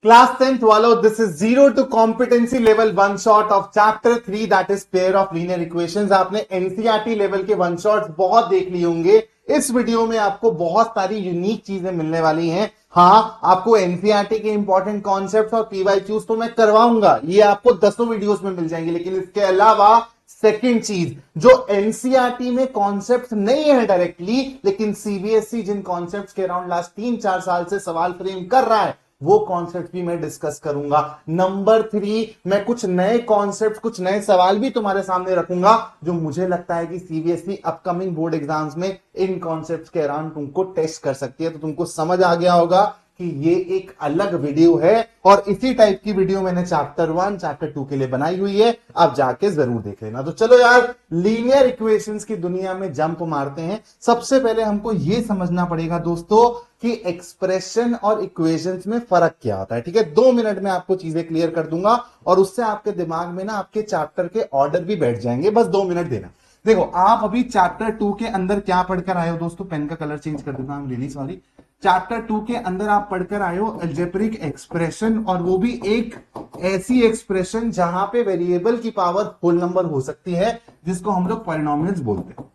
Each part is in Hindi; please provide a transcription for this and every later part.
Class 10th वालों, this is zero to competency level one shot of chapter 3 that is pair of linear equations। आपने एनसीईआरटी लेवल के वन शॉट्स बहुत देख लिए होंगे। इस वीडियो में आपको बहुत सारी यूनिक चीजें मिलने वाली हैं। हाँ, आपको एनसीईआरटी के इंपॉर्टेंट कॉन्सेप्ट्स और पीवाईक्यूज तो मैं करवाऊंगा, ये आपको 10 वीडियोस में मिल जाएंगे। लेकिन इसके अलावा सेकंड चीज, जो एनसीईआरटी में कॉन्सेप्ट नहीं है डायरेक्टली, लेकिन सीबीएसई जिन कॉन्सेप्ट्स के अराउंड लास्ट 3-4 साल से सवाल फ्रेम कर रहा है, वो कॉन्सेप्ट भी मैं डिस्कस करूंगा। नंबर 3, मैं कुछ नए कॉन्सेप्ट, कुछ नए सवाल भी तुम्हारे सामने रखूंगा, जो मुझे लगता है कि सीबीएसई अपकमिंग बोर्ड एग्जाम्स में इन कॉन्सेप्ट्स के अराउंड तुमको टेस्ट कर सकती है। तो तुमको समझ आ गया होगा कि ये एक अलग वीडियो है, और इसी टाइप की वीडियो मैंने चैप्टर 1 चैप्टर 2 के लिए बनाई हुई है, आप जाके जरूर देख लेना। तो चलो यार, लीनियर इक्वेशंस की दुनिया में जंप मारते हैं। सबसे पहले हमको ये समझना पड़ेगा दोस्तों कि एक्सप्रेशन और इक्वेशंस में फर्क क्या होता है। ठीक है, 2 मिनट में आपको चीजें क्लियर कर दूंगा, और उससे आपके दिमाग में ना आपके चैप्टर के ऑर्डर भी बैठ जाएंगे। बस 2 मिनट देना। देखो, आप अभी चैप्टर 2 के अंदर क्या पढ़कर आए हो दोस्तों? पेन का कलर चेंज कर देता हूं, रियली सॉरी। चैप्टर 2 के अंदर आप पढ़कर आए हो अलजेब्रिक एक्सप्रेशन, और वो भी एक ऐसी एक्सप्रेशन जहां पे वेरिएबल की पावर होल नंबर हो सकती है, जिसको हम लोग पॉलिनोमियल्स बोलते हैं।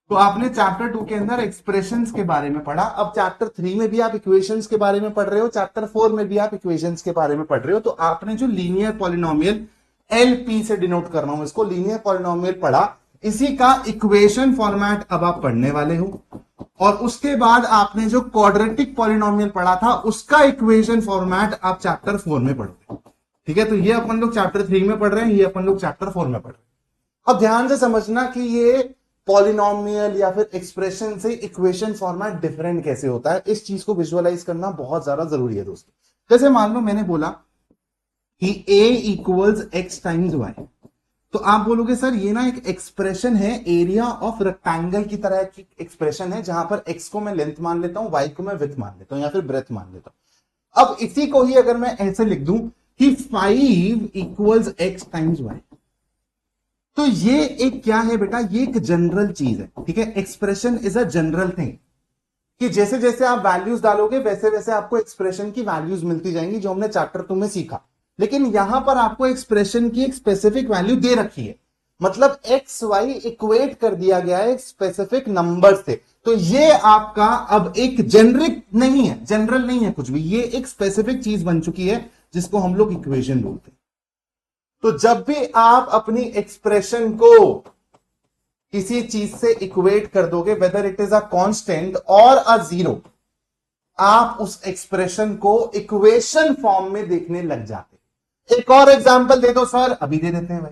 तो आपने चैप्टर 2 के अंदर एक्सप्रेशंस के बारे में पढ़ा। अब चैप्टर 3 में भी आप इक्वेशंस के बारे में पढ़ रहे हो, चैप्टर 4 में भी आप इक्वेशंस के बारे में पढ़ रहे हो। तो आपने जो लीनियर पॉलिनोमियल, एलपी से डिनोट कर रहा हूं इसको, लीनियर पॉलिनोमियल पढ़ा, इसी का इक्वेशन फॉर्मेट अब आप पढ़ने वाले हो। और उसके बाद आपने जो क्वाड्रेटिक पॉलिनोमियल पढ़ा था, उसका इक्वेशन फॉर्मेट आप चैप्टर 4 में पढ़ोगे। ठीक है, तो ये अपन लोग चैप्टर 3 में पढ़ रहे हैं, ये अपन लोग चैप्टर 4 में पढ़ रहे हैं। अब ध्यान से समझना कि ये पॉलिनोमियल या फिर एक्सप्रेशन से इक्वेशन फॉर्मेट डिफरेंट कैसे होता है। इस चीज को विजुअलाइज करना बहुत ज्यादा जरूरी है दोस्तों। जैसे मान लो मैंने बोला कि a equals x times y, तो आप बोलोगे सर ये ना एक एक्सप्रेशन है, एरिया ऑफ रेक्टेंगल की तरह की एक्सप्रेशन है, जहां पर x को मैं लेंथ मान लेता हूं, y को मैं विड्थ मान लेता हूं, या फिर ब्रेथ मान लेता हूं। अब इसी को ही अगर मैं ऐसे लिख दूं कि 5 इक्वल्स x टाइम्स y, तो ये एक क्या है बेटा? ये एक जनरल चीज है। ठीक है, expression is a general thing, कि जैसे जैसे आप वैल्यूज डालोगे वैसे वैसे आपको एक्सप्रेशन की वैल्यूज मिलती जाएंगी, जो हमने चैप्टर 2 में सीखा। लेकिन यहां पर आपको एक्सप्रेशन की एक स्पेसिफिक वैल्यू दे रखी है, मतलब एक्स वाई इक्वेट कर दिया गया है एक स्पेसिफिक नंबर से। तो ये आपका अब एक जेनरिक नहीं है, जनरल नहीं है कुछ भी, ये एक स्पेसिफिक चीज बन चुकी है, जिसको हम लोग इक्वेशन बोलते हैं। तो जब भी आप अपनी एक्सप्रेशन को किसी चीज से इक्वेट कर दोगे, whether it is a constant और अ जीरो, आप उस एक्सप्रेशन को इक्वेशन फॉर्म में देखने लग जाते। एक और एग्जांपल दे दो सर। अभी दे देते हैं भाई।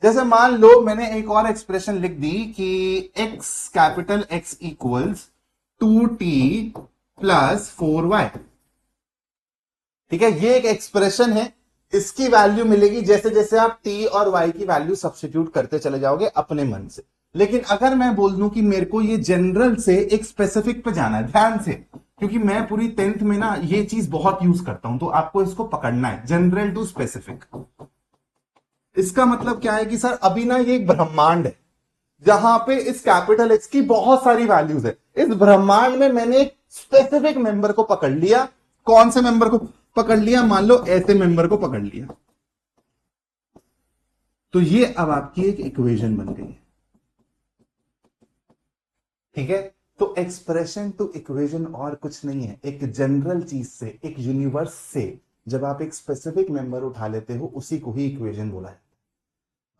जैसे मान लो मैंने एक और एक्सप्रेशन लिख दी कि x capital X equals 2t plus 4y। ठीक है, ये एक एक्सप्रेशन है, इसकी वैल्यू मिलेगी जैसे जैसे आप t और y की वैल्यू सब्स्टिट्यूट करते चले जाओगे अपने मन से। लेकिन अगर मैं बोल दूं कि मेरे को ये जनरल से एक स्पेसिफिक पे जाना है, ध्यान से, क्योंकि मैं पूरी 10th में ना ये चीज बहुत यूज करता हूं, तो आपको इसको पकड़ना है, जनरल टू स्पेसिफिक। इसका मतलब क्या है कि सर अभी ना ये एक ब्रह्मांड है, जहां पे इस कैपिटल एक्स की बहुत सारी वैल्यूज है। इस ब्रह्मांड में मैंने एक स्पेसिफिक मेंबर को पकड़ लिया। कौन से मेंबर को पकड़ लिया? मान लो ऐसे मेंबर को पकड़ लिया। तो ये अब आपकी एक इक्वेशन बन गई है। ठीक है, तो एक्सप्रेशन टू इक्वेशन और कुछ नहीं है, एक जनरल चीज से, एक यूनिवर्स से जब आप एक स्पेसिफिक मेंबर उठा लेते हो, उसी को ही इक्वेशन बोला है।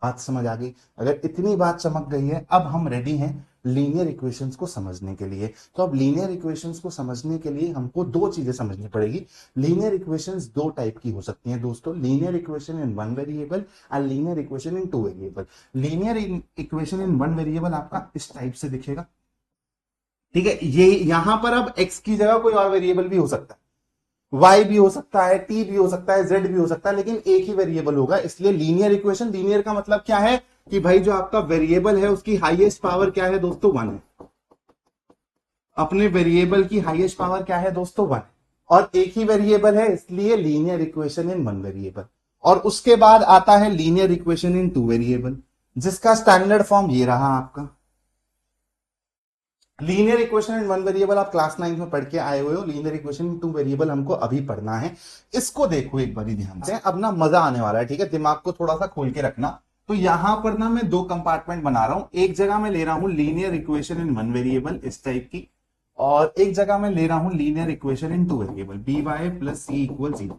बात समझ आ गई? अगर इतनी बात चमक गई है, अब हम रेडी हैं लीनियर इक्वेशंस को समझने के लिए। तो अब लीनियर इक्वेशंस को समझने के लिए हमको 2 चीजें समझनी पड़ेगी। लीनियर इक्वेशंस 2 टाइप की हो सकती हैं दोस्तों, linear equation in 1 variable and linear equation in 2 variable. Linear equation in 1 variable आपका इस टाइप से दिखेगा। ठीक है, ये यहां पर अब x की जगह कोई और वेरिएबल भी हो सकता है, y भी हो सकता है, t भी हो सकता है, z भी हो सकता है, लेकिन एक ही वेरिएबल होगा। इसलिए लीनियर इक्वेशन, लीनियर का मतलब क्या है कि भाई जो आपका वेरिएबल है उसकी हाईएस्ट पावर क्या है दोस्तों? 1 है। अपने वेरिएबल की हाईएस्ट पावर क्या है दोस्तों? 1। और एक ही वेरिएबल है, इसलिए लीनियर इक्वेशन इन 1 वेरिएबल। और उसके बाद आता है लीनियर इक्वेशन इन 2 वेरिएबल, जिसका स्टैंडर्ड फॉर्म ये रहा आपका। Linear equation in one variable आप क्लास 9 में पढ़ के आए हुए हो, linear equation in two variable हमको अभी पढ़ना है। इसको देखो एक बारी ध्यान से, अब ना मजा आने वाला है, ठीक है, दिमाग को थोड़ा सा खोल के रखना। तो यहां पर ना मैं दो कंपार्टमेंट बना रहा हूं, एक जगह मैं ले रहा हूं linear equation in one variable इस टाइप की, और एक जगह मैं ले रहा हूं linear equation in two variable B Y plus C equal 0।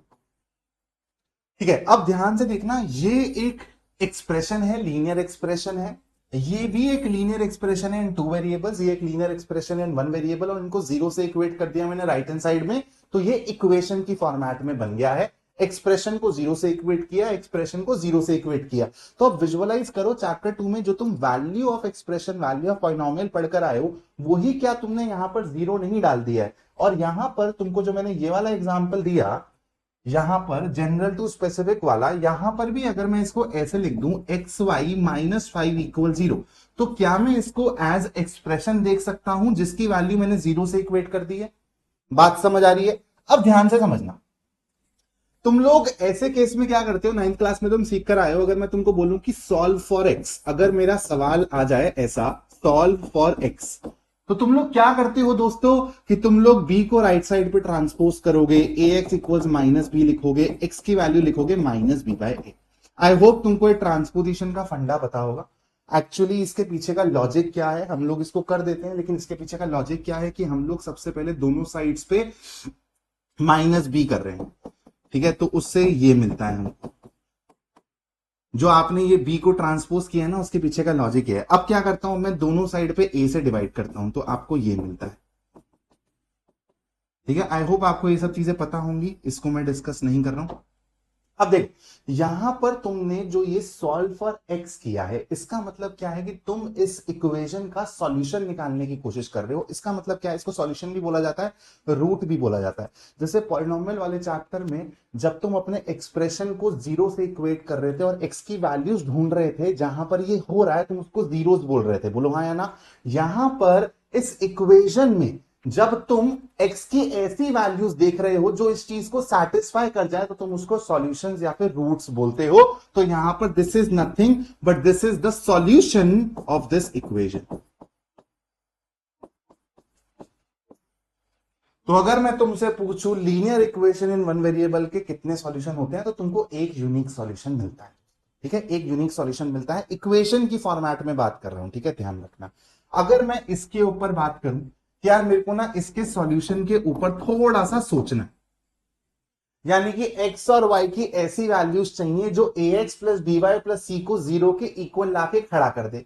ठीक है, अब ध्यान से देखना, ये एक एक्सप्रेशन है, लीनियर एक्सप्रेशन है, ये भी एक लीनियर एक्सप्रेशन है इन टू वेरिएबल्स, ये एक लीनियर एक्सप्रेशन है इन वन वेरिएबल, और इनको जीरो से इक्वेट कर दिया मैंने राइट हैंड साइड में, तो ये इक्वेशन की फॉर्मेट में बन गया है। एक्सप्रेशन को जीरो से इक्वेट किया, एक्सप्रेशन को जीरो से इक्वेट किया। तो अब विजुअलाइज करो, चैप्टर 2 में जो तुम value of expression, value of polynomial पढ़कर आए हो, वही क्या तुमने यहां पर जीरो नहीं डाल दिया है। और यहां पर तुमको जो मैंने ये वाला एग्जांपल दिया, यहां पर जनरल टू स्पेसिफिक वाला, यहां पर भी अगर मैं इसको ऐसे लिख दूं एक्स वाई माइनस 5 इक्वल 0, तो क्या मैं इसको एज एक्सप्रेशन देख सकता हूं जिसकी वैल्यू मैंने जीरो से इक्वेट कर दी है? बात समझ आ रही है? अब ध्यान से समझना, तुम लोग ऐसे केस में क्या करते हो, 9th क्लास में तुम सीख कर आए हो, अगर मैं तुमको बोलूं कि सॉल्व फॉर एक्स, अगर मेरा सवाल आ जाए ऐसा सॉल्व फॉर एक्स, तो तुम लोग क्या करते हो दोस्तों कि तुम लोग b को राइट साइड पे ट्रांसपोज करोगे, A X equals minus B लिखोगे, x की वैल्यू लिखोगे minus B by A. I hope तुमको ये ट्रांसपोजिशन का फंडा पता होगा। एक्चुअली इसके पीछे का लॉजिक क्या है, हम लोग इसको कर देते हैं, लेकिन इसके पीछे का लॉजिक क्या है कि हम लोग सबसे पहले दोनों साइड्स पे माइनस बी कर रहे हैं, ठीक है, तो उससे ये मिलता है हमको, जो आपने ये b को ट्रांसपोज किया है ना, उसके पीछे का लॉजिक है। अब क्या करता हूं मैं, दोनों साइड पे a से डिवाइड करता हूं, तो आपको ये मिलता है। ठीक है, आई होप आपको ये सब चीजें पता होंगी, इसको मैं डिस्कस नहीं कर रहा हूं। अब देख, यहां पर तुमने जो ये सॉल्व फॉर एक्स किया है, इसका मतलब क्या है कि तुम इस इक्वेशन का सॉल्यूशन निकालने की कोशिश कर रहे हो। इसका मतलब क्या है, इसको सॉल्यूशन भी बोला जाता है, रूट भी बोला जाता है। जैसे पॉलिनोमियल वाले चैप्टर में जब तुम अपने एक्सप्रेशन को जीरो से इक्वेट कर रहे थे और एक्स की वैल्यूज ढूंढ रहे थे, जहां पर ये हो रहा है तुम उसको जीरोस बोल रहे थे, बोलो हाँ या ना। यहां पर इस इक्वेशन में जब तुम x की ऐसी वैल्यूज देख रहे हो जो इस चीज को सेटिस्फाई कर जाए, तो तुम उसको सॉल्यूशंस या फिर रूट्स बोलते हो। तो यहां पर this is nothing but this is the solution of this equation. तो अगर मैं तुमसे पूछूं linear equation in one variable के कितने सॉल्यूशन होते हैं, तो तुमको एक यूनिक सॉल्यूशन मिलता है। ठीक है, एक यूनिक सॉल्यूशन मिलता है, इक्वेशन की फॉर्मेट में बात कर रहा हूं, ठीक है, ध्यान रखना। अगर मैं इसके ऊपर बात करूं, यार मेरे को ना इसके सॉल्यूशन के ऊपर थोड़ा सा सोचना है, यानी कि x और y की ऐसी वैल्यूज चाहिए जो ax plus b Y plus c को जीरो के इक्वल लाके खड़ा कर दे।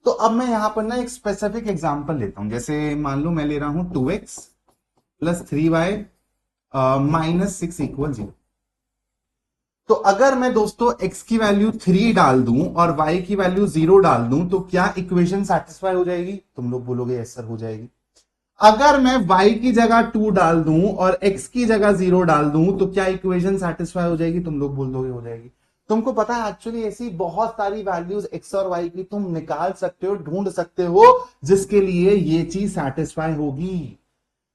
तो अब मैं यहां पर ना एक स्पेसिफिक एग्जांपल लेता हूं, जैसे मान लो मैं ले रहा हूं 2x plus 3y minus 6 equal 0। तो अगर मैं दोस्तों x की वैल्यू 3 डाल दूं और y की वैल्यू 0 डाल दूं, तो क्या इक्वेशन सेटिस्फाई हो जाएगी? तुम लोग बोलोगे यस सर हो जाएगी। अगर मैं y की जगह 2 डाल दूं और x की जगह 0 डाल दूं, तो क्या इक्वेशन सेटिस्फाई हो जाएगी? तुम लोग बोल दोगे हो जाएगी। तुमको पता है एक्चुअली ऐसी बहुत सारी वैल्यूज x और y की तुम निकाल सकते हो, ढूंढ सकते हो, जिसके लिए ये चीज सेटिस्फाई होगी।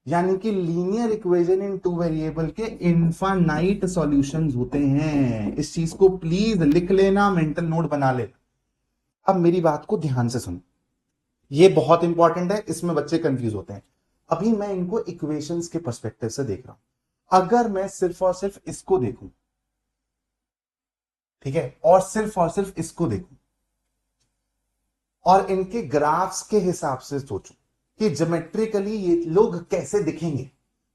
यानी कि linear equation in two variable के इनफाइनाइट सॉल्यूशंस होते हैं। इस चीज को प्लीज लिख लेना, मेंटल नोट बना लेना। अब मेरी बात को ध्यान से सुनो, ये बहुत इंपॉर्टेंट है, इसमें बच्चे कंफ्यूज होते हैं। अभी मैं इनको इक्वेशंस के पर्सपेक्टिव से देख रहा हूं। अगर मैं सिर्फ और सिर्फ इसको देखूं, ठीक है, और सिर्फ इसको देखूं और इनके ग्राफ्स के हिसाब से सोचूं कि ज्योमेट्रिकली ये लोग कैसे दिखेंगे,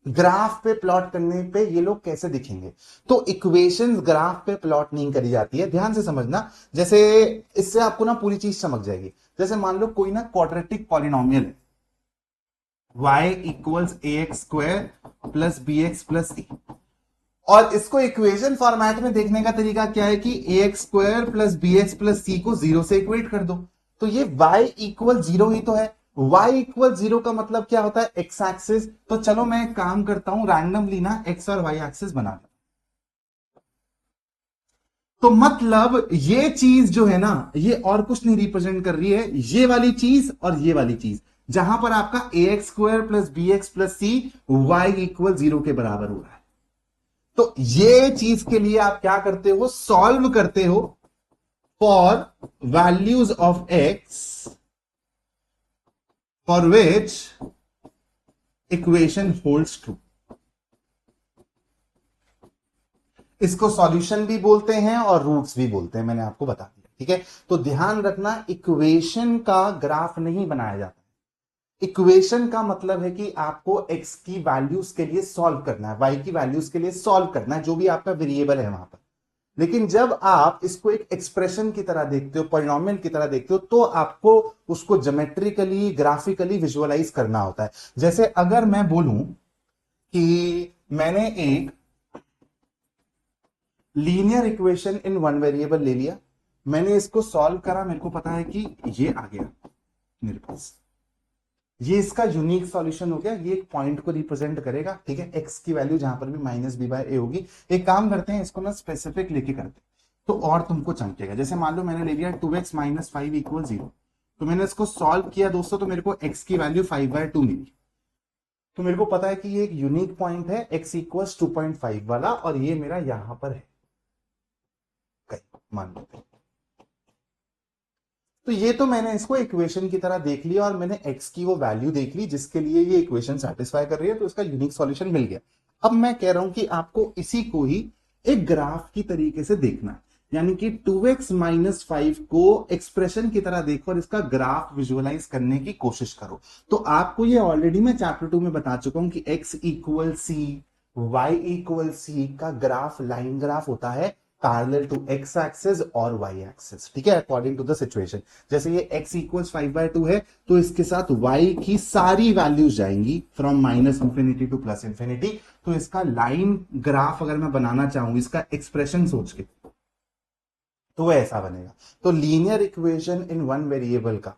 ग्राफ पे प्लॉट करने पे ये लोग कैसे दिखेंगे, तो इक्वेशंस ग्राफ पे प्लॉट नहीं करी जाती है। ध्यान से समझना, जैसे इससे आपको ना पूरी चीज समझ जाएगी। जैसे मान लो कोई ना क्वाड्रेटिक पॉलिनोमियल है, y equals a x square plus b x plus c, और इसको इक्वेशन फॉर्मेट में देखने का तरीका क्या है कि a x square plus b x plus c को जीरो से इक्वेट कर दो। तो ये y इक्वल जीरो ही तो है। y इक्वल जीरो का मतलब क्या होता है? X axis. तो चलो मैं एक काम करता हूं, रैंडमली ना एक्स और y एक्सिस बना दो। तो मतलब ये चीज जो है ना, ये और कुछ नहीं रिप्रेजेंट कर रही है, ये वाली चीज और ये वाली चीज, जहां पर आपका a x square plus b x plus c y equal zero के बराबर हो रहा है। तो ये चीज के लिए आप क्या करते हो? सॉल्व करते हो for values of x, for which equation holds true. इसको सॉल्यूशन भी बोलते हैं और रूट्स भी बोलते हैं, मैंने आपको बता दिया। ठीक है, तो ध्यान रखना, इक्वेशन का ग्राफ नहीं बनाया जाता। इक्वेशन का मतलब है कि आपको x की वैल्यूज के लिए सॉल्व करना है, y की वैल्यूज के लिए सॉल्व करना है, जो भी आपका वेरिएबल है वहां पर। लेकिन जब आप इसको एक एक्सप्रेशन की तरह देखते हो, पॉलिनॉमियल की तरह देखते हो, तो आपको उसको ज्योमेट्रिकली, ग्राफिकली विजुअलाइज करना होता है। जैसे अगर मैं बोलूं कि मैंने एक linear equation in one variable ले लिया, मैंने इसको सॉल्व करा, मेरे को पता है कि ये आ गया मेरे पास, ये इसका यूनिक सॉल्यूशन हो गया, ये एक पॉइंट को रिप्रेजेंट करेगा। ठीक है, एक्स की वैल्यू जहां पर भी माइनस बी बाय ए होगी। एक काम करते हैं, इसको ना स्पेसिफिक लेके करते हैं तो और तुमको चमकेगा। जैसे मान लो मैंने ले लिया 2x माइनस 5 इक्वल 0, तो मैंने इसको सॉल्व किया दोस्तों, तो मेरे को x की वैल्यू 5/2 मिली। तो मेरे को पता है कि ये एक यूनिक पॉइंट है x इक्वल्स 2.5 वाला, और ये मेरा यहां पर है कहीं, मान लेते हैं। तो ये तो मैंने इसको इक्वेशन की तरह देख लिया, और मैंने x की वो वैल्यू देख ली जिसके लिए ये इक्वेशन सेटिस्फाई कर रही है, तो इसका यूनिक सॉल्यूशन मिल गया। अब मैं कह रहा हूं कि आपको इसी को ही एक ग्राफ की तरीके से देखना है, यानी कि 2x माइनस 5 को एक्सप्रेशन की तरह देखो और इसका ग्राफ विजुअलाइज करने की कोशिश करो। तो आपको ये ऑलरेडी मैं चैप्टर 2 में बता चुका हूं कि x equal C, y equal C का ग्राफ लाइन ग्राफ होता है पैरेलल टू x एक्सिस और y एक्सिस। ठीक है, अकॉर्डिंग टू द सिचुएशन। जैसे ये x इक्वल्स 5/2 है, तो इसके साथ y की सारी वैल्यूज जाएंगी from minus infinity two plus infinity. तो इसका लाइन ग्राफ अगर मैं बनाना चाहूं, इसका एक्सप्रेशन सोच के, तो वो ऐसा बनेगा। तो linear equation in one variable का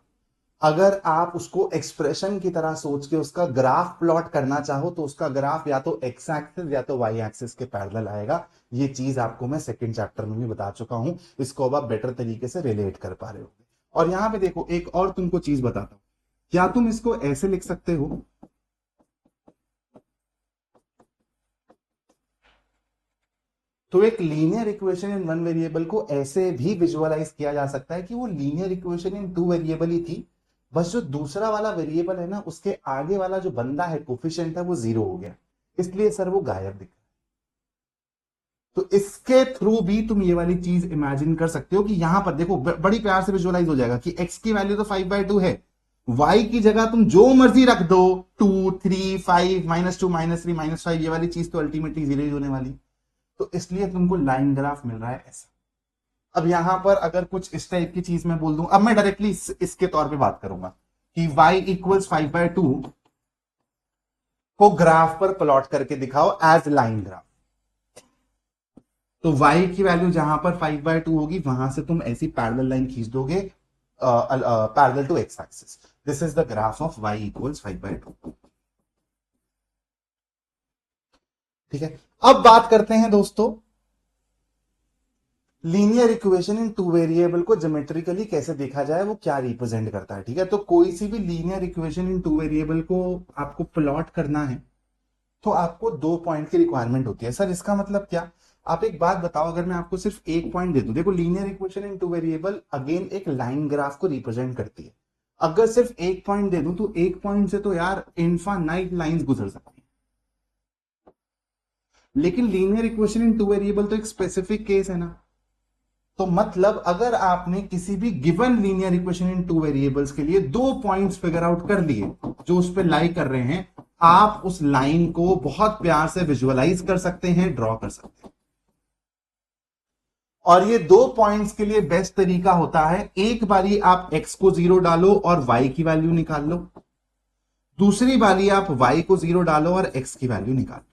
अगर आप उसको एक्सप्रेशन की तरह सोच के उसका ग्राफ प्लॉट करना चाहो, तो उसका ग्राफ या तो एक्स एक्सिस या तो वाई एक्सिस के पैरेलल आएगा। ये चीज आपको मैं सेकंड चैप्टर में भी बता चुका हूं, इसको अब आप बेटर तरीके से रिलेट कर पा रहे हो। और यहां पे देखो, एक और तुमको चीज बताता हूं, क्या तुम इसको ऐसे लिख सकते हो, तो एक linear equation in one variable को ऐसे भी विजुअलाइज किया जा सकता है कि वो linear equation in two variable ही थी, बस जो दूसरा वाला वेरिएबल है ना, उसके आगे वाला जो बंदा है, कोफिशिएंट है, वो 0 हो गया, इसलिए सर वो गायब दिख। तो इसके थ्रू भी तुम ये वाली चीज इमेजिन कर सकते हो कि यहां पर देखो, बड़ी प्यार से विजुअलाइज हो जाएगा कि x की वैल्यू तो 5/2 है, y की जगह तुम जो मर्जी रख दो, 2 3 5 -2 -3 -5, ये वाली चीज तो अल्टीमेटली 0 ही होने वाली। तो इसलिए तुमको लाइन ग्राफ मिल रहा है ऐसा। अब यहां पर अगर कुछ इस टाइप की चीज मैं बोल दूं, अब मैं डायरेक्टली इसके तौर पे बात करूंगा कि y इक्वल्स 5/2 को ग्राफ पर प्लॉट करके दिखाओ एज लाइन ग्राफ। तो y की वैल्यू जहां पर 5/2 होगी, वहां से तुम ऐसी पैरेलल लाइन खींच दोगे parallel to x axis. This is the graph of y equals 5/2। ठीक है, अब बात करते हैं दोस्तों linear equation in two variable को ज्योमेट्रिकली कैसे देखा जाए, वो क्या रिप्रेजेंट करता है। ठीक है, तो कोई सी भी linear equation in two variable को आपको प्लॉट करना है, तो आपको 2 पॉइंट की रिक्वायरमेंट होती है। सर इसका मतलब क्या, आप एक बात बताओ, अगर मैं आपको सिर्फ एक पॉइंट दे दूं, देखो linear equation in two variable again एक लाइन ग्राफ को रिप्रेजेंट करती है। अगर सिर्फ एक पॉइंट दे दूं, तो एक पॉइंट से तो यार इनफाइनाइट लाइंस गुजर सकती है। लेकिन linear equation in two variable तो एक स्पेसिफिक केस है ना। तो मतलब अगर आपने किसी भी given linear equation in two variables के लिए 2 पॉइंट्स फिगर आउट कर लिए जो उस पर लाई कर रहे हैं, आप उस लाइन को बहुत प्यार से विजुअलाइज कर सकते हैं, ड्रॉ कर सकते हैं। और ये 2 पॉइंट्स के लिए बेस्ट तरीका होता है, एक बारी आप x को 0 डालो और y की वैल्यू निकाल लो, दूसरी बारी आप y को 0 डालो और x की वैल्यू निकालो।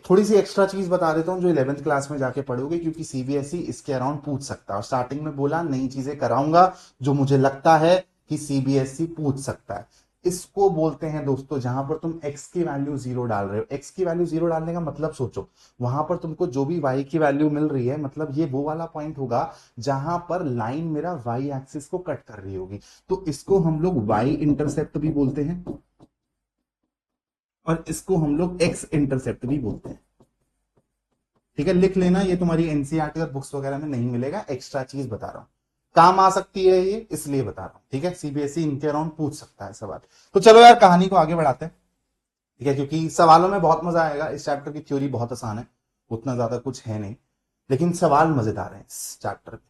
थोड़ी सी एक्स्ट्रा चीज बता देता हूं जो 11th क्लास में जाके पढ़ोगे, क्योंकि सीबीएसई इसके अराउंड पूछ सकता है। और स्टार्टिंग में बोला नई चीजें कराऊंगा जो मुझे लगता है कि सीबीएसई पूछ सकता है। इसको बोलते हैं दोस्तों, जहां पर तुम x की वैल्यू 0 डाल रहे हो, x की वैल्यू 0 डालने का मतलब सोचो, वहां पर तुमको जो भी y की वैल्यू मिल रही है, मतलब ये वो वाला पॉइंट होगा जहां पर लाइन मेरा y एक्सिस को कट कर रही होगी। तो इसको हम लोग y इंटरसेप्ट भी बोलते हैं, और इसको हम लोग एक्स इंटरसेप्ट भी बोलते हैं। ठीक है, लिख लेना, ये तुम्हारी एनसीईआरटी और बुक्स वगैरह में नहीं मिलेगा, एक्स्ट्रा चीज बता रहा हूं। काम आ सकती है ये, इसलिए बता रहा हूं, ठीक है। सीबीएसई इनके अराउंड पूछ सकता है सवाल। तो चलो यार कहानी को आगे बढ़ाते हैं, ठीक है, क्योंकि सवालों में बहुत मजा आएगा। इस चैप्टर की थ्योरी बहुत आसान है, उतना ज्यादा कुछ है नहीं, लेकिन सवाल मजेदार है इस चैप्टर में।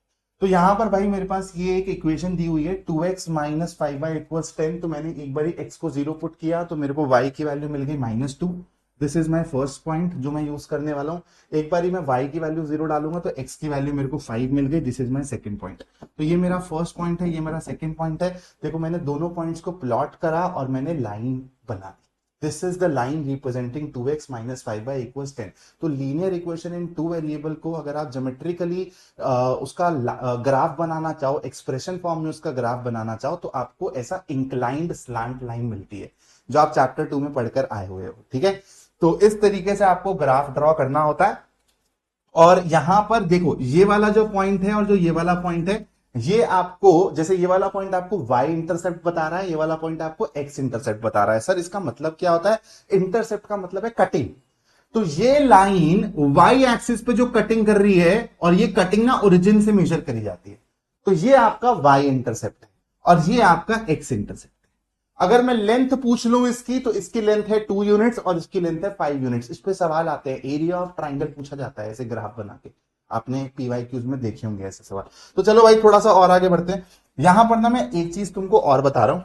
तो यहां पर भाई मेरे पास ये एक इक्वेशन दी हुई है 2x माइनस 5y इक्वल्स 10। तो मैंने एक बार x को 0 पुट किया तो मेरे को y की वैल्यू मिल गई -2। This is my first point जो मैं यूज करने वाला हूं। एक बार ही मैं y की वैल्यू 0 डालूंगा तो x की वैल्यू मेरे को 5 मिल गई। This is my second point. तो ये मेरा फर्स्ट पॉइंट है, ये मेरा सेकंड पॉइंट है। देखो मैंने दोनों पॉइंट्स को प्लॉट करा और मैंने लाइन बना दी। This is the line representing 2x minus 5y equals 10। तो linear equation in two variable को अगर आप ज्योमेट्रिकली उसका ग्राफ बनाना चाहो, एक्सप्रेशन फॉर्म में उसका ग्राफ बनाना चाहो, तो आपको ऐसा इंक्लाइंड स्लैंट लाइन मिलती है जो आप चैप्टर 2 में पढ़कर आए हुए हो, ठीक है। तो इस तरीके से आपको ग्राफ ड्रॉ करना होता है। और यहां पर देखो ये वाला जो पॉइंट है और जो ये वाला पॉइंट है, ये आपको जैसे ये वाला पॉइंट आपको y इंटरसेप्ट बता रहा है, ये वाला पॉइंट आपको x इंटरसेप्ट बता रहा है। सर इसका मतलब क्या होता है? इंटरसेप्ट का मतलब है कटिंग। तो ये लाइन y एक्सिस पे जो कटिंग कर रही है, और ये कटिंग ना ओरिजिन से मेजर करी जाती है, तो ये आपका y इंटरसेप्ट है और ये आपका x इंटरसेप्ट है। अगर मैं लेंथ पूछ लूं इसकी, तो इसकी लेंथ है 2 यूनिट्स और इसकी लेंथ है 5 यूनिट्स। इस पे सवाल आते हैं, एरिया ऑफ ट्राइंगल पूछा जाता है ऐसे ग्राफ बना के, आपने पीवाईक्यूज में देखे होंगे ऐसे सवाल। तो चलो भाई थोड़ा सा और आगे बढ़ते हैं। यहां पर ना मैं एक चीज तुमको और बता रहा हूं,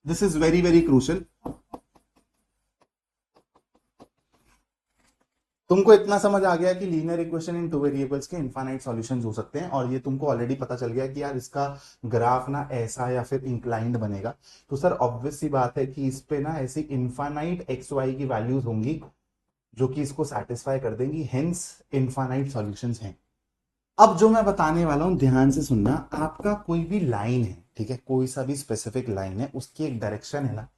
this is very very crucial. तुमको इतना समझ आ गया कि linear equation in two variables के इनफाइनाइट सॉल्यूशंस हो सकते हैं, और ये तुमको ऑलरेडी पता चल गया कि यार इसका ग्राफ ना ऐसा या फिर इंक्लाइंड बनेगा। तो सर ऑब्वियस सी बात है कि इस पे ना ऐसी इनफाइनाइट एक्स वाई की वैल्यूज होंगी जो कि इसको सेटिस्फाई कर देंगी, हेंस इनफाइनाइट सॉल्यूशंस हैं। अब जो मैं बताने वाला हूं ध्यान से सुनना। आपका कोई भी लाइन है, ठीक है, कोई सा भी स्पेसिफिक लाइन है, उसकी एक डायरेक्शन है ना,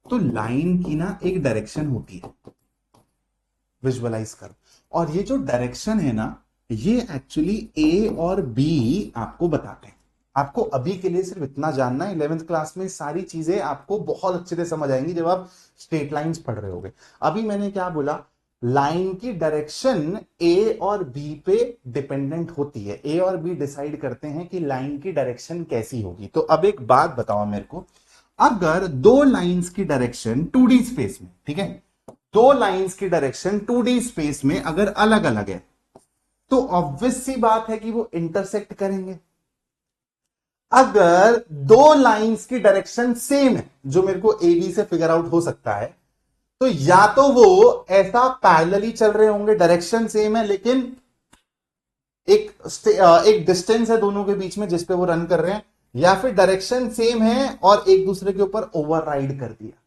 तो लाइन की ना एक डायरेक्शन होती है, विजुअलाइज कर। और ये जो डायरेक्शन है ना, ये एक्चुअली ए और बी आपको बताते हैं। आपको अभी के लिए सिर्फ इतना जानना है, 11th क्लास में सारी चीजें आपको बहुत अच्छे से समझ आएंगी जब आप स्ट्रेट लाइंस पढ़ रहे होगे। अभी मैंने क्या बोला, लाइन की डायरेक्शन ए और बी पे डिपेंडेंट होती है। ए और बी डिसाइड करते हैं कि लाइन की डायरेक्शन कैसी होगी। तो अब एक बात बताओ मेरे को, अगर दो लाइंस की डायरेक्शन 2D स्पेस में, ठीक है, दो लाइंस की डायरेक्शन 2D स्पेस में अगर अलग अलग है, तो ऑब्वियस सी बात है कि वो इंटरसेक्ट करेंगे। अगर दो लाइंस की डायरेक्शन सेम है, जो मेरे को ए बी से फिगर आउट हो सकता है, तो या तो वो ऐसा पैरेलली चल रहे होंगे, डायरेक्शन सेम है लेकिन एक डिस्टेंस है दोनों के बीच में जिस पे वो रन कर रहे हैं, या फिर डायरेक्शन सेम है और एक दूसरे के ऊपर ओवरराइड कर दिया।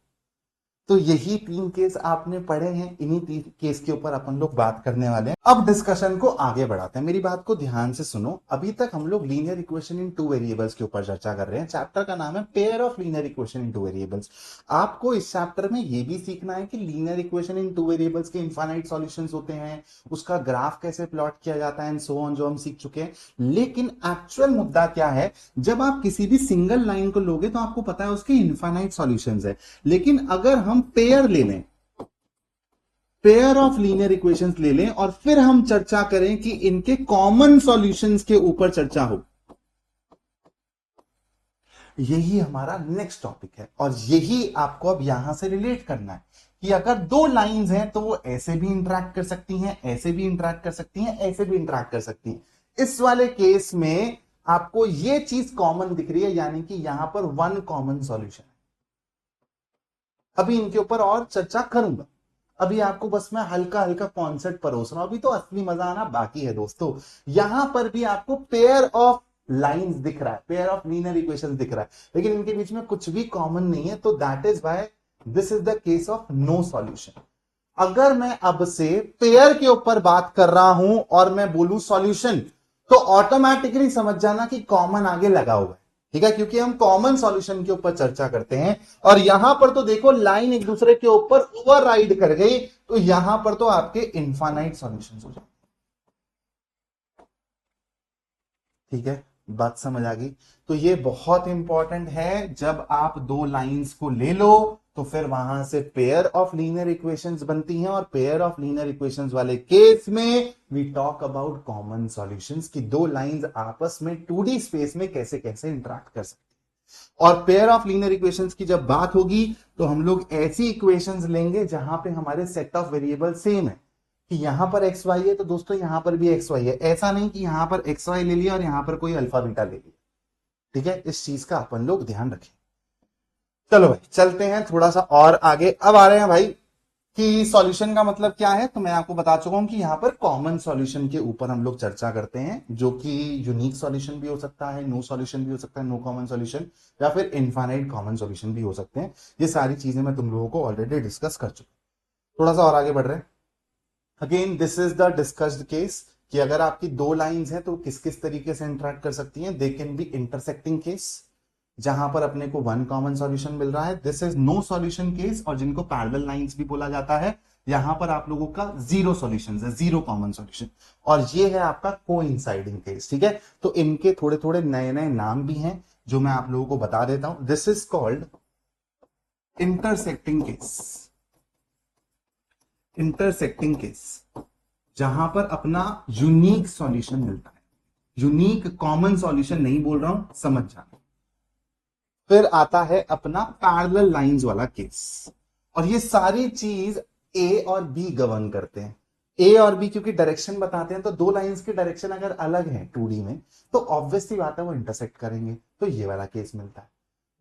तो यही 3 केस आपने पढ़े हैं, इन्हीं 3 केस के ऊपर अपन लोग बात करने वाले हैं। अब डिस्कशन को आगे बढ़ाते हैं, मेरी बात को ध्यान से सुनो। अभी तक हम लोग linear equation in two variables के ऊपर चर्चा कर रहे हैं। चैप्टर का नाम है pair of linear equation in two variables. आपको इस चैप्टर में यह भी सीखना है कि linear equation in two variables के इनफाइनाइट सॉल्यूशंस होते हैं, उसका ग्राफ कैसे प्लॉट किया जाता है एंड सो ऑन, जो हम सीख चुके हैं। लेकिन एक्चुअल मुद्दा क्या है, जब आप किसी भी सिंगल लाइन को लोगे तो आपको पता है उसके इनफाइनाइट सॉल्यूशंस है। लेकिन अगर हम पेयर ले लें, पेयर ऑफ लीनियर इक्वेशंस ले लें, और फिर हम चर्चा करें कि इनके कॉमन सॉल्यूशंस के ऊपर चर्चा हो, यही हमारा नेक्स्ट टॉपिक है। और यही आपको अब यहां से रिलेट करना है कि अगर दो लाइंस हैं तो वो ऐसे भी इंटरैक्ट कर सकती हैं, ऐसे भी इंटरैक्ट कर सकती हैं, ऐसे भी इंटरैक्ट कर सकती हैं। इस वाले केस में आपको ये चीज कॉमन दिख रही है, यानी कि यहां पर वन कॉमन सॉल्यूशन है। अभी इनके ऊपर और चर्चा करूंगा, अभी आपको बस मैं हल्का हल्का कॉन्सेप्ट परोस रहा हूं, अभी तो असली मजा आना बाकी है दोस्तों। यहां पर भी आपको पेयर ऑफ लाइंस दिख रहा है, पेयर ऑफ लीनियर इक्वेशंस दिख रहा है, लेकिन इनके बीच में कुछ भी कॉमन नहीं है। तो that is why this is the case of no solution. अगर मैं अब से पेयर के ऊपर बात कर रहा हूं और मैं बोलूं सॉल्यूशन, तो ऑटोमेटिकली समझ जाना कि कॉमन आगे लगा हुआ है, ठीक है, क्योंकि हम कॉमन सॉल्यूशन के ऊपर चर्चा करते हैं। और यहां पर तो देखो लाइन एक दूसरे के ऊपर ओवरराइड कर गई, तो यहां पर तो आपके इनफाइनाइट सॉल्यूशंस हो जाए, ठीक है, बात समझ आ गई। तो ये बहुत इंपॉर्टेंट है, जब आप दो लाइंस को ले लो तो फिर वहां से पेयर ऑफ लीनियर इक्वेशंस बनती हैं, और पेयर ऑफ लीनियर इक्वेशंस वाले केस में we talk about common solutions की दो लाइंस आपस में 2D स्पेस में कैसे कैसे इंटरेक्ट कर सकती हैं। और पेयर ऑफ लीनियर इक्वेशंस की जब बात होगी तो हम लोग ऐसी इक्वेशंस लेंगे जहां पे हमारे सेट ऑफ वेरिएबल सेम है, कि यहां पर एक्स वाई है तो दोस्तों यहां पर भी एक्स वाई है, ऐसा नहीं कि यहां पर एक्स वाई ले लिया और यहां पर कोई अल्फा बीटा ले लिया। ठीक है, इस चीज का अपन लोग ध्यान रखें। चलो भाई चलते हैं थोड़ा सा और आगे। अब आ रहे हैं भाई कि सॉल्यूशन का मतलब क्या है, तो मैं आपको बता चुका हूं कि यहां पर कॉमन सॉल्यूशन के ऊपर हम लोग चर्चा करते हैं, जो कि यूनिक सॉल्यूशन भी हो सकता है, नो सॉल्यूशन भी हो सकता है, नो कॉमन सॉल्यूशन, या फिर इनफाइनाइट कॉमन सॉल्यूशन भी हो सकते हैं। ये सारी चीजें मैं तुम लोगों को ऑलरेडी डिस्कस कर चुका हूं। थोड़ा सा और आगे बढ़ रहे हैं। Again this is the discussed case कि अगर आपकी दो लाइंस हैं तो किस किस तरीके से इंटरेक्ट कर सकती हैं। They can be intersecting case, जहां पर अपने को वन कॉमन सॉल्यूशन मिल रहा है, this is no solution case, और जिनको पैरेलल लाइंस भी बोला जाता है। यहां पर आप लोगों का जीरो सॉल्यूशन है, जीरो कॉमन सॉल्यूशन, और ये है आपका कोइंसाइडिंग केस। ठीक है, तो इनके थोड़े थोड़े नए नए नाम भी हैं जो मैं आप लोगों को बता देता हूं। This is called intersecting case, intersecting case, जहां पर अपना यूनिक सॉल्यूशन मिलता है। यूनिक कॉमन सॉल्यूशन नहीं बोल रहा हूं, समझ जाना। फिर आता है अपना पैरेलल लाइंस वाला केस, और ये सारी चीज ए और बी गवर्न करते हैं। ए और बी क्योंकि डायरेक्शन बताते हैं, तो दो लाइंस की डायरेक्शन अगर अलग है 2D में तो ऑब्वियसली बात है वो इंटरसेक्ट करेंगे, तो ये वाला केस मिलता है।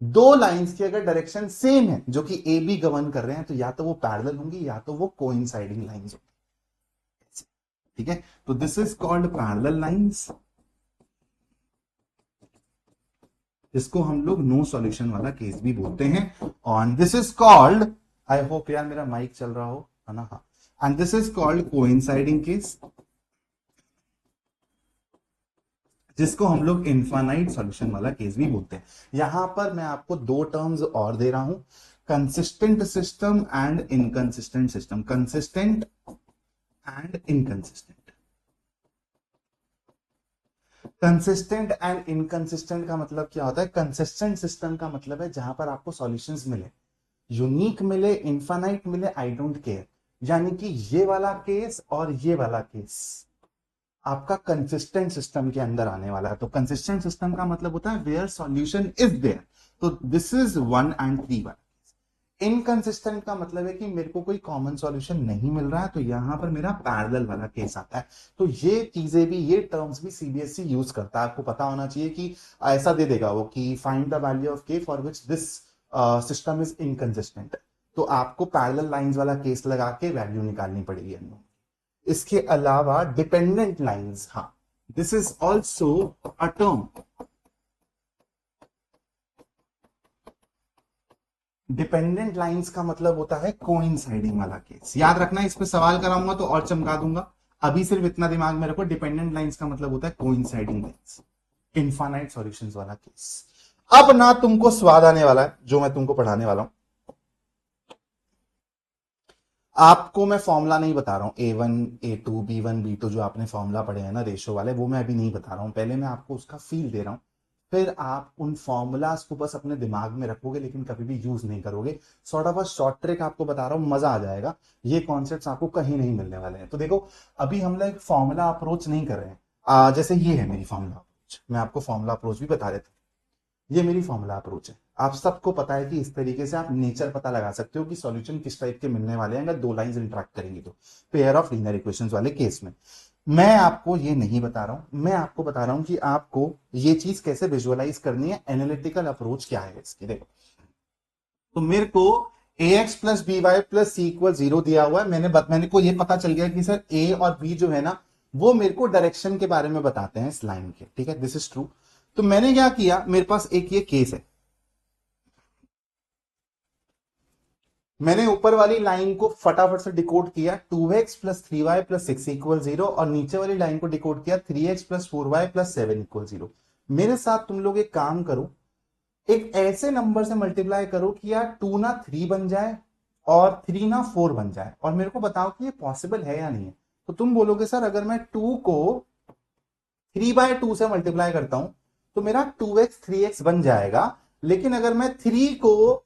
दो लाइंस की अगर डायरेक्शन सेम है जो कि ए बी गवर्न कर रहे हैं, तो या तो वो पैरेलल होंगी या तो वो कोइंसाइडिंग लाइंस होंगी। ठीक है, तो this is called parallel lines, जिसको हम लोग नो सॉल्यूशन वाला केस भी बोलते हैं। और this is called, I hope यार मेरा माइक चल रहा हो, है ना, हाँ, and this is called coinciding case, जिसको हम लोग इनफाइनाइट सॉल्यूशन वाला केस भी बोलते हैं। यहां पर मैं आपको दो टर्म्स और दे रहा हूं, consistent system and inconsistent system, consistent and inconsistent. Consistent and inconsistent का मतलब क्या होता है? कंसिस्टेंट सिस्टम का मतलब है जहां पर आपको सॉल्यूशंस मिले, यूनिक मिले, इनफाइनाइट मिले, आई डोंट केयर, यानी कि ये वाला केस और ये वाला केस आपका कंसिस्टेंट सिस्टम के अंदर आने वाला है। तो कंसिस्टेंट सिस्टम का मतलब होता है वेयर सॉल्यूशन इज देयर, तो दिस इज 1 and 3 वाला। इनकंसिस्टेंट का मतलब है कि मेरे को कोई कॉमन सॉल्यूशन नहीं मिल रहा है, तो यहां पर मेरा पैरेलल वाला केस आता है। तो ये चीजें भी, ये टर्म्स भी सीबीएसई यूज करता है। आपको पता होना चाहिए कि ऐसा दे देगा वो कि फाइंड द वैल्यू ऑफ के for which this system is inconsistent, तो आपको पैरेलल लाइंस वाला केस लगा के वैल्यू निकालनी पड़ेगी। इसके अलावा डिपेंडेंट लाइंस, हाँ, this is also a term. Dependent lines का मतलब होता है कोइंसाइडिंग वाला केस। याद रखना, इस पे सवाल कराऊंगा तो और चमका दूंगा, अभी सिर्फ इतना दिमाग में रखो, डिपेंडेंट लाइंस का मतलब होता है कोइंसाइडिंग लाइंस, इनफाइनाइट सॉल्यूशंस वाला केस। अब ना तुमको स्वाद आने वाला है जो मैं तुमको पढ़ाने वाला हूं। आपको मैं फॉर्मूला नहीं बता रहा हूं, A1 A2 B1 B2 जो आपने फॉर्मूला पढ़े हैं ना रेशो वाले, वो मैं अभी नहीं बता रहा हूं। पहले मैं आपको उसका फील दे रहा हूं, फिर आप उन फॉर्मूलाज को बस अपने दिमाग में रखोगे लेकिन कभी भी यूज नहीं करोगे। Sort of a short trick आपको बता रहा हूं, मजा आ जाएगा। ये कॉन्सेप्ट्स आपको कहीं नहीं मिलने वाले हैं। तो देखो, अभी हम लोग फॉर्मूला अप्रोच नहीं कर रहे हैं। जैसे ये है मेरी फॉर्मूला अप्रोच, मैं आपको फॉर्मूला अप्रोच भी बता देता हूँ। ये मेरी फॉर्मूला अप्रोच है। आप सबको पता है कि इस तरीके से आप नेचर पता लगा सकते हो कि सॉल्यूशन किस टाइप के मिलने वाले हैं अगर दो लाइंस इंटरेक्ट करेंगी तो, पेयर ऑफ लीनियर इक्वेशंस वाले केस में। मैं आपको ये नहीं बता रहा हूं, मैं आपको बता रहा हूं कि आपको ये चीज कैसे विजुअलाइज करनी है, एनालिटिकल अप्रोच क्या है इसकी। देखो, तो मेरे को ax plus b Y plus सी इक्वल 0 दिया हुआ है। मैंने को ये पता चल गया कि सर a और b जो है ना, वो मेरे को डायरेक्शन के बारे में बताते हैं इस लाइन के। ठीक है, दिस इज ट्रू। तो मैंने क्या किया, मेरे पास एक ये केस है, मैंने ऊपर वाली लाइन को फटाफट से डिकोड किया, 2x plus 3y plus 6 equal 0, और नीचे वाली लाइन को डिकोड किया 3x plus 4y plus 7 equal 0। मेरे साथ तुम लोग एक काम करो, एक ऐसे नंबर से मल्टीप्लाई करो कि यार 2 ना 3 बन जाए और 3 ना 4 बन जाए, और मेरे को बताओ कि ये पॉसिबल है या नहीं है। तो तुम बोलोगे सर अगर मैं 2 को 3/2 से मल्टीप्लाई करता हूं तो मेरा 2x 3x बन जाएगा, लेकिन अगर मैं 3 को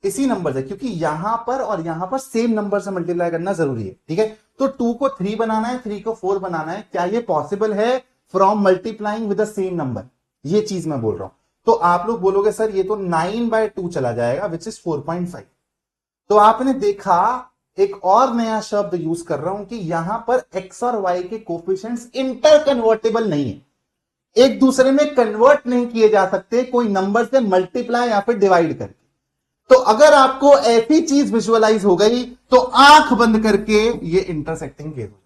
इसी नंबर से, क्योंकि यहां पर और यहां पर सेम नंबर से मल्टीप्लाई करना जरूरी है, ठीक है। तो 2 को 3 बनाना है, 3 को 4 बनाना है, क्या ये पॉसिबल है from multiplying with the same number? ये चीज मैं बोल रहा हूं। तो आप लोग बोलोगे सर ये तो 9/2 चला जाएगा विच इज 4.5। तो आपने देखा एक और नया शब्द यूज कर रहा हूं कि यहां पर एक्स और वाई के कोफिशिएंट्स इंटर कन्वर्टेबल नहीं है, एक दूसरे में कन्वर्ट नहीं किए जा सकते कोई नंबर से मल्टीप्लाई या फिर डिवाइड करके। तो अगर आपको ऐसी चीज विजुअलाइज हो गई तो आंख बंद करके ये इंटरसेक्टिंग केस हो जाएगा।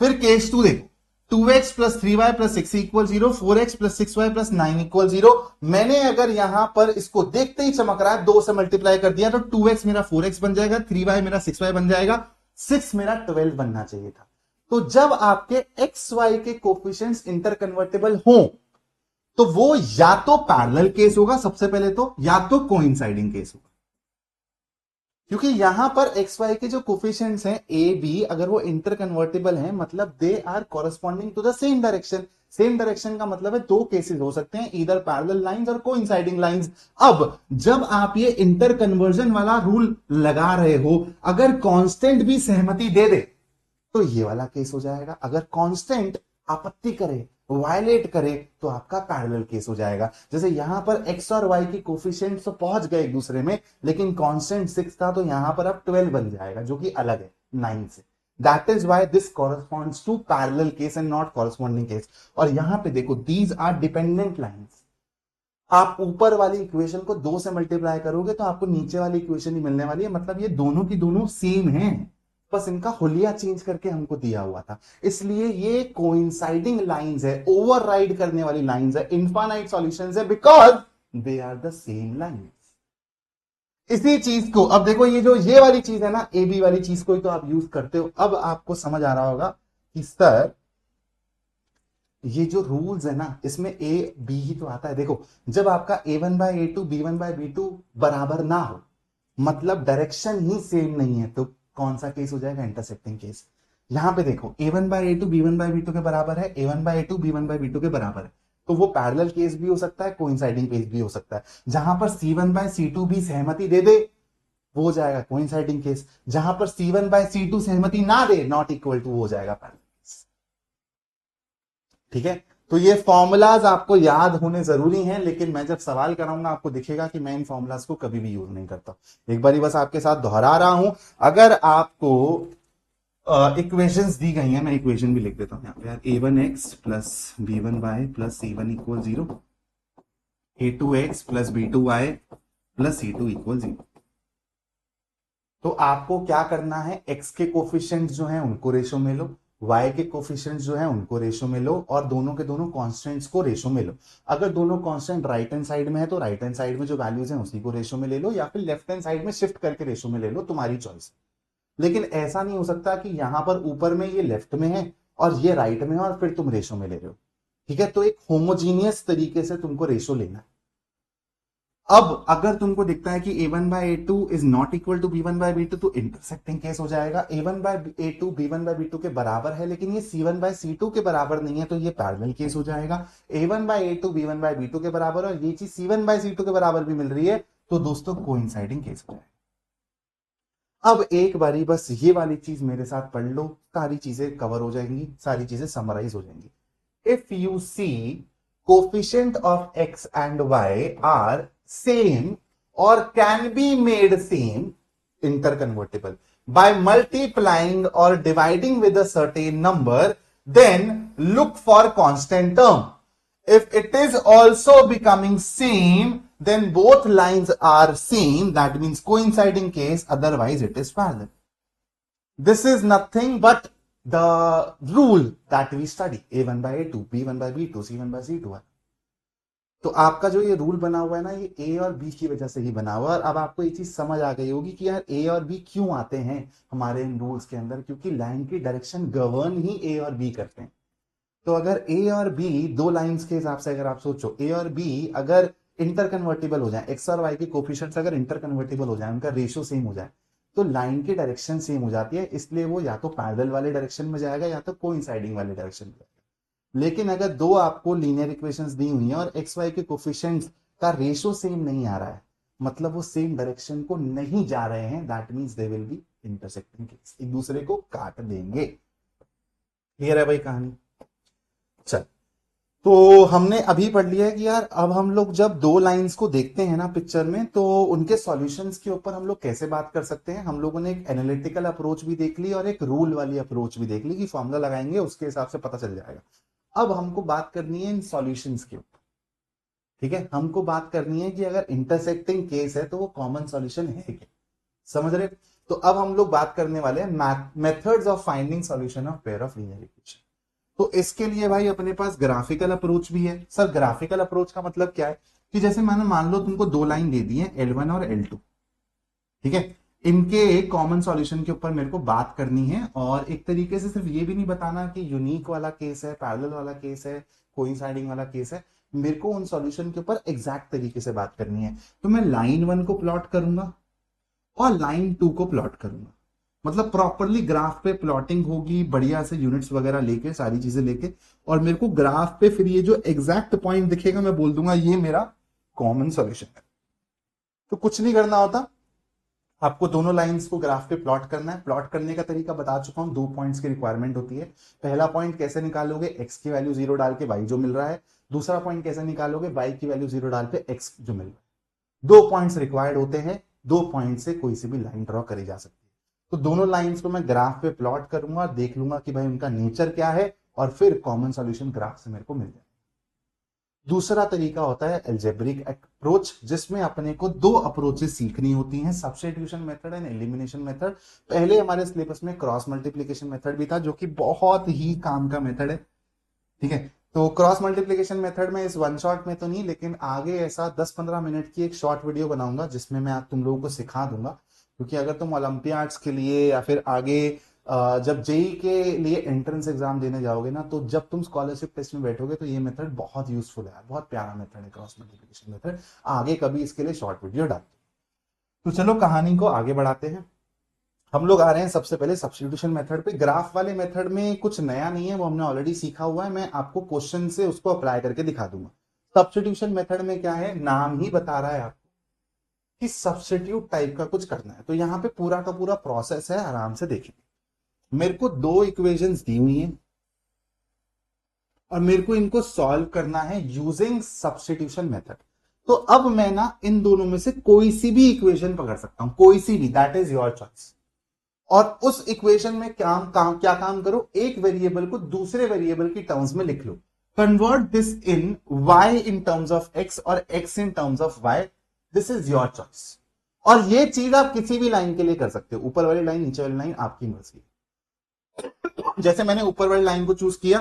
फिर केस 2 देखो, 2x plus 3y plus 6 equal 0, 4x plus 6y plus 9 equal 0। मैंने अगर यहां पर इसको देखते ही चमक रहा है 2 से मल्टीप्लाई कर दिया तो 2x मेरा 4x बन जाएगा, 3y मेरा 6y बन जाएगा, 6 मेरा 12 बनना चाहिए था। तो जब आपके एक्स वाई के कोफिशिएंट्स इंटर कन्वर्टेबल हो तो वो या तो पैरेलल केस होगा सबसे पहले तो, या तो कोइंसाइडिंग केस होगा। क्योंकि यहां पर एक्स वाई के जो कोफिशिएंट्स हैं ए बी, अगर वो इंटर कन्वर्टेबल हैं मतलब they are corresponding to the same direction. Same direction का मतलब है दो केसेस हो सकते हैं, इधर पैरेलल लाइंस और कोइंसाइडिंग लाइंस। अब जब आप ये इंटर कन्वर्जन वाला रूल लगा रहे हो, अगर कांस्टेंट भी सहमति दे दे तो ये वाला केस हो जाएगा, अगर कांस्टेंट आपत्ति करे, वायलेट करे, तो आपका पैरेलल केस हो जाएगा। जैसे यहां पर एक्स और वाई की कोफिशिएंट्स तो पहुंच गए एक दूसरे में, लेकिन कांस्टेंट 6 था तो यहां पर अब 12 बन जाएगा जो कि अलग है 9 से। That is why this corresponds to parallel case and not corresponding case. और यहां पे देखो दीज आर डिपेंडेंट लाइंस। आप ऊपर वाली इक्वेशन को 2 से मल्टीप्लाई करोगे तो आपको नीचे वाली इक्वेशन ही मिलने वाली है, मतलब ये दोनों की दोनों सेम हैं, बस इनका हुलिया चेंज करके हमको दिया हुआ था। इसलिए ये कोइंसाइडिंग लाइंस है, ओवरराइड करने वाली लाइंस है, इनफाइनाइट सॉल्यूशंस है, because they are the same lines. इसी चीज को अब देखो, ये वाली चीज है ना, ए बी वाली चीज को ही तो आप यूज करते हो। अब आपको समझ आ रहा होगा कि सर ये जो रूल्स है ना, इसमें ए बी ही तो आता है। देखो जब आपका a1/a2 b1/b2 बराबर ना हो, मतलब डायरेक्शन ही सेम नहीं है, तो कौन सा केस हो जाएगा? Intersecting case. यहां पे देखो a1/a2 b1/b2 के बराबर है, a1/a2 b1/b2 के बराबर है, तो वो पैरेलल केस भी हो सकता है, कोइंसाइडिंग केस भी हो सकता है। जहां पर c1/c2 भी सहमति दे दे वो हो जाएगा कोइंसाइडिंग केस, जहां पर c1/c2 सहमति ना दे, नॉट इक्वल टू, हो जाएगा पैरेलल केस। ठीक है, तो ये फॉर्मूलाज आपको याद होने जरूरी हैं, लेकिन मैं जब सवाल कराऊंगा आपको दिखेगा कि मैं इन फॉर्मूलाज को कभी भी यूज नहीं करता। एक बारी बस आपके साथ दोहरा रहा हूं। अगर आपको इक्वेशंस दी गई हैं, मैं इक्वेशन भी लिख देता हूं यहां पे, a1x plus b1y plus c1 equal 0, a2x plus b2y plus c2 equal 0। तो आपको क्या करना है, x के कोफिशिएंट्स जो हैं उनको रेशो में लो, y के कोफिशिएंट्स जो हैं उनको रेशो में लो, और दोनों के दोनों कांस्टेंट्स को रेशो में लो। अगर दोनों कांस्टेंट राइट हैंड साइड में है तो राइट हैंड साइड में जो वैल्यूज हैं उसी को रेशो में ले लो, या फिर लेफ्ट हैंड साइड में शिफ्ट करके रेशो में ले लो, तुम्हारी चॉइस। लेकिन ऐसा नहीं हो सकता कि यहां पर ऊपर में ये लेफ्ट में है और ये राइट में है और फिर तुम रेशो में ले रहे हो। ठीक है, तो एक होमोजीनियस तरीके से तुमको रेशो लेना है। अब अगर तुमको दिखता है कि a1/a2 is not equal to b1/b2 तो इंटरसेक्टिंग केस हो जाएगा। a1/a2 b1/b2 के बराबर है लेकिन ये c1/c2 के बराबर नहीं है, तो ये पैरेलल केस हो जाएगा। a1/a2 b1/b2 के बराबर और ये चीज c1/c2 के बराबर भी मिल रही है, तो दोस्तों कोइंसाइडिंग केस हो जाएगा। अब एक बारी बस ये वाली चीज मेरे साथ पढ़ लो, सारी चीजें कवर हो जाएंगी, सारी चीजें समराइज हो जाएंगी। If you see coefficient of x and y are same or can be made same, interconvertible, by multiplying or dividing with a certain number, then look for constant term. If it is also becoming same, then both lines are same, that means coinciding case, otherwise it is parallel. This is nothing but the rule that we study, a1/a2 b1/b2 c1/c2 है। तो आपका जो ये रूल बना हुआ है ना, ये ए और बी की वजह से ही बना हुआ है। और अब आपको ये चीज समझ आ गई होगी कि यार ए और बी क्यों आते हैं हमारे इन रूल्स के अंदर, क्योंकि लाइन की डायरेक्शन गवर्न ही ए और बी करते हैं। तो अगर ए और बी दो लाइंस के हिसाब से अगर आप सोचो, ए और बी अगर इंटर कन्वर्टेबल हो जाए, एक्स और वाई के कोफिशिएंट्स अगर इंटर कन्वर्टेबल हो जाए, उनका रेशियो सेम हो जाए, तो लाइन की डायरेक्शन सेम हो जाती है, इसलिए वो या तो पैरेलल वाले डायरेक्शन में जाएगा या तो कोइंसाइडिंग वाले डायरेक्शन में जाएगा। लेकिन अगर दो आपको लीनियर इक्वेशंस दी हुई हैं और एक्स वाई के कोफिशिएंट्स का रेशो सेम नहीं आ रहा है, मतलब वो सेम डायरेक्शन को नहीं जा रहे हैं, that means they will be intersecting case, एक दूसरे को काट देंगे। क्लियर है भाई कहानी? चल, तो हमने अभी पढ़ लिया है कि यार अब हम लोग जब दो लाइंस को देखते हैं ना पिक्चर में, तो उनके सॉल्यूशंस के ऊपर हम लोग कैसे बात कर सकते हैं। हम लोगों ने एक एनालिटिकल अप्रोच भी देख ली और एक रूल वाली अप्रोच भी देख ली कि फॉर्मूला लगाएंगे उसके हिसाब से पता चल जाएगा। अब हमको बात करनी है इन सॉल्यूशंस के ऊपर, ठीक है। हमको बात करनी है कि अगर इंटरसेक्टिंग केस है तो वो कॉमन सॉल्यूशन है क्या, समझ रहे? तो अब हम लोग बात करने वाले हैं methods of finding solution of pair of linear equation. तो इसके लिए भाई अपने पास ग्राफिकल अप्रोच भी है। सर ग्राफिकल अप्रोच का मतलब क्या है कि जैसे मैंने मान लो तुमको दो लाइन दे दी है L1 और L2, ठीक है। इनके कॉमन सॉल्यूशन के ऊपर मेरे को बात करनी है, और एक तरीके से सिर्फ ये भी नहीं बताना कि यूनिक वाला केस है, पैरेलल वाला केस है, कोइंसाइडिंग वाला केस है। मेरे को उन सॉल्यूशन के ऊपर एग्जैक्ट तरीके से बात करनी है। तो मैं लाइन 1 को प्लॉट करूंगा और लाइन 2 को प्लॉट करूंगा, मतलब प्रॉपरली ग्राफ पे प्लॉटिंग होगी बढ़िया से, यूनिट्स वगैरह लेके, सारी चीजें लेके, और मेरे को ग्राफ पे फिर ये जो एग्जैक्ट पॉइंट दिखेगा मैं बोल दूंगा ये मेरा कॉमन सॉल्यूशन है। तो कुछ नहीं करना होता, आपको दोनों लाइंस को ग्राफ पे प्लॉट करना है। प्लॉट करने का तरीका बता चुका हूं, 2 पॉइंट्स की रिक्वायरमेंट होती है। पहला पॉइंट कैसे निकालोगे, एक्स की वैल्यू 0 डाल के वाई जो मिल रहा है। दूसरा पॉइंट कैसे निकालोगे, वाई की वैल्यू 0 डाल पे एक्स जो मिल रहा है। 2 पॉइंट्स रिक्वायर्ड होते हैं, 2 पॉइंट से कोई सी भी लाइन ड्रॉ करी जा सकती है। तो दोनों लाइंस को मैं ग्राफ पे प्लॉट करूंगा, देख लूंगा कि भाई उनका नेचर क्या है, और फिर कॉमन सॉल्यूशन ग्राफ से मेरे को मिल जाए। दूसरा तरीका होता है एल्जेब्रिक अप्रोच, जिसमें अपने को दो अप्रोचेस सीखनी होती हैं, substitution method and elimination method. पहले हमारे सिलेबस में क्रॉस मल्टीप्लिकेशन मेथड भी था, जो कि बहुत ही काम का मेथड है, ठीक है। तो क्रॉस मल्टीप्लिकेशन मेथड में इस वन शॉट में तो नहीं, लेकिन आगे ऐसा 10-15 मिनट की एक शॉर्ट वीडियो बनाऊंगा जिसमें मैं आज तुम लोगों को सिखा दूंगा। क्योंकि अगर तुम ओलंपियाड्स के लिए या फिर आगे जब जेई के लिए एंट्रेंस एग्जाम देने जाओगे ना, तो जब तुम स्कॉलरशिप टेस्ट में बैठोगे तो ये मेथड बहुत यूजफुल है, बहुत प्यारा मेथड है क्रॉस मल्टीप्लिकेशन मेथड। आगे कभी इसके लिए शॉर्ट वीडियो डाल। तो चलो कहानी को आगे बढ़ाते हैं। हम लोग आ रहे हैं सबसे पहले सब्स्टिट्यूशन मेथड पे। ग्राफ वाले मेथड में कुछ नया नहीं है, वो हमने ऑलरेडी सीखा हुआ है। मैं आपको क्वेश्चन से उसको अप्लाई करके दिखा दूंगा। सब्स्टिट्यूशन मेथड में क्या है, नाम ही बता रहा है आपको कि सब्स्टिट्यूट टाइप का कुछ करना है। तो यहां पे पूरा का पूरा प्रोसेस है, आराम से देखेंगे। मेरे को दो इक्वेशंस दी हुई हैं और मेरे को इनको सॉल्व करना है यूजिंग सब्स्टिट्यूशन मेथड। तो अब मैं ना इन दोनों में से कोई सी भी इक्वेशन पकड़ सकता हूं, कोई सी भी, दैट इज योर चॉइस। और उस इक्वेशन में क्या काम करो, एक वेरिएबल को दूसरे वेरिएबल की टर्म्स में लिख लो। Convert this in y in terms of x और x in terms of y, this is your choice. और ये चीज आप किसी भी लाइन के लिए कर सकते हो, ऊपर वाली लाइन नीचे वाली लाइन आपकी मर्जी। जैसे मैंने ऊपर वाली लाइन को चूज किया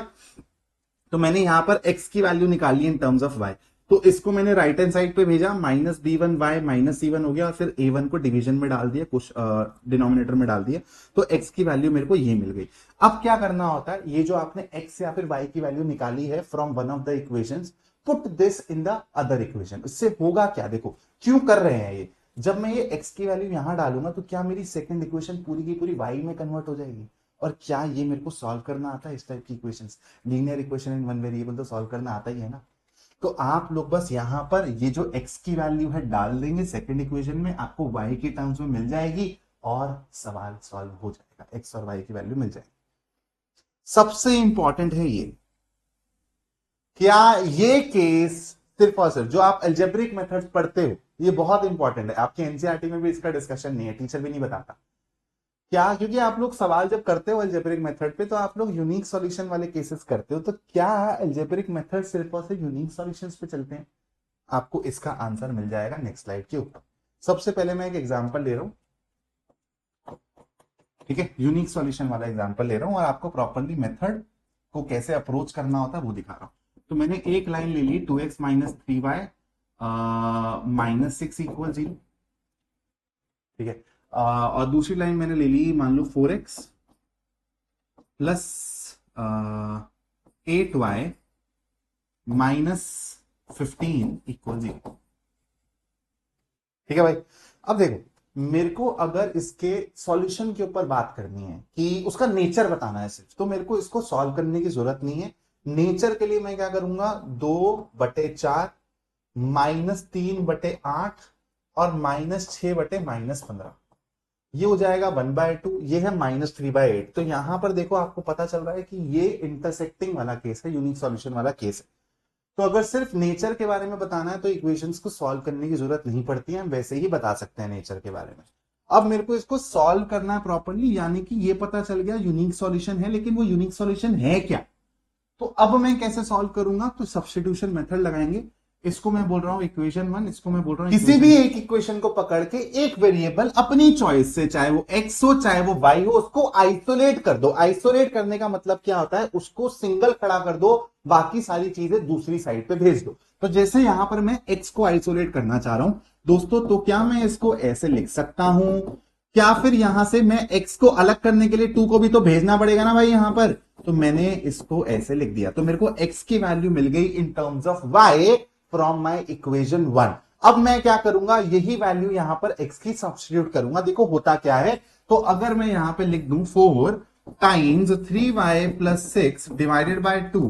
तो मैंने यहां पर x की वैल्यू निकाली इन टर्म्स ऑफ y, तो इसको मैंने राइट हैंड साइड पे भेजा, -b1y -c1 हो गया, और फिर a1 को डिवीजन में डाल दिया, कुछ डिनोमिनेटर में डाल दिया, तो x की वैल्यू मेरे को ये मिल गई। अब क्या करना होता है, ये जो आपने x या फिर y की वैल्यू निकाली है from one of the equations, put this in the other equation. इससे होगा क्या, देखो क्यों कर रहे हैं ये। जब मैं ये x की वैल्यू यहां डालूंगा तो क्या मेरी सेकंड इक्वेशन पूरी की पूरी y में कन्वर्ट हो जाएगी। और क्या ये मेरे को सॉल्व करना आता है, इस टाइप की equations, linear equation in one variable तो सॉल्व करना आता ही है ना। तो आप लोग बस यहां पर ये जो x की वैल्यू है डाल देंगे सेकंड इक्वेशन में, आपको y की टर्म्स में मिल जाएगी और सवाल सॉल्व हो जाएगा, x और y की वैल्यू मिल जाएगी। सबसे इंपॉर्टेंट है ये, क्या ये केस सिर्फ और सिर्फ जो आप अलजेब्रिक मेथड्स पढ़ते हो, ये बहुत इंपॉर्टेंट है, आपके एनसीईआरटी में भी इसका डिस्कशन नहीं है, टीचर भी नहीं बताता क्या, क्योंकि आप लोग सवाल जब करते हो अलजेब्रिक मेथड पे तो आप लोग यूनिक सॉल्यूशन वाले केसेस करते हो। तो क्या अलजेब्रिक मेथड सिर्फ और सिर्फ यूनिक सॉल्यूशंस पे चलते हैं? आपको इसका आंसर मिल जाएगा नेक्स्ट स्लाइड के ऊपर। सबसे पहले मैं एक एग्जांपल ले रहा हूं, ठीक है, यूनिक सॉल्यूशन वाला एग्जांपल ले रहा हूं और आपको प्रॉपरली मेथड को कैसे अप्रोच करना होता है वो दिखा रहा हूं। तो मैंने एक लाइन ले ली 2x - 3y -6 = 0, ठीक है। और दूसरी लाइन मैंने ले ली, मान लो 4x + 8y -15 = 0, ठीक है भाई। अब देखो मेरे को अगर इसके सॉल्यूशन के ऊपर बात करनी है कि उसका नेचर बताना है सिर्फ, तो मेरे को इसको सॉल्व करने की जरूरत नहीं है। नेचर के लिए मैं क्या करूंगा, 2/4 -3/8 और -6/-15, ये हो जाएगा 1/2, ये है -3/8। तो यहां पर देखो आपको पता चल रहा है कि ये इंटरसेक्टिंग वाला केस है, यूनिक सॉल्यूशन वाला केस है। तो अगर सिर्फ नेचर के बारे में बताना है तो इक्वेशंस को सॉल्व करने की जरूरत नहीं पड़ती है, हम वैसे ही बता सकते हैं नेचर के बारे में। अब मेरे को इसको सॉल्व करना है प्रॉपरली, यानी कि ये पता चल गया यूनिक सॉल्यूशन है, लेकिन वो यूनिक सॉल्यूशन है क्या। तो अब मैं कैसे सॉल्व करूंगा, तो सब्स्टिट्यूशन मेथड लगाएंगे। इसको मैं बोल रहा हूं इक्वेशन 1, इसको मैं बोल रहा हूं किसी भी एक इक्वेशन को पकड़ के एक वेरिएबल अपनी चॉइस से, चाहे वो x हो चाहे वो y हो, उसको आइसोलेट कर दो। आइसोलेट करने का मतलब क्या होता है, उसको सिंगल खड़ा कर दो, बाकी सारी चीजें दूसरी साइड पे भेज दो। तो जैसे यहां पर मैं x को आइसोलेट करना चाह रहा हूं दोस्तों, तो क्या मैं इसको ऐसे लिख सकता हूं, क्या फिर यहां से मैं x को अलग करने के लिए 2 को भी तो भेजना पड़ेगा ना भाई यहां पर। तो मैंने इसको ऐसे लिख दिया, तो मेरे को x की वैल्यू मिल गई इन terms of y from my equation 1। अब मैं क्या करूंगा, यही वैल्यू यहां पर x की सब्स्टिट्यूट करूंगा। देखो होता क्या है, तो अगर मैं यहां पे लिख दूं 4 times 3y plus 6 divided by 2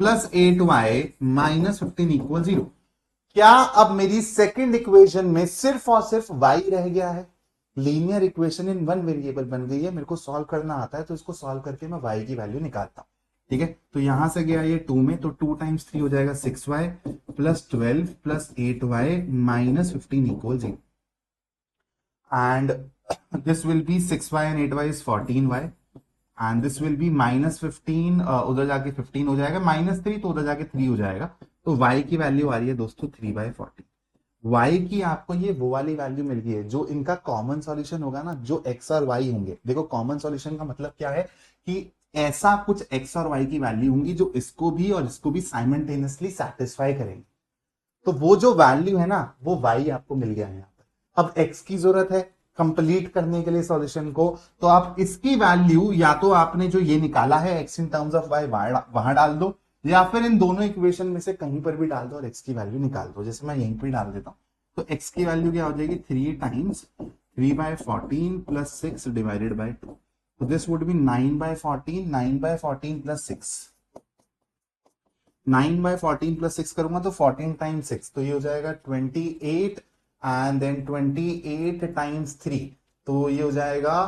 plus 8y minus 15 equal 0, क्या अब मेरी सेकेंड इक्वेशन में सिर्फ और सिर्फ y रह गया है। Linear equation in one variable बन गई है, मेरे को सॉल्व करना आता है, तो इसको सॉल्व करके मैं y की वैल्यू निकालता हूं। ठीक है, तो यहां से गया ये 2 में, तो 2 टाइम्स 3 हो जाएगा 6y plus 12 plus 8y minus 15 equal 0, and this will B 6y and 8y is 14y, and this will B minus 15, उधर जाके 15 हो जाएगा, -3 तो उधर जाके 3 हो जाएगा। तो y की वैल्यू आ रही है दोस्तों 3/40। y की आपको ये वो वाली वैल्यू मिल गई है जो इनका कॉमन सॉल्यूशन होगा ना, जो x और y होंगे। देखो कॉमन सॉल्यूशन का मतलब क्या है कि ऐसा कुछ x और y की वैल्यू होंगी जो इसको भी और इसको भी साइमल्टेनियसली सेटिस्फाई करेंगे। तो वो जो वैल्यू है ना, वो y आपको मिल गया है यहाँ पर। अब x की जरूरत है कंप्लीट करने के लिए सॉल्यूशन को, तो आप इसकी वैल्यू या तो आपने जो ये निकाला है x in terms of y वहां डाल दो, या फिर इन दोनों इक्वेशन में से कहीं पर भी डाल दो और x की वैल्यू निकाल दो। जैसे मैं यहीं पर डाल देता हूं, तो x की वैल्यू क्या हो जाएगी 3 टाइम्स 3/14 प्लस 6 डिवाइडेड बाय 2, तो this would be 9/14, 9/14 plus 6, 9/14 plus 6 करूंगा तो 14 टाइम्स 6, तो ये हो जाएगा 28, एंड देन 28 टाइम्स 3, तो ये हो जाएगा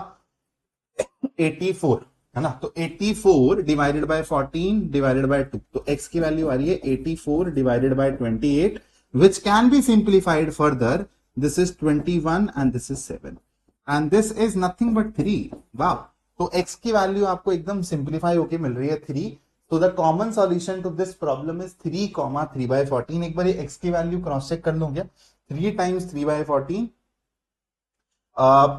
84, है ना। तो 84 डिवाइडेड बाय 14 डिवाइडेड बाय 2, तो x की वैल्यू आ रही है 84 divided by 28, which can B simplified further. This is 21 and this is 7, and this is nothing but 3। वाह, तो x की वैल्यू आपको एकदम सिंप्लीफाई होके मिल रही है 3। तो the common solution to this problem is 3, 3/14। एक बार ये x की वैल्यू क्रॉस चेक कर लो क्या, 3 टाइम्स 3/14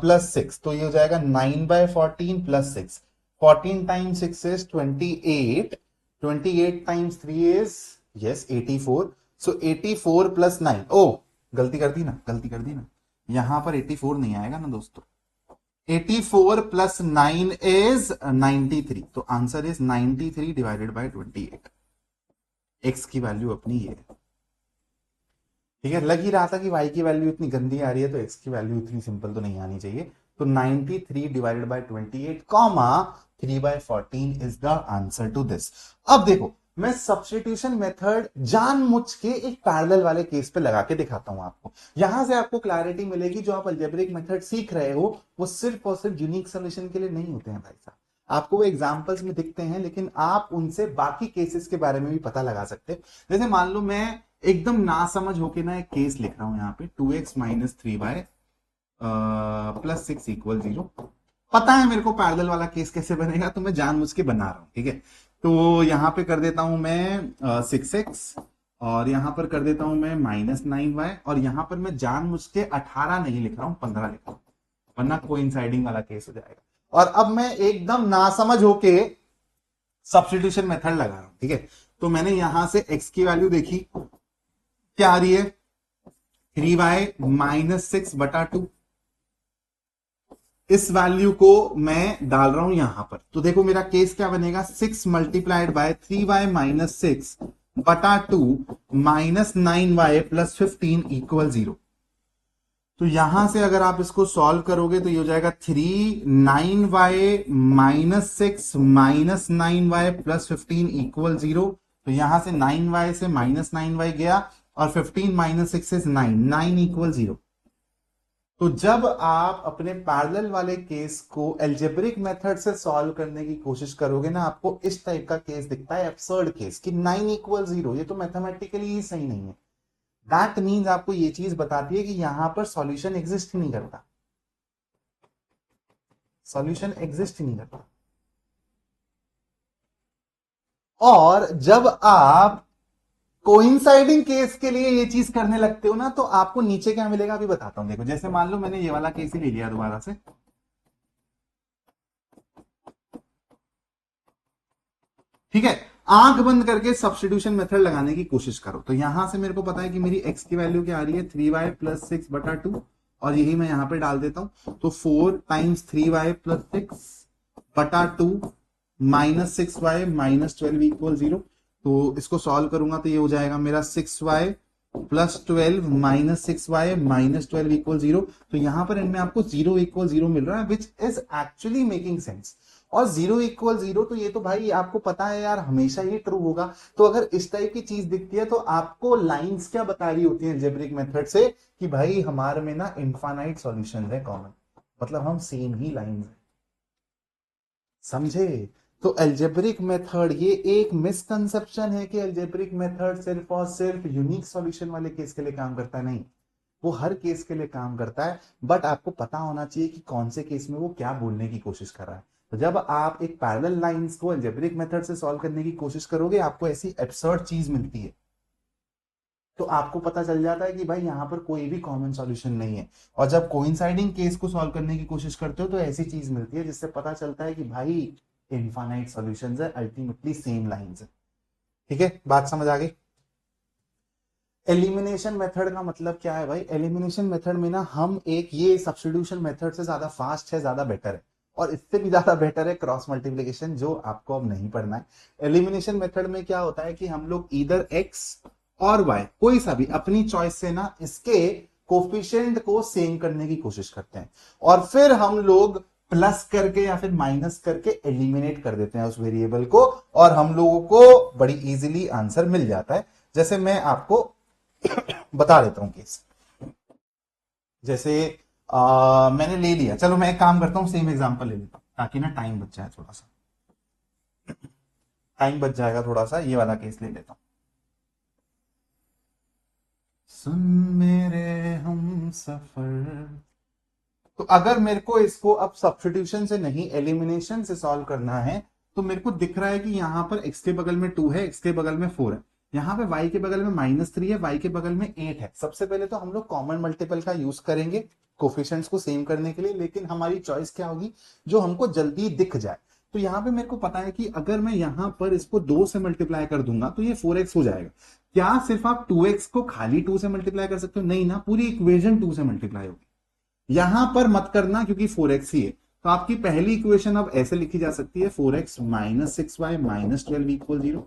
प्लस 6, तो ये हो जाएगा 9/14 plus 6, 14 times 6 is 28, 28 times 3 is yes 84, so 84 plus 9, ओ गलती कर दी ना, यहां पर 84 नहीं आएगा ना दोस्तों, 84 प्लस 9 इज 93, तो answer is 93 divided by 28। X की वैल्यू अपनी ये है। ठीक है, लग ही रहा था कि y की वैल्यू इतनी गंदी आ रही है, तो x की वैल्यू इतनी सिंपल तो नहीं आनी चाहिए। तो 93 divided by 28 comma 3/14 is the answer to this. अब देखो मैं सब्स्टिट्यूशन मेथड जानबूझ के एक पैरेलल वाले केस पे लगा के दिखाता हूं आपको। यहां से आपको क्लैरिटी मिलेगी, जो आप अलजेब्रिक मेथड सीख रहे हो वो सिर्फ और सिर्फ यूनिक सॉल्यूशन के लिए नहीं होते हैं भाई साहब। आपको वो एग्जांपल्स में दिखते हैं, लेकिन आप उनसे बाकी केसेस के बारे में भी पता लगा सकते हैं। जैसे मान लो मैं एकदम ना समझ होके ना एक केस लिख रहा हूं यहाँ पे 2x minus 3y plus 6 equal 0। पता है मेरे को पैरेलल वाला केस कैसे बनेगा, तो मैं जानबूझ के बना रहा हूं। ठीक है, तो यहां पे कर देता हूं मैं 6x, और यहां पर कर देता हूं मैं -9y, और यहां पर मैं जानबूझ के 18 नहीं लिख रहा हूं 15 लिख रहा हूं, वरना कोइंसाइडिंग वाला केस हो जाएगा। और अब मैं एकदम नासमझ होके सब्स्टिट्यूशन मेथड लगा रहा हूं। ठीक है, तो मैंने यहां से x की वैल्यू देखी, क्या आ रही है 3y माइनस 6/2, इस वैल्यू को मैं डाल रहा हूं यहां पर। तो देखो मेरा केस क्या बनेगा, 6 multiplied by 3y minus 6/2 minus 9y plus 15 equal 0। तो यहां से अगर आप इसको सॉल्व करोगे तो ये हो जाएगा 3 9y minus 6 minus 9y plus 15 equal 0। तो यहां से 9y से -9y गया, और 15 माइनस 6 इज 9, 9 इक्वल 0। तो जब आप अपने पैरेलल वाले केस को एल्जेब्रिक मेथड से सॉल्व करने की कोशिश करोगे ना, आपको इस टाइप का केस दिखता है, एब्सर्ड केस कि 9 इक्वल 0, ये तो मैथमेटिकली ही सही नहीं है। दैट मीन्स आपको ये चीज बताती है कि यहां पर सॉल्यूशन एग्जिस्ट ही नहीं करता, सॉल्यूशन एग्जिस्ट ही नहीं करता। और जब आप कोइंसाइडिंग केस के लिए ये चीज करने लगते हो ना, तो आपको नीचे क्या मिलेगा अभी बताता हूं। देखो जैसे मान लो मैंने ये वाला केस ही ले लिया दोबारा से, ठीक है। आंख बंद करके सब्स्टिट्यूशन मेथड लगाने की कोशिश करो। तो यहां से मेरे को पता है कि मेरी एक्स की वैल्यू क्या आ रही है, 3y प्लस 6/2, और यही मैं यहां पे डाल देता हूं। तो 4 times 3y plus 6/2 minus 6y minus 12 equal 0। तो इसको सॉल्व करूंगा तो ये हो जाएगा मेरा 6y plus 12 minus 6y minus 12 equal 0। तो यहां पर इनमें आपको 0 इक्वल 0 मिल रहा है, which is actually making sense. और 0 इक्वल 0, तो ये तो भाई आपको पता है यार, हमेशा ही ट्रू होगा। तो अगर इस टाइप की चीज दिखती है तो आपको लाइंस क्या बता रही होती है अलजेब्रिक मेथड से, कि भाई हमारे में ना इनफाइनाइट सॉल्यूशन है कॉमन, मतलब हम सेम ही लाइन है, समझे। तो अलजेब्रिक मेथड, ये एक मिसकंसेप्शन है कि अलजेब्रिक मेथड सिर्फ और सिर्फ यूनिक सॉल्यूशन वाले केस के लिए काम करता है, नहीं, वो हर केस के लिए काम करता है। बट आपको पता होना चाहिए कि कौन से केस में वो क्या बोलने की कोशिश कर रहा है। तो जब आप एक पैरेलल लाइंस को अलजेब्रिक मेथड से सॉल्व करने की कोशिश करोगे, आपको ऐसी एब्सर्ड चीज मिलती है, तो आपको पता चल जाता है कि भाई यहां पर कोई भी कॉमन सॉल्यूशन नहीं है। और जब कोइंसाइडिंग केस को सॉल्व करने की कोशिश करते हो तो ऐसी चीज मिलती है जिससे पता चलता है कि भाई इनफाइनाइट सॉल्यूशंस है, अल्टीमेटली सेम लाइंस है। ठीक है, बात समझ आ गई। एलिमिनेशन मेथड का मतलब क्या है भाई, एलिमिनेशन मेथड में ना हम एक, ये सब्स्टिट्यूशन मेथड से ज्यादा फास्ट है, ज्यादा बेटर है, और इससे भी ज्यादा बेटर है क्रॉस मल्टीप्लिकेशन, जो आपको अब नहीं पढ़ना है। एलिमिनेशन मेथड में क्या होता है कि हम लोग इधर x और y कोई सा भी अपनी चॉइस से ना इसके कोफिशिएंट को सेम करने की कोशिश करते हैं, और फिर हम लोग प्लस करके या फिर माइनस करके एलिमिनेट कर देते हैं उस वेरिएबल को, और हम लोगों को बड़ी इजीली आंसर मिल जाता है। जैसे मैं आपको बता देता हूं केस। जैसे मैंने ले लिया, चलो मैं एक काम करता हूं, सेम एग्जांपल ले लेता हूं ताकि ना टाइम बच जाए, थोड़ा सा टाइम बच जाएगा थोड़ा सा। ये वाला केस ले लेता हूं। सुन मेरे हम सफर। तो अगर मेरे को इसको अब सब्स्टिट्यूशन से नहीं एलिमिनेशन से सॉल्व करना है, तो मेरे को दिख रहा है कि यहां पर x के बगल में 2 है, x के बगल में 4 है, यहां पे y के बगल में -3 है, y के बगल में 8 है। सबसे पहले तो हम लोग कॉमन मल्टीपल का यूज करेंगे कोफिशिएंट्स को सेम करने के लिए, लेकिन हमारी चॉइस क्या होगी, जो हमको जल्दी दिख जाए। तो यहां पे मेरे को पता है कि अगर मैं यहां पर इसको 2 से मल्टीप्लाई कर दूंगा तो ये 4x हो जाएगा। क्या सिर्फ आप 2x को खाली 2 से मल्टीप्लाई कर सकते हो? नहीं ना, पूरी इक्वेशन 2 से मल्टीप्लाई होगी। यहां पर मत करना क्योंकि 4x ही है। तो आपकी पहली इक्वेशन अब ऐसे लिखी जा सकती है, 4x minus 6y minus 12 equal 0,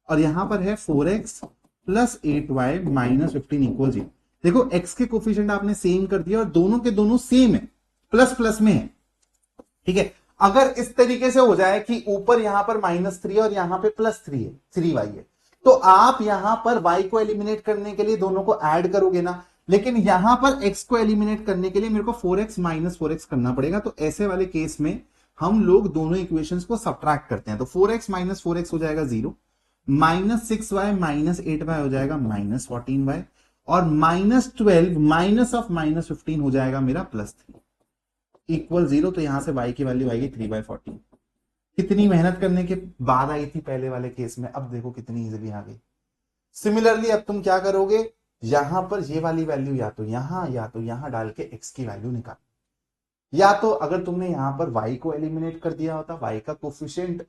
और यहां पर है 4x plus 8y minus 15 equal 0। देखो x के कोफिशिएंट आपने सेम कर दिया और दोनों के दोनों सेम है, प्लस प्लस में है, ठीक है। अगर इस तरीके से हो जाए कि ऊपर यहां पर -3 और यहां पे +3 है, 3y है, तो आप यहां पर y को एलिमिनेट करने के लिए दोनों को ऐड करोगे ना, लेकिन यहां पर x को एलिमिनेट करने के लिए मेरे को 4x माइनस 4x करना पड़ेगा। तो ऐसे वाले केस में हम लोग दोनों इक्वेशंस को सब्ट्रैक्ट करते हैं। तो 4x माइनस 4x हो जाएगा 0, -6y माइनस 8y हो जाएगा -14y, और -12 माइनस ऑफ -15 हो जाएगा मेरा +3 इक्वल 0। तो यहां से y की वैल्यू आएगी 3/14। कितनी मेहनत करने के बाद आई थी पहले वाले केस में, अब देखो कितनी इजीली आ गई। सिमिलरली अब तुम क्या करोगे, यहां पर ये वाली वैल्यू या तो यहां डाल के x की वैल्यू निकाल, या तो अगर तुमने यहां पर y को एलिमिनेट कर दिया होता, y का कोफिशिएंट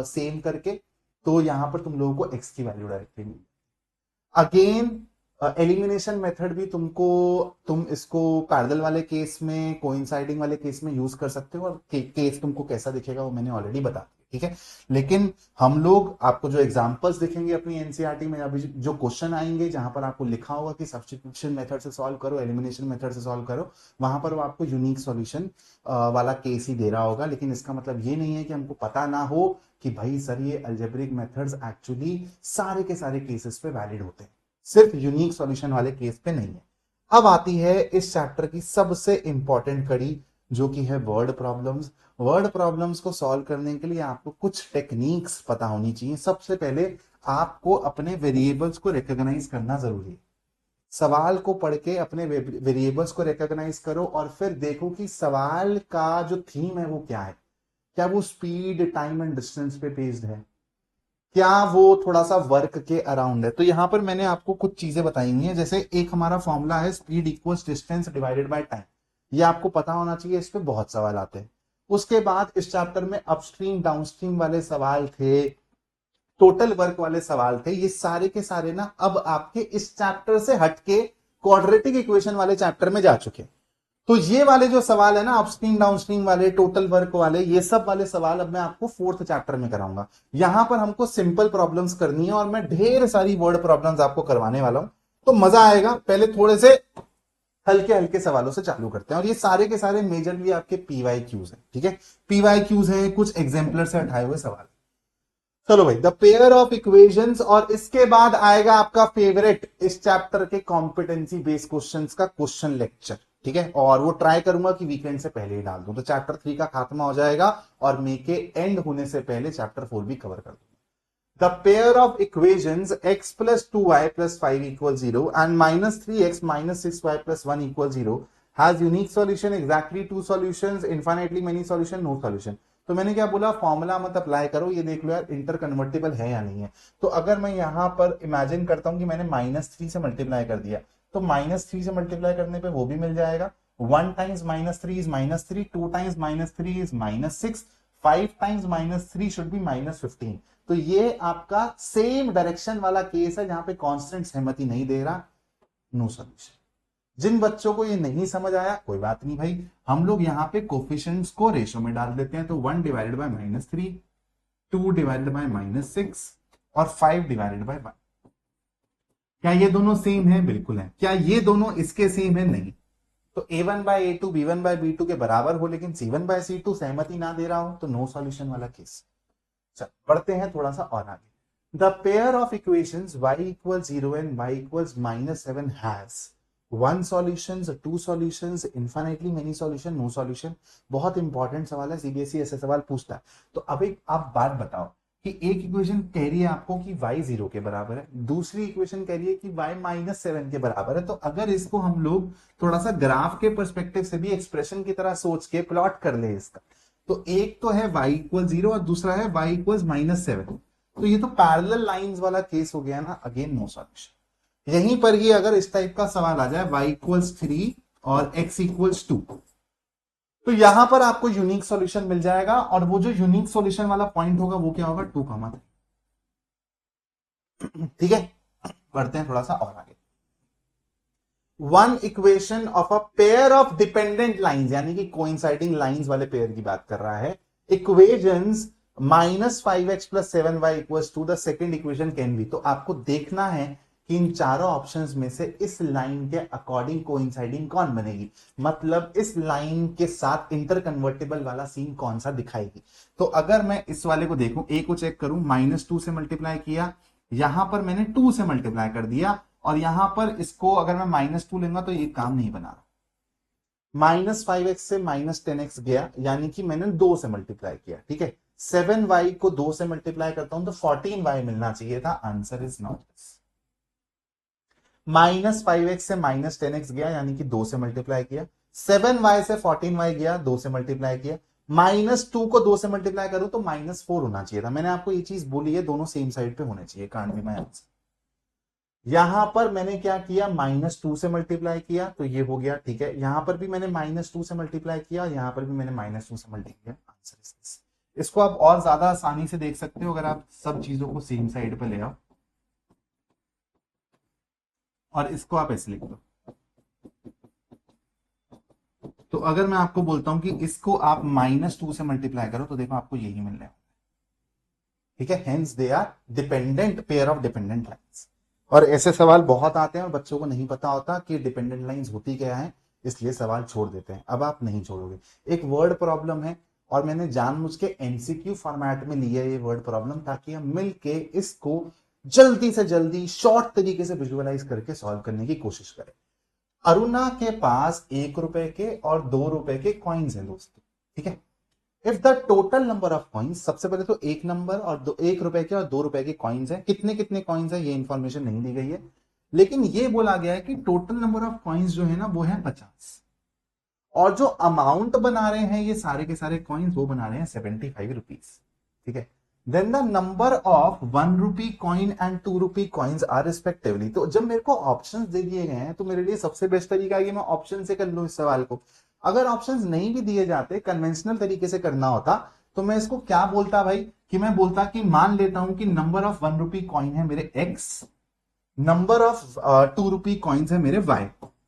सेम करके, तो यहां पर तुम लोगों को x की वैल्यू डायरेक्टली मिली। अगेन एलिमिनेशन मेथड भी तुम इसको पैरेलल वाले केस में, कोइंसाइडिंग वाले केस में यूज कर सकते हो, और केस तुमको कैसा दिखेगा वो मैंने ऑलरेडी बता दिया, ठीक है। लेकिन हम लोग आपको जो एग्जांपल्स दिखेंगे अपनी एनसीईआरटी में, अभी जो क्वेश्चन आएंगे जहां पर आपको लिखा होगा कि सब्स्टिट्यूशन मेथड से सॉल्व करो, एलिमिनेशन मेथड से सॉल्व करो, वहां पर वो आपको यूनिक सॉल्यूशन वाला केस ही दे रहा होगा। लेकिन इसका मतलब ये नहीं है कि हमको पता ना हो कि भाई सर ये अलजेब्रिक मेथड्स एक्चुअली सारे के सारे केसेस पे वैलिड होते हैं। सिर्फ यूनिक सॉल्यूशन वाले केस पे नहीं है। अब आती है इस चैप्टर की सबसे इंपॉर्टेंट कड़ी, जो कि है वर्ड प्रॉब्लम्स। वर्ड प्रॉब्लम्स को सॉल्व करने के लिए आपको कुछ टेक्निक्स पता होनी चाहिए। सबसे पहले आपको अपने वेरिएबल्स को रिकॉग्नाइज करना जरूरी है। सवाल को पढ़ के अपने वेरिएबल्स को रिकॉग्नाइज करो और फिर देखो कि सवाल का जो थीम है वो क्या है। क्या वो स्पीड, टाइम एंड डिस्टेंस पे बेस्ड है, क्या वो थोड़ा सा वर्क के अराउंड है। तो यहां पर मैंने आपको कुछ चीजें बताई हुई हैं, जैसे एक हमारा फॉर्मूला है speed equals distance divided by time. ये आपको पता होना चाहिए, इस पे बहुत सवाल आते हैं। उसके बाद इस चैप्टर में अपस्ट्रीम डाउनस्ट्रीम वाले सवाल थे, टोटल वर्क वाले सवाल थे। ये सारे के सारे ना अब आपके इस चैप्टर से हटके क्वाड्रेटिक इक्वेशन वाले चैप्टर में जा चुके हैं। तो ये वाले जो सवाल है ना, अपस्ट्रीम डाउनस्ट्रीम वाले, टोटल वर्क वाले, ये सब वाले सवाल अब मैं आपको फोर्थ चैप्टर में कराऊंगा। यहां पर हमको सिंपल प्रॉब्लम्स करनी है और मैं ढेर सारी वर्ड प्रॉब्लम्स आपको करवाने वाला हूं, तो मजा आएगा। पहले थोड़े से हल्के हल्के सवालों से चालू करते हैं, और ये सारे के सारे मेजरली आपके पीवाई क्यूज हैं। ठीक है, पीवाई क्यूज हैं, कुछ एग्जाम्पलर से हटाए हुए सवाल। चलो भाई, द पेयर ऑफ इक्वेशंस, और इसके बाद आएगा आपका फेवरेट इस चैप्टर के कॉम्पिटेंसी बेस्ड क्वेश्चंस का क्वेश्चन लेक्चर। ठीक है, और वो ट्राई करूंगा कि वीकेंड से पहले ही डाल दूं, तो चैप्टर 3 का खात्मा हो जाएगा और मे के एंड होने से पहले चैप्टर 4 भी कवर कर दूंगा। The pair of equations x plus 2y plus 5 equal 0 and minus 3x minus 6y plus 1 equal 0 has unique solution, exactly two solutions, infinitely many solution, no solution. तो मैंने क्या बोला, फॉर्मूला मत अप्लाई करो, ये देख लो यार इंटर कन्वर्टेबल है या नहीं है। तो अगर मैं यहां पर इमेजिन करता हूं कि मैंने -3 से मल्टीप्लाई कर दिया, तो -3 से मल्टीप्लाई करने पे वो भी मिल जाएगा। 1 times -3 is -3, 2 times -3 is -6, 5 times -3 should be -15। तो ये आपका सेम डायरेक्शन वाला केस है जहां पे कांस्टेंट सहमति नहीं दे रहा, नो सॉल्यूशन। जिन बच्चों को ये नहीं समझ आया कोई बात नहीं भाई, हम लोग यहाँ पे कोफिशिएंट्स को रेशो में डाल देते हैं। तो 1 डिवाइडेड बाय -3, 2 डिवाइडेड बाय -6 और 5 डिवाइडेड बाय 1। क्या ये दोनों सेम है? बिल्कुल है। क्या ये दोनों इसके सेम है? नहीं। तो a1 bye a2 b1 bye b2 के बराबर हो, लेकिन c1 बाय c2 सहमति ना दे रहा हो, तो नो सॉल्यूशन वाला केस। चल पढ़ते हैं थोड़ा सा और आगे। The pair of equations y equal 0 and y equals -7 has 1 solutions, 2 solutions, infinitely many solution, no solution. बहुत इंपॉर्टेंट सवाल है, सीबीएसई ऐसे सवाल पूछता है। तो अब एक आप बात बताओ कि एक इक्वेशन कह रही है आपको कि y 0 के बराबर है, दूसरी इक्वेशन कह रही है कि y -7 के बराबर है। तो अगर इसको हम लोग थोड़ा सा ग्राफ के पर्सपेक्टिव से भी एक्सप्रेशन की तरह सोच के प्लॉट कर ले इसका, तो एक तो है y इक्वल 0 और दूसरा है y इक्वल -7। तो ये तो पैरेलल लाइंस वाला केस हो गया ना, अगेन नो सॉल्यूशन। यहीं पर ही अगर इस टाइप का सवाल आ जाए y इक्वल्स 3 और x इक्वल्स 2, तो यहां पर आपको यूनिक सॉल्यूशन मिल जाएगा, और वो जो यूनिक सॉल्यूशन वाला पॉइंट होगा वो क्या होगा, 2, 3। ठीक है, बढ़ते हैं थोड़ा सा और आगे। One equation of a pair of dependent lines, यानी कि कोइंसाइडिंग लाइंस वाले पेयर की बात कर रहा है। Equations -5x plus 7y equals to the second equation can be. तो आपको देखना है कि इन चारों ऑप्शंस में से इस लाइन के अकॉर्डिंग कोइंसाइडिंग कौन बनेगी, मतलब इस लाइन के साथ इंटर कन्वर्टेबल वाला सीन कौन सा दिखाएगी। तो अगर मैं इस वाले को देखूं, ए को चेक करूं, -2 से मल्टीप्लाई किया, यहां पर मैंने 2 से मल्टीप्लाई कर दिया, और यहां पर इसको अगर मैं -2 लूंगा तो ये काम नहीं बना रहा। -5x से -10x गया, यानी कि मैंने 2 से मल्टीप्लाई किया। ठीक है, 7y को 2 से मल्टीप्लाई करता हूं तो 14y मिलना चाहिए था, answer is not this. -5x से -10x गया, यानी कि 2 से मल्टीप्लाई किया। 7y से 14y गया, 2 से मल्टीप्लाई किया। -2 को 2 से मल्टीप्लाई करूं तो -4 होना चाहिए था। मैंने आपको ये चीज बोली है, दोनों सेम साइड पे होने चाहिए, कांट बी माय आंसर। यहां पर मैंने क्या किया, -2 से मल्टीप्लाई किया, तो ये हो गया। ठीक है, यहां पर भी मैंने -2 से मल्टीप्लाई किया, यहां पर भी मैंने -2 से मल्टीप्लाई किया, आंसर इज दिस। इसको आप और ज्यादा आसानी से देख सकते हो अगर आप सब चीजों को सेम साइड पे ले आओ, और इसको आप ऐसे लिख दो। तो अगर मैं आपको बोलता हूं कि इसको आप -2 से मल्टीप्लाई करो, तो देखो आपको यही मिल रहा है। ठीक है, hence they are dependent pair of dependent lines. और ऐसे सवाल बहुत आते हैं और बच्चों को नहीं पता होता कि डिपेंडेंट लाइंस होती क्या है, इसलिए सवाल छोड़ देते हैं। अब आप नहीं छोड़ोगे। एक वर्ड प्रॉब्लम है, और मैंने जानबूझ के एमसीक्यू फॉर्मेट में लिया ये वर्ड प्रॉब्लम, ताकि हम मिलके इसको जल्दी से जल्दी शॉर्ट तरीके से विजुअलाइज करके सॉल्व करने की कोशिश करें। अरुणा के पास 1 रुपए के और 2 रुपए के कॉइन्स हैं दोस्तों, ठीक है। If the total number of coins, सबसे पहले तो एक नंबर और 1 रुपए के और 2 रुपए के कॉइन्स हैं। कितने कितने कॉइन्स हैं ये इंफॉर्मेशन नहीं दी गई है, लेकिन ये बोला गया है कि टोटल नंबर ऑफ कॉइन्स जो है ना वो है 50, और जो अमाउंट बना रहे हैं ये सारे के सारे कॉइन्स वो बना रहे हैं 75 रुपीज, ठीक है। Then the number of 1 rupee coin and 2 rupee coins are respectively. तो जब मेरे को ऑप्शंस दे दिए गए हैं तो मेरे लिए सबसे बेस्ट तरीका है कि मैं ऑप्शन से कर लूं इस सवाल को। अगर ऑप्शंस नहीं भी दिए जाते, कन्वेंशनल तरीके से करना होता, तो मैं इसको क्या बोलता भाई, कि मैं बोलता कि मान लेता हूं कि नंबर ऑफ 1 रुपी कॉइन है मेरे x, number of 2 rupee coins है मेरे y,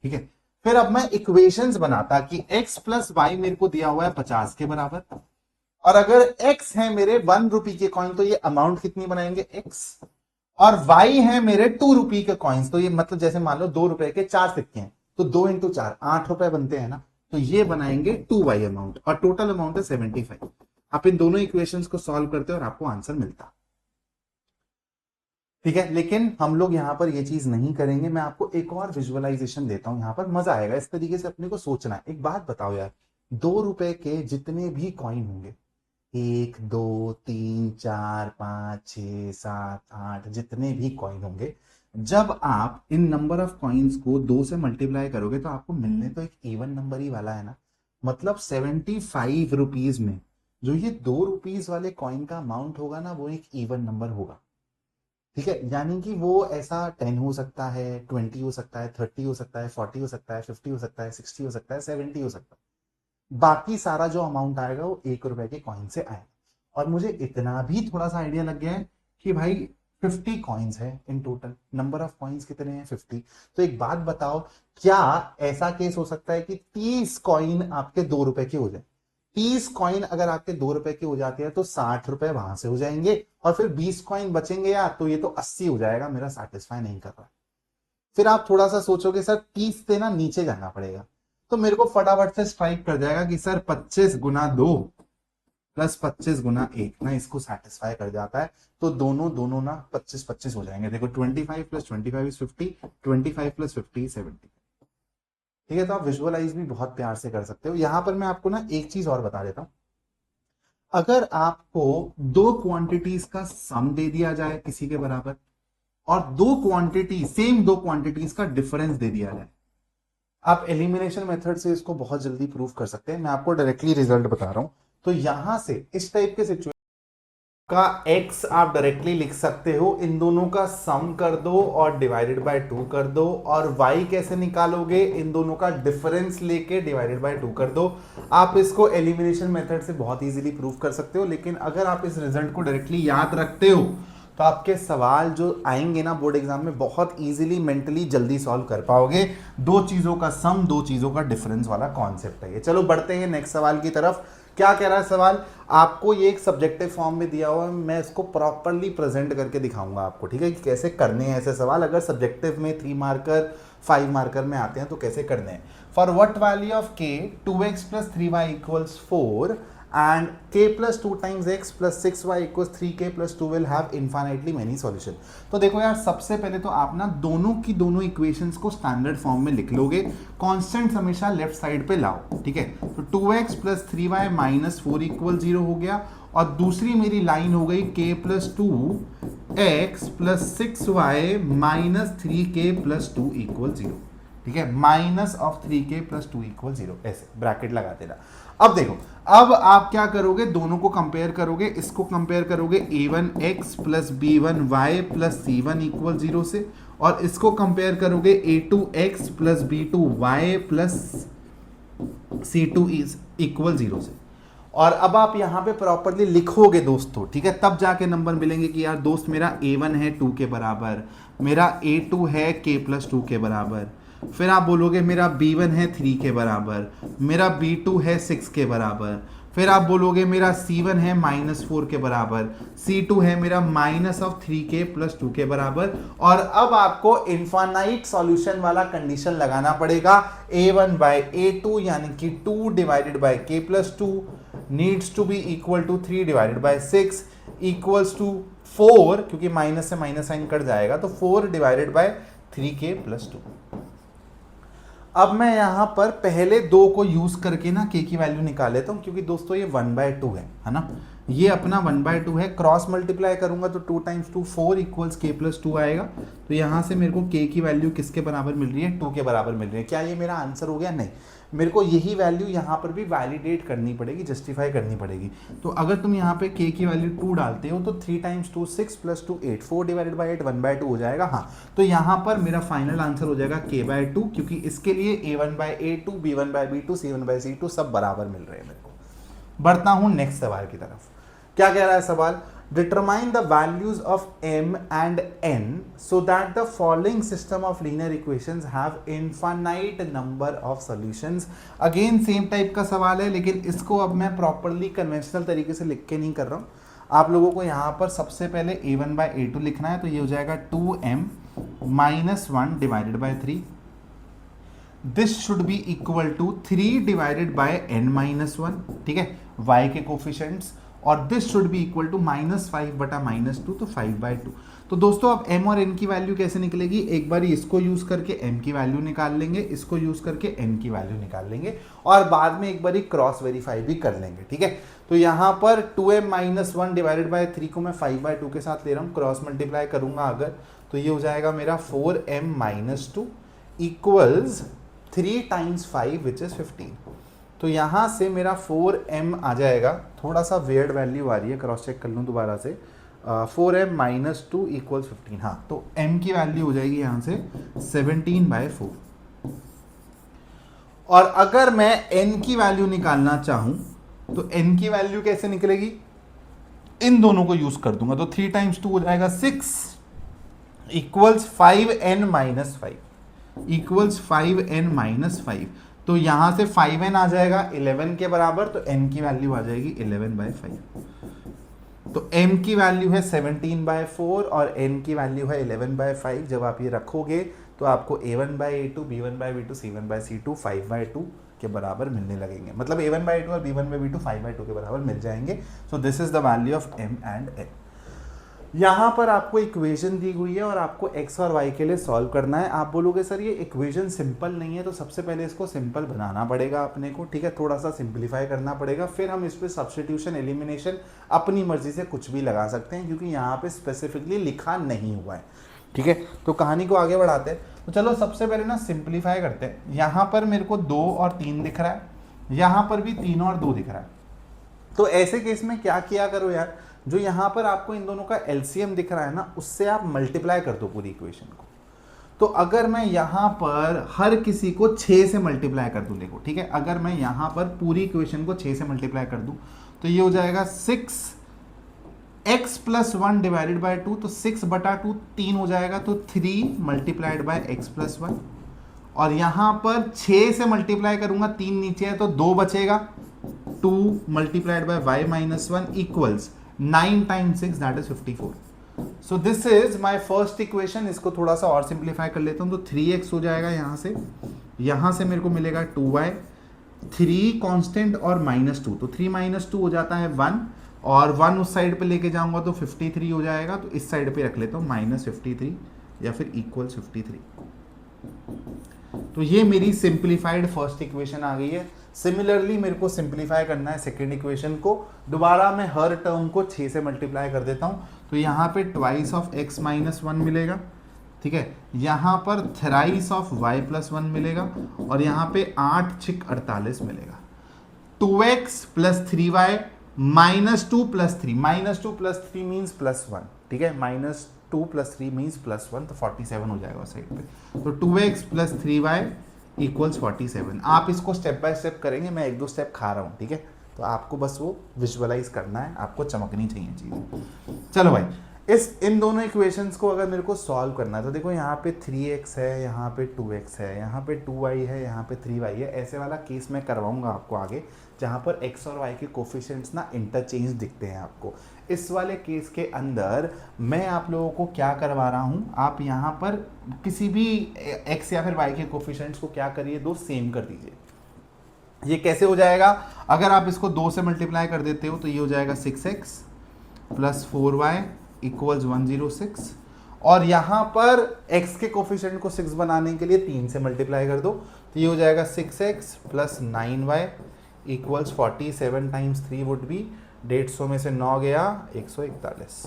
ठीक है। फिर अब मैं इक्वेशंस बनाता कि x प्लस वाई मेरे को दिया हुआ है 50 के बराबर, और अगर x है मेरे 1 रुपी के कॉइन तो ये अमाउंट कितनी बनाएंगे x, और y है मेरे 2 रुपी के कॉइन्स, तो ये मतलब जैसे मान लो 2 रुपए के 4 सिक्के हैं तो 2 इंटू 4 8 रुपए बनते हैं ना, तो ये बनाएंगे 2y अमाउंट, और टोटल अमाउंट है 75। आप इन दोनों इक्वेशंस को सॉल्व करते हो और आपको आंसर मिलता, ठीक है। लेकिन हम लोग यहां पर ये चीज नहीं करेंगे, मैं आपको एक और विजुअलाइजेशन देता हूं, यहां पर मजा आएगा, इस तरीके से अपने को सोचना है। एक बात बताओ यार, 2 रुपए के जितने भी कॉइन होंगे, 1 2 3 4 5 6 7 8 जितने भी कॉइन होंगे, जब आप इन नंबर ऑफ कॉइन्स को 2 से मल्टीप्लाई करोगे तो आपको मिलने तो एक इवन नंबर ही वाला है ना। मतलब 75 रुपीज में जो ये 2 रुपीज वाले कॉइन का अमाउंट होगा ना वो एक इवन नंबर होगा, ठीक है। यानी कि वो ऐसा 10 हो सकता है, 20 हो सकता है, 30 हो सकता है, 40 हो सकता है, 50 हो सकता है, 60 हो सकता है, 70 हो सकता है। बाकी सारा जो अमाउंट आएगा वो 1 रुपए के कॉइन से आएगा। और मुझे इतना भी थोड़ा सा आइडिया लग गया है कि भाई 50 कॉइन्स है in total, number of coins कितने हैं 50। तो एक बात बताओ, क्या ऐसा केस हो सकता है कि 30 कॉइन आपके 2 रुपए के हो जाए? 30 कॉइन अगर आपके 2 रुपए की हो जाती है तो 60 रुपए वहां से हो जाएंगे, और फिर 20 कॉइन बचेंगे यार, तो ये तो 80 हो जाएगा, मेरा सेटिस्फाई नहीं कर रहा। फिर आप थोड़ा सा सोचोगे सर 30 से ना नीचे जाना पड़ेगा, तो मेरे को फटाफट से स्ट्राइक कर जाएगा कि सर 25 गुना 2 प्लस 25 गुना 1 ना इसको सेटिस्फाई कर जाता है। तो दोनों ना 25 25 हो जाएंगे। देखो 25 प्लस 25 इज 50, 25 प्लस 50 70, ठीक है। तो आप विजुअलाइज भी बहुत प्यार से कर सकते हो। यहां पर मैं आपको ना एक चीज और बता देता हूं, अगर आपको 2 क्वांटिटीज का सम दे दिया जाए किसी के बराबर, और 2 क्वांटिटी सेम 2 क्वांटिटीज का डिफरेंस दे दिया जाए, आप एलिमिनेशन मेथड से इसको बहुत जल्दी प्रूव कर सकते हैं। मैं आपको डायरेक्टली रिजल्ट बता रहा हूं। तो यहां से इस टाइप के सिचुएशन का x आप डायरेक्टली लिख सकते हो, इन दोनों का सम कर दो और डिवाइडेड बाय 2 कर दो, और y कैसे निकालोगे, इन दोनों का डिफरेंस लेके डिवाइडेड बाय 2 कर दो। आप इसको एलिमिनेशन मेथड से बहुत इजीली प्रूव कर सकते हो, लेकिन अगर आप इस रिजल्ट को डायरेक्टली याद रखते हो तो आपके सवाल जो आएंगे ना बोर्ड एग्जाम में बहुत इजीली मेंटली जल्दी सॉल्व कर पाओगे। 2 चीजों का सम 2 चीजों का डिफरेंस वाला कॉन्सेप्ट है ये। चलो बढ़ते हैं नेक्स्ट सवाल की तरफ। क्या कह रहा है सवाल, आपको ये एक सब्जेक्टिव फॉर्म में दिया हुआ है, मैं इसको प्रॉपर्ली प्रेजेंट करके दिखाऊंगा आपको, ठीक है, कि कैसे करने हैं ऐसे सवाल। अगर सब्जेक्टिव में 3 मार्कर 5 मार्कर में आते हैं तो कैसे करने हैं। For what value of k 2x plus 3y equals 4 and k plus 2 times x plus 6y equals 3k plus 2 will have infinitely many solution। तो देखो यार, सबसे पहले तो आप ना दोनों की दोनों इक्वेशंस को स्टैंडर्ड फॉर्म में लिख लोगे। कांस्टेंट्स हमेशा लेफ्ट साइड पे लाओ, ठीक है। तो 2x plus 3y minus 4 equal 0 हो गया, और दूसरी मेरी लाइन हो गई k plus 2x plus 6y minus 3k plus 2 equal 0, ठीक है। Minus of 3k plus 2 equal 0, ऐसे ब्रैकेट लगा देना। अब देखो, अब आप क्या करोगे, दोनों को कंपेयर करोगे। इसको कंपेयर करोगे a1x plus b1y plus c1 equal 0 से, और इसको कंपेयर करोगे a2x plus b2y plus c2 equal 0 से। और अब आप यहां पे प्रॉपर्ली लिखोगे दोस्तों, ठीक है, तब जाके नंबर मिलेंगे कि यार दोस्त मेरा a1 है 2 के बराबर, मेरा a2 है k प्लस 2 के बराबर, फिर आप बोलोगे मेरा b1 है 3 के बराबर, मेरा b2 है 6 के बराबर, फिर आप बोलोगे मेरा c1 है -4 के बराबर, c2 है मेरा माइनस ऑफ 3k प्लस 2 के बराबर। और अब आपको इनफाइनाइट सॉल्यूशन वाला कंडीशन लगाना पड़ेगा। a1 बाय a2 यानी कि 2 divided by k plus 2 needs to be equal to 3 divided by 6 equals to 4, क्योंकि माइनस से माइनस साइन कट जाएगा, तो 4 डिवाइडेड बाय 3k प्लस 2। अब मैं यहां पर पहले 2 को यूज करके ना k की वैल्यू निकाल लेता हूं, क्योंकि दोस्तों ये 1/2 है ना, ये अपना 1/2 है। क्रॉस मल्टीप्लाई करूंगा तो 2 टाइम्स 2 4 इक्वल्स k प्लस 2 आएगा। तो यहां से मेरे को k की वैल्यू किसके बराबर मिल रही है, 2 के बराबर मिल रही है। क्या ये मेरा आंसर हो गया? नहीं, मेरे को यही वैल्यू यहाँ पर भी वैलिडेट करनी पड़ेगी, जस्टिफाई करनी पड़ेगी। तो अगर तुम यहाँ पे k की वैल्यू 2 डालते हो तो 3 टाइम्स 2 6 प्लस 2 8, 4 डिवाइडेड बाई 8 1/2 हो जाएगा। हाँ, तो यहाँ पर मेरा फाइनल आंसर हो जाएगा k/2, क्योंकि इसके लिए a1/a2 b1/b2 c1/c2 सब बराबर मिल रहे हैं मेरे को। बढ़ता हूँ नेक्स्ट सवाल की तरफ। क्या कह रहा है सवाल? Determine the values of m and n so that the following system of linear equations have infinite number of solutions। Again same type का सवाल है, लेकिन इसको अब मैं प्रॉपरली कन्वेंशनल तरीके से लिख के नहीं कर रहा हूँ। आप लोगों को यहाँ पर सबसे पहले a1/a2 लिखना है, तो ये हो जाएगा 2m - 1 divided by 3। This should be equal to 3 divided by n-1, ठीक है, y के कोफिशिएंट्स, और this should be equal to -5 बटा -2, तो 5/2। तो दोस्तों अब m और n की वैल्यू कैसे निकलेगी? एक बार इसको यूज करके m की वैल्यू निकाल लेंगे, इसको यूज करके n की वैल्यू निकाल लेंगे, और बाद में एक बार क्रॉस वेरीफाई भी कर लेंगे, ठीक है। तो यहाँ पर 2m - 1 डिवाइडेड बाय 3 को मैं 5/2 के साथ ले रहा हूँ, क्रॉस मल्टीप्लाई करूंगा अगर, तो ये हो जाएगा मेरा 4m - 2 equals 3 times 5 which is 15। तो यहाँ से मेरा 4m आ जाएगा, थोड़ा सा वेयर्ड वैल्यू आ रही है, क्रॉस चेक कर लूँ दोबारा से। 4m - 2 equals 15। हाँ, तो m की वैल्यू हो जाएगी यहाँ से 17/4। और अगर मैं n की वैल्यू निकालना चाहूँ तो n की वैल्यू कैसे निकलेगी? इन दोनों को यूज कर दूंगा, तो 3 टाइम्स 2 हो जाएगा 6 इक्वल्स 5n - 5 इक्वल्स 5n - 5। तो यहां से 5n आ जाएगा 11 के बराबर, तो n की वैल्यू आ जाएगी 11/5। तो m की वैल्यू है 17/4 और n की वैल्यू है 11/5। जब आप ये रखोगे तो आपको a1/a2 b1/b2 c1/c2 5/2 के बराबर मिलने लगेंगे, मतलब a1/a2 और b1/b2 5/2 के बराबर मिल जाएंगे। So this is the value of m and n। यहां पर आपको इक्वेशन दी हुई है और आपको x और y के लिए सॉल्व करना है। आप बोलोगे सर ये इक्वेशन सिंपल नहीं है, तो सबसे पहले इसको सिंपल बनाना पड़ेगा अपने को, ठीक है, थोड़ा सा सिंप्लीफाई करना पड़ेगा, फिर हम इस पे सब्स्टिट्यूशन एलिमिनेशन अपनी मर्जी से कुछ भी लगा सकते हैं, क्योंकि यहाँ पे स्पेसिफिकली लिखा नहीं हुआ है, ठीक है। तो कहानी को आगे बढ़ाते हैं। तो चलो सबसे पहले ना सिंप्लीफाई करते हैं। यहाँ पर मेरे को 2 और 3 दिख रहा है, यहाँ पर भी 3 और 2 दिख रहा है। तो ऐसे केस में क्या किया करो यार, जो यहाँ पर आपको इन दोनों का एलसीएम दिख रहा है ना, उससे आप मल्टीप्लाई कर दो पूरी इक्वेशन को। तो अगर मैं यहाँ पर हर किसी को 6 से मल्टीप्लाई कर दूं, देखो ठीक है, अगर मैं यहाँ पर पूरी इक्वेशन को 6 से मल्टीप्लाई कर दूं तो ये हो जाएगा 6x + 1 डिवाइडेड बाय 2, तो 6/2 3 हो जाएगा, तो 3 मल्टीप्लाइड बाय x + 1। और यहाँ पर 6 से मल्टीप्लाई करूंगा, 3 नीचे है तो 2 बचेगा, 2 multiplied by y - 1 equals 9 times 6 that is 54। So this is my first equation. इसको थोड़ा सा और सिंप्लीफाई कर लेता हूं, तो 3x हो जाएगा यहां से मेरे को मिलेगा 2y, 3 कांस्टेंट और -2, तो 3 - 2 हो जाता है 1, और 1 उस साइड पे लेके जाऊंगा तो 53 हो जाएगा, तो इस साइड पे रख लेता हूं -53 या फिर इक्वल्स 53। तो ये मेरी सिंप्लीफाइड फर्स्ट इक्वेशन आ गई है। सिमिलरली मेरे को सिंप्लीफाई करना है सेकेंड इक्वेशन को। दोबारा मैं हर टर्म को 6 से मल्टीप्लाई कर देता हूं, तो यहाँ पे ट्वाइस ऑफ x - 1 मिलेगा, ठीक है, यहाँ पर थ्राइस ऑफ y + 1 मिलेगा, और यहाँ पे 8 × 6 = 48 मिलेगा। 2x + 3y -2 + 3 -2 + 3 मीन्स +1, ठीक है, -2 + 3 मीन्स +1, तो 47 हो जाएगा साइड पे। तो 2x + 3y इक्वल्स 47। आप इसको स्टेप बाय स्टेप करेंगे, मैं 1-2 स्टेप खा रहा हूँ, ठीक है, तो आपको बस वो विजुअलाइज करना है, आपको चमकनी चाहिए चीज़ें। चलो भाई, इन दोनों इक्वेशंस को अगर मेरे को सॉल्व करना है, तो देखो यहाँ पे 3x है, यहाँ पे 2x है, यहाँ पे 2y है, यहाँ पे 3y है। ऐसे वाला केस मैं करवाऊंगा आपको आगे, जहाँ पर x और y के कोफिशिएंट्स ना इंटरचेंज दिखते हैं आपको। इस वाले केस के अंदर मैं आप लोगों को क्या करवा रहा हूँ, आप यहाँ पर किसी भी x या फिर y के कोफिशिएंट्स को क्या करिए, दो सेम कर दीजिए। ये कैसे हो जाएगा? अगर आप इसको 2 से मल्टीप्लाई कर देते हो तो ये हो जाएगा 6x + 4y इक्वल्स 106 और यहां पर x के कोफिशिएंट को 6 बनाने के लिए 3 से मल्टीप्लाई कर दो, तो ये हो जाएगा 6x plus 9y equals 47 times 3 would be 150 में से 9 गया 141।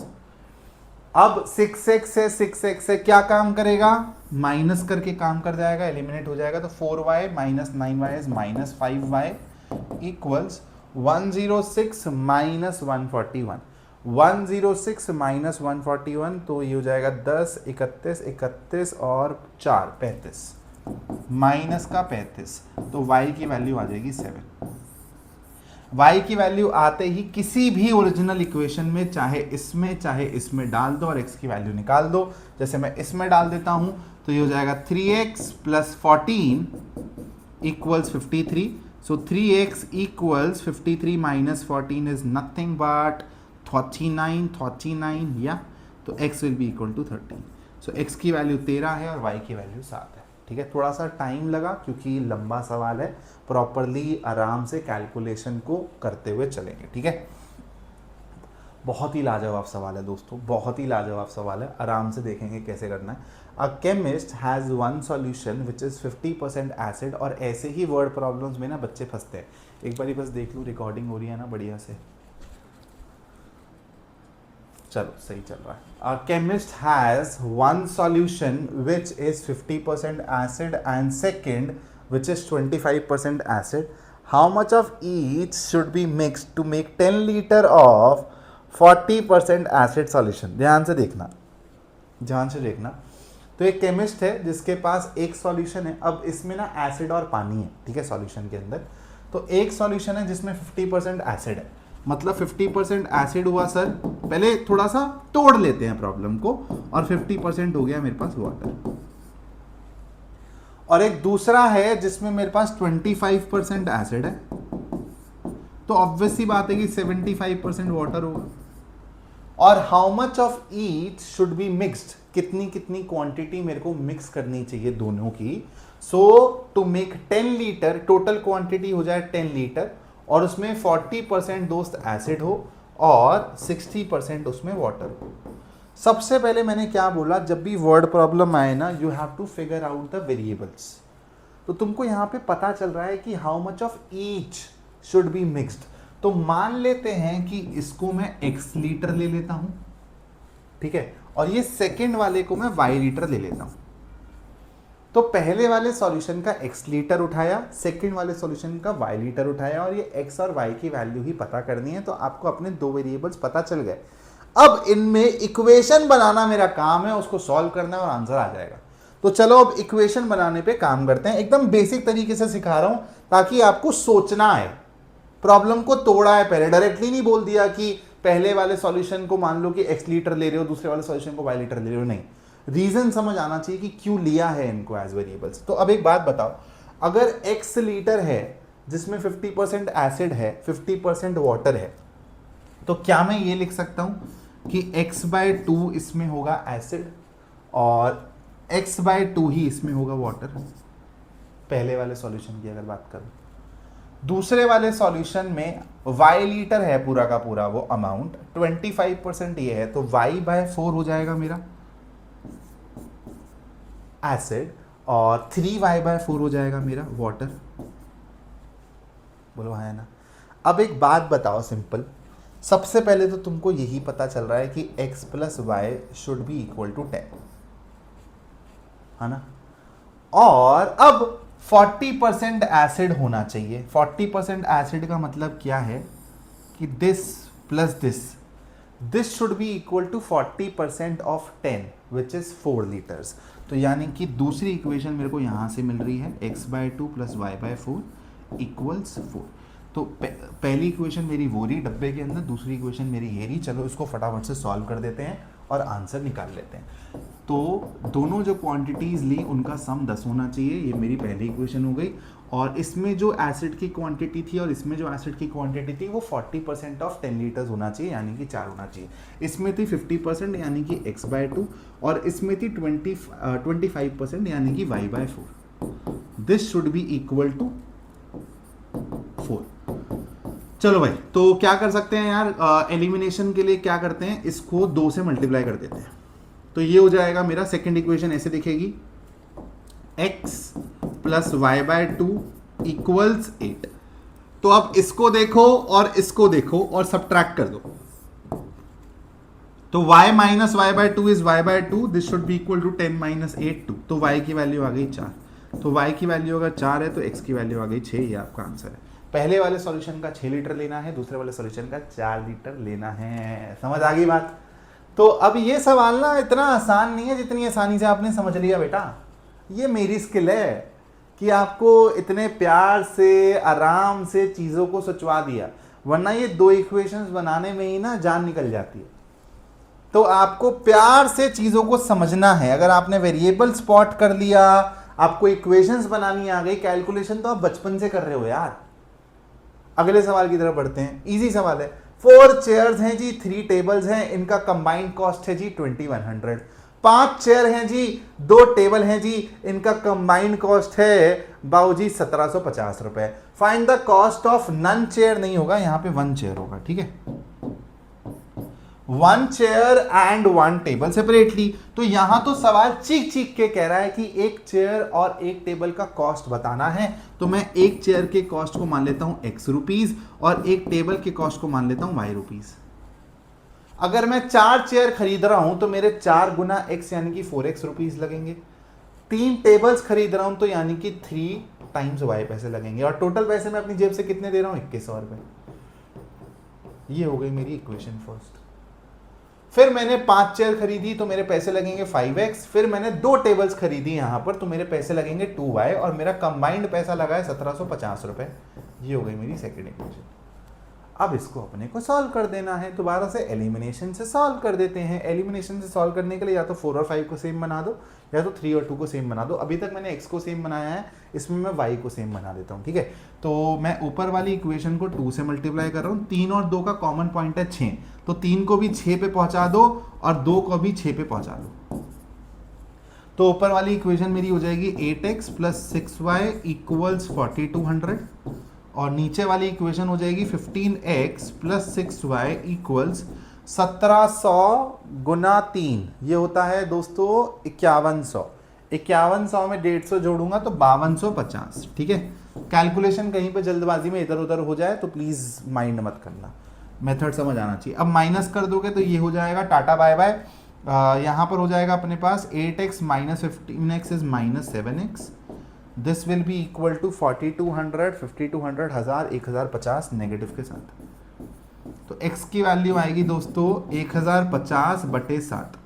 अब 6x से क्या काम करेगा, माइनस करके काम कर जाएगा, एलिमिनेट हो जाएगा, तो 4y minus 9y is minus 5y equals 106 minus 141। 106 minus 141 तो ये हो जाएगा 10, 31, 31 और 4 35 माइनस का 35, तो y की वैल्यू आ जाएगी 7। y की वैल्यू आते ही किसी भी ओरिजिनल इक्वेशन में चाहे इसमें डाल दो और x की वैल्यू निकाल दो। जैसे मैं इसमें डाल देता हूं तो ये हो जाएगा 3x plus 14 equals 53। So 3x equals 53 minus 14 is nothing but 39 या, तो x will be equal to 13। So x की वैल्यू 13 है और y की वैल्यू 7 है। ठीक है, थोड़ा सा टाइम लगा क्योंकि लंबा सवाल है, प्रॉपरली आराम से कैलकुलेशन को करते हुए चलेंगे। ठीक है, बहुत ही लाजवाब सवाल है दोस्तों, बहुत ही लाजवाब सवाल है, आराम से देखेंगे कैसे करना है। A chemist has one solution which is 50% acid, और ऐसे ही वर्ड प्रॉब्लम्स में ना बच्चे फंसते हैं। एक बार बस देख लूँ, रिकॉर्डिंग हो रही है ना बढ़िया से, चलो सही चल रहा है। A chemist has one solution which is 50% acid and second which is 25% acid. How much of each should be mixed to make 10 liter of 40% acid solution? ध्यान से देखना, ध्यान से देखना। तो एक केमिस्ट है जिसके पास एक सॉल्यूशन है। अब इसमें ना एसिड और पानी है, ठीक है, सॉल्यूशन के अंदर। तो एक सॉल्यूशन है जिसमें 50% एसिड है, मतलब 50% एसिड हुआ सर, पहले थोड़ा सा तोड़ लेते हैं प्रॉब्लम को, और 50% हो गया मेरे पास वाटर। और एक दूसरा है जिसमें मेरे पास 25% एसिड है, तो ऑब्वियस सी बात है कि 75% वाटर होगा। और how much of each should be mixed, कितनी कितनी क्वांटिटी मेरे को मिक्स करनी चाहिए दोनों की। So to make 10 litre, total quantity हो जाए 10 लीटर, और उसमें 40% दोस्त एसिड हो और 60% उसमें वाटर हो। सबसे पहले मैंने क्या बोला, जब भी वर्ड प्रॉब्लम आए ना, you have to figure out the variables. तो तुमको यहां पे पता चल रहा है कि how much of each should be mixed. तो मान लेते हैं कि इसको मैं x लीटर ले लेता हूं, ठीक है, और ये सेकेंड वाले को मैं y लीटर ले लेता हूं। तो पहले वाले सॉल्यूशन का x लीटर उठाया, सेकंड वाले सॉल्यूशन का y लीटर उठाया, और ये x और y की वैल्यू ही पता करनी है। तो आपको अपने दो वेरिएबल्स पता चल गए। अब इनमें इक्वेशन बनाना मेरा काम है, उसको सॉल्व करना है और आंसर आ जाएगा। तो चलो अब इक्वेशन बनाने पे काम करते हैं। एकदम बेसिक तरीके से सिखा रहा हूं ताकि आपको सोचना है, प्रॉब्लम को तोड़ा है, पहले डायरेक्टली नहीं बोल दिया कि पहले वाले सॉल्यूशन को मान लो कि x लीटर ले रहे हो, दूसरे वाले सॉल्यूशन को y लीटर ले रहे हो, नहीं, रीजन समझ आना चाहिए कि क्यों लिया है इनको एज वेरिएबल्स। तो अब एक बात बताओ, अगर x लीटर है जिसमें 50% एसिड है, 50% वाटर है, तो क्या मैं ये लिख सकता हूं कि x/2 इसमें होगा एसिड और x/2 ही इसमें होगा वाटर, पहले वाले सॉल्यूशन की अगर बात करूं। दूसरे वाले सॉल्यूशन में y लीटर है पूरा का पूरा वो अमाउंट, 25% ये है, तो y/4 हो जाएगा मेरा एसिड और 3y/4 हो जाएगा मेरा वाटर। बोलो है ना। अब एक बात बताओ सिंपल, सबसे पहले तो तुमको यही पता चल रहा है कि x + y should be equal to 10, है ना। और अब 40% एसिड होना चाहिए। 40% एसिड का मतलब क्या है कि this plus this should be equal to 40% of 10 which is 4 litres. तो यानी कि दूसरी इक्वेशन मेरे को यहां से मिल रही है x/2 + y/4 इक्वल्स 4। तो पहली इक्वेशन मेरी वो रही डब्बे के अंदर, दूसरी इक्वेशन मेरी ये रही। चलो इसको फटाफट से सॉल्व कर देते हैं और आंसर निकाल लेते हैं। तो दोनों जो क्वांटिटीज ली उनका सम 10 होना चाहिए, ये मेरी पहली इक्वेशन हो गई। और इसमें जो एसिड की क्वांटिटी थी और इसमें जो एसिड की क्वांटिटी थी वो 40% ऑफ 10 लीटर्स होना चाहिए, यानी कि 4 होना चाहिए। इसमें थी 50% यानी कि x/2 और इसमें थी 25% यानी कि y/4। This should be equal to 4। चलो भाई, तो क्या कर सकते हैं यार, एलिमिनेशन के लिए क्या करते हैं, इसको 2 से मल्टीप्लाई कर देते हैं। तो ये हो जाएगा मेरा सेकंड इक्वेशन, ऐसे दिखेगी x plus y by two equals 8। तो अब इसको देखो और इसको देखो और सब्ट्रैक्ट कर दो। तो y minus y by two is y by two, this should be equal to 10 minus 8 2। तो y की वैल्यू आ गई 4। तो y की वैल्यू अगर 4 है तो x की वैल्यू आ गई 6। ये आपका आंसर है। पहले वाले सॉल्यूशन का 6 लीटर लेना है, दूसरे वाले सॉल्यूशन का 4 लीटर लेना है। समझ आ गई बात? तो अब ये सवाल ना इतना आसान नहीं है जितनी आसानी से आपने समझ लिया बेटा। ये मेरी स्किल है कि आपको इतने प्यार से आराम से चीज़ों को सोचवा दिया, वरना ये 2 इक्वेशंस बनाने में ही ना जान निकल जाती है। तो आपको प्यार से चीज़ों को समझना है। अगर आपने वेरिएबल स्पॉट कर लिया, आपको इक्वेशंस बनानी आ गई, कैलकुलेशन तो आप बचपन से कर रहे हो यार। अगले सवाल की तरफ बढ़ते हैं। इजी सवाल है। 4 चेयर्स हैं जी, 3 टेबल्स हैं, इनका कंबाइंड कॉस्ट है जी 2100। 5 चेयर हैं जी, 2 टेबल हैं जी, इनका कंबाइंड कॉस्ट है बाबूजी 1750 रुपए। Find the cost of one chair नहीं होगा, यहां पे 1 चेयर होगा, ठीक है। 1 चेयर एंड 1 टेबल सेपरेटली। तो यहां तो सवाल चीख चीख के कह रहा है कि एक चेयर और एक टेबल का कॉस्ट बताना है। तो मैं एक चेयर के कॉस्ट को मान लेता हूं x रुपीज और एक टेबल के कॉस्ट को मान लेता हूं y रुपीज। अगर मैं 4 चेयर खरीद रहा हूं तो मेरे 4 गुना x यानी कि 4x रुपीज लगेंगे। 3 टेबल्स खरीद रहा हूं तो यानी कि 3 टाइम्स y पैसे लगेंगे। और टोटल पैसे मैं अपनी जेब से कितने दे रहा हूं? 2100 रुपए। ये हो गई मेरी इक्वेशन फर्स्ट। फिर मैंने 5 चेयर खरीदी तो मेरे पैसे लगेंगे 5x। फिर मैंने 2 टेबल्स खरीदी यहां पर तो मेरे पैसे लगेंगे 2y और मेरा कंबाइंड पैसा लगा है 1750 रुपए। ये हो गई मेरी सेकंड इक्वेशन। अब इसको अपने को सॉल्व कर देना है। दोबारा से एलिमिनेशन से सॉल्व कर देते हैं। एलिमिनेशन से सॉल्व करने के लिए या तो 4 और 5 को सेम बना दो या तो 3 और 2 को सेम बना दो। अभी तक मैंने x को सेम बनाया है, इसमें मैं y को सेम बना देता हूँ, ठीक है। तो मैं ऊपर वाली इक्वेशन को 2 से मल्टीप्लाई कर रहा हूँ। 3 और 2 का कॉमन पॉइंट है 6, तो 3 को भी 6 पे पहुंचा दो और 2 को भी 6 पे पहुंचा दो। तो ऊपर वाली इक्वेशन मेरी हो जाएगी 8x प्लस 6y इक्वल्स 4200 और नीचे वाली इक्वेशन हो जाएगी 15x प्लस 6y इक्वल्स 1700 गुना 3। ये होता है दोस्तों 5100। 5100 में 150 जोड़ूंगा तो 5250, ठीक है। कैलकुलेशन कहीं पे जल्दबाजी में इधर उधर हो जाए तो प्लीज माइंड मत करना, मेथड समझ आना चाहिए। अब माइनस कर दोगे तो ये हो जाएगा टाटा बाय बाय। यहां पर हो जाएगा अपने पास 8x minus 15x is minus 7x। This will be equal to 4200, 5200, 1000, 1050 negative के साथ। तो x की वैल्यू आएगी दोस्तों 1050 बटे 7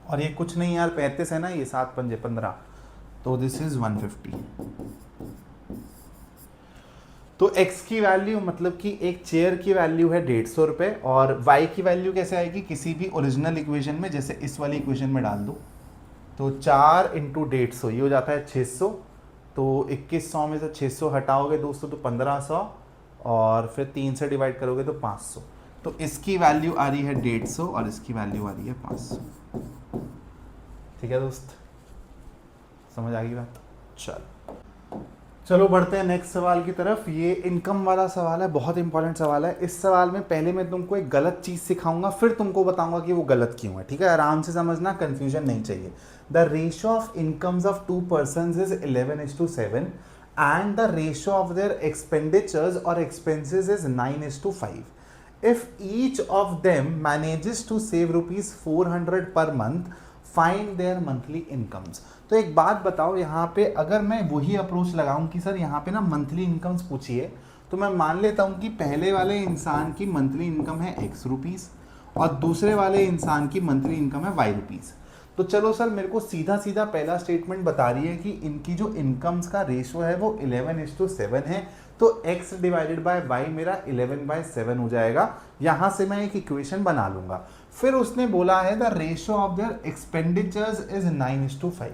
और ये कुछ नहीं यार 35 है ना, ये 7 पंजे 15, तो दिस इज 150। तो x की वैल्यू मतलब कि एक चेयर की वैल्यू है 150 रुपए और y की वैल्यू कैसे आएगी? किसी भी ओरिजिनल इक्वेशन में, जैसे इस वाली इक्वेशन में डाल दो तो 4 इंटू 150 ये हो जाता है 600। तो 2100 में से 600 हटाओगे दोस्तों तो 1500 और फिर 3 से डिवाइड करोगे तो 500। तो इसकी वैल्यू आ रही है 150 और इसकी वैल्यू आ रही है 500। ठीक है दोस्त, समझ आ गई बात? चलो बढ़ते हैं नेक्स्ट सवाल की तरफ। ये इनकम वाला सवाल है, बहुत इंपॉर्टेंट सवाल है। इस सवाल में पहले मैं तुमको एक गलत चीज सिखाऊंगा, फिर तुमको बताऊंगा कि वो गलत क्यों है, ठीक है। आराम से समझना, कंफ्यूजन नहीं चाहिए। The ratio of incomes of 2 persons is 11:7 and the ratio of their expenditures or expenses is 9:5. If each of them manages to save rupees 400 per month, find their monthly incomes. तो एक बात बताओ, यहाँ पे अगर मैं वही अप्रोच लगाऊं कि सर यहाँ पे ना मंथली इनकम्स पूछिए, तो मैं मान लेता हूँ कि पहले वाले इंसान की मंथली इनकम है x रुपीस और दूसरे वाले इंसान की मंथली इनकम है y रुपीस। तो चलो सर, मेरे को सीधा सीधा पहला स्टेटमेंट बता रही है कि इनकी जो इनकम्स का रेशियो है वो 11:7 है, तो x डिवाइडेड बाय y मेरा 11/7 हो जाएगा। यहां से मैं एक इक्वेशन बना लूंगा। फिर उसने बोला है the ratio of their expenditures is 9:5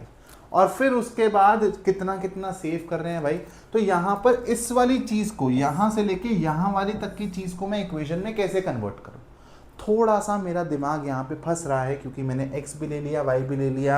और फिर उसके बाद कितना कितना सेव कर रहे हैं भाई। तो यहां पर इस वाली चीज को यहां से लेके यहां वाली तक की चीज को मैं इक्वेशन में कैसे कन्वर्ट करूं? थोड़ा सा मेरा दिमाग यहाँ पे फंस रहा है क्योंकि मैंने x भी ले लिया, y भी ले लिया।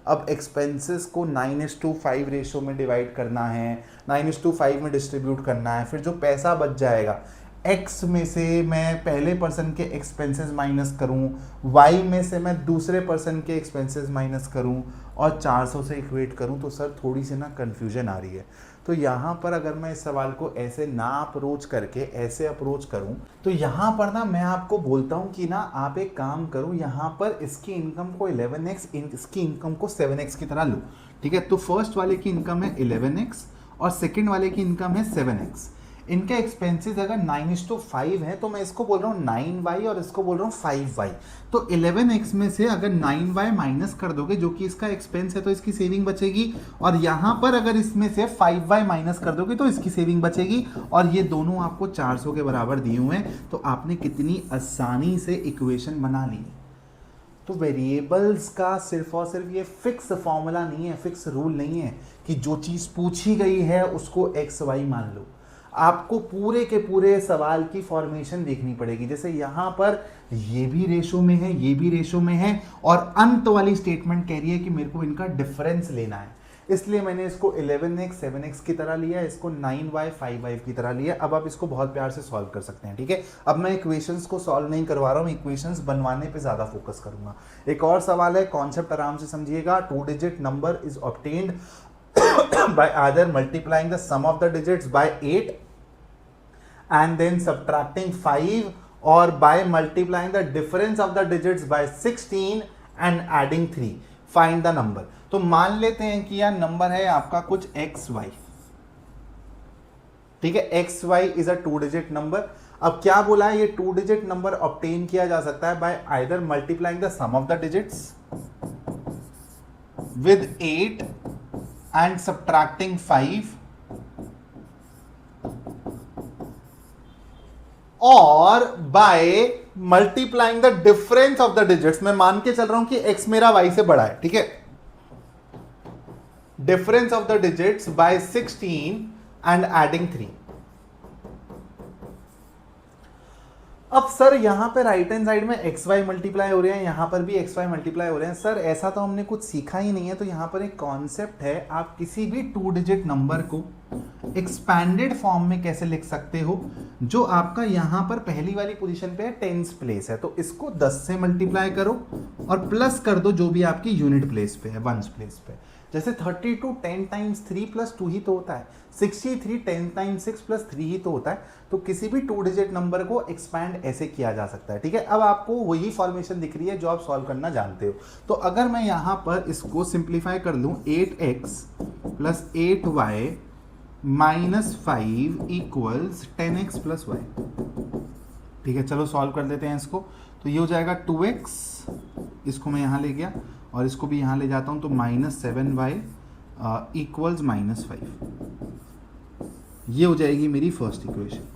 अब एक्सपेंसेस को 9:5 रेशियो में डिवाइड करना है, 9:5 में डिस्ट्रीब्यूट करना है। फिर जो पैसा बच जाएगा x में से मैं पहले पर्सन के एक्सपेंसेस माइनस करूं, y में से मैं दूसरे पर्सन के एक्सपेंसेस माइनस करूं और 400 से इक्वेट करूं, तो सर थोड़ी सी ना कंफ्यूजन आ रही है। तो यहाँ पर अगर मैं इस सवाल को ऐसे ना अप्रोच करके ऐसे अप्रोच करूं, तो यहाँ पर ना मैं आपको बोलता हूँ कि ना आप एक काम करो, यहाँ पर इसकी इनकम को 11x, इसकी इनकम को 7x की तरह लो, ठीक है। तो फर्स्ट वाले की इनकम है 11x और सेकंड वाले की इनकम है 7x। इनके एक्सपेंसेस अगर 9:5 है तो मैं इसको बोल रहा हूँ 9y और इसको बोल रहा हूँ 5y। तो 11x में से अगर 9y माइनस कर दोगे जो कि इसका एक्सपेंस है तो इसकी सेविंग बचेगी, और यहाँ पर अगर इसमें से 5y माइनस कर दोगे तो इसकी सेविंग बचेगी, और ये दोनों आपको 400 के बराबर दिए हुए हैं। तो आपने कितनी आसानी से इक्वेशन बना ली। तो वेरिएबल्स का सिर्फ और सिर्फ ये फिक्स फॉर्मूला नहीं है, फिक्स रूल नहीं है कि जो चीज़ पूछी गई है उसको एक्स वाई मान लो। आपको पूरे के पूरे सवाल की फॉर्मेशन देखनी पड़ेगी। जैसे यहाँ पर ये भी रेशो में है, ये भी रेशो में है, और अंत वाली स्टेटमेंट कह रही है कि मेरे को इनका डिफरेंस लेना है, इसलिए मैंने इसको 11x 7x की तरह लिया, इसको 9y 5y की तरह लिया। अब आप इसको बहुत प्यार से सॉल्व कर सकते हैं, ठीक है। अब मैं इक्वेशंस को सॉल्व नहीं करवा रहा हूँ, इक्वेशंस बनवाने पे ज़्यादा फोकस करूंगा। एक और सवाल है, कॉन्सेप्ट आराम से समझिएगा। 2 digit number is obtained by either multiplying the sum of the digits by 8 and then subtracting 5, or by multiplying the difference of the digits by 16 and adding 3. Find the number. तो मान लेते हैं कि यह नंबर है आपका कुछ xy, ठीक है। xy is a 2 digit number. अब क्या बोला है, ये 2 डिजिट नंबर ऑब्टेन किया जा सकता है by either multiplying the sum of the digits with 8 and subtracting 5, और by multiplying the difference of the digits। मैं मान के चल रहा हूं कि x मेरा y से बड़ा है, ठीक है। difference of the digits by 16 and adding 3। अब सर यहाँ पे राइट हैंड साइड में एक्स वाई मल्टीप्लाई हो रहे हैं, यहाँ पर भी एक्स वाई मल्टीप्लाई हो रहे हैं। सर ऐसा तो हमने कुछ सीखा ही नहीं है। तो यहाँ पर एक कॉन्सेप्ट है, आप किसी भी 2 डिजिट नंबर को एक्सपैंडेड फॉर्म में कैसे लिख सकते हो। जो आपका यहाँ पर पहली वाली पोजीशन पे है, टेंस प्लेस है, तो इसको 10 से मल्टीप्लाई करो और प्लस कर दो जो भी आपकी यूनिट प्लेस पे है, वंस प्लेस पे। जैसे 32 10 टाइम्स 3 प्लस 2 ही तो होता है, 63 10 टाइम्स 6 प्लस 3 ही तो होता है। तो किसी भी 2 डिजिट नंबर को एक्सपैंड ऐसे किया जा सकता है, ठीक है। अब आपको वही फॉर्मेशन दिख रही है जो आप सॉल्व करना जानते हो। तो अगर मैं यहाँ पर इसको सिंप्लीफाई कर लूँ, 8x plus 8y minus 5 equals 10x plus y, ठीक है। चलो सॉल्व कर देते हैं इसको। तो ये हो जाएगा 2x, इसको मैं यहाँ ले गया और इसको भी यहाँ ले जाता हूँ, तो माइनस 7y इक्वल्स माइनस 5। ये हो जाएगी मेरी फर्स्ट इक्वेशन।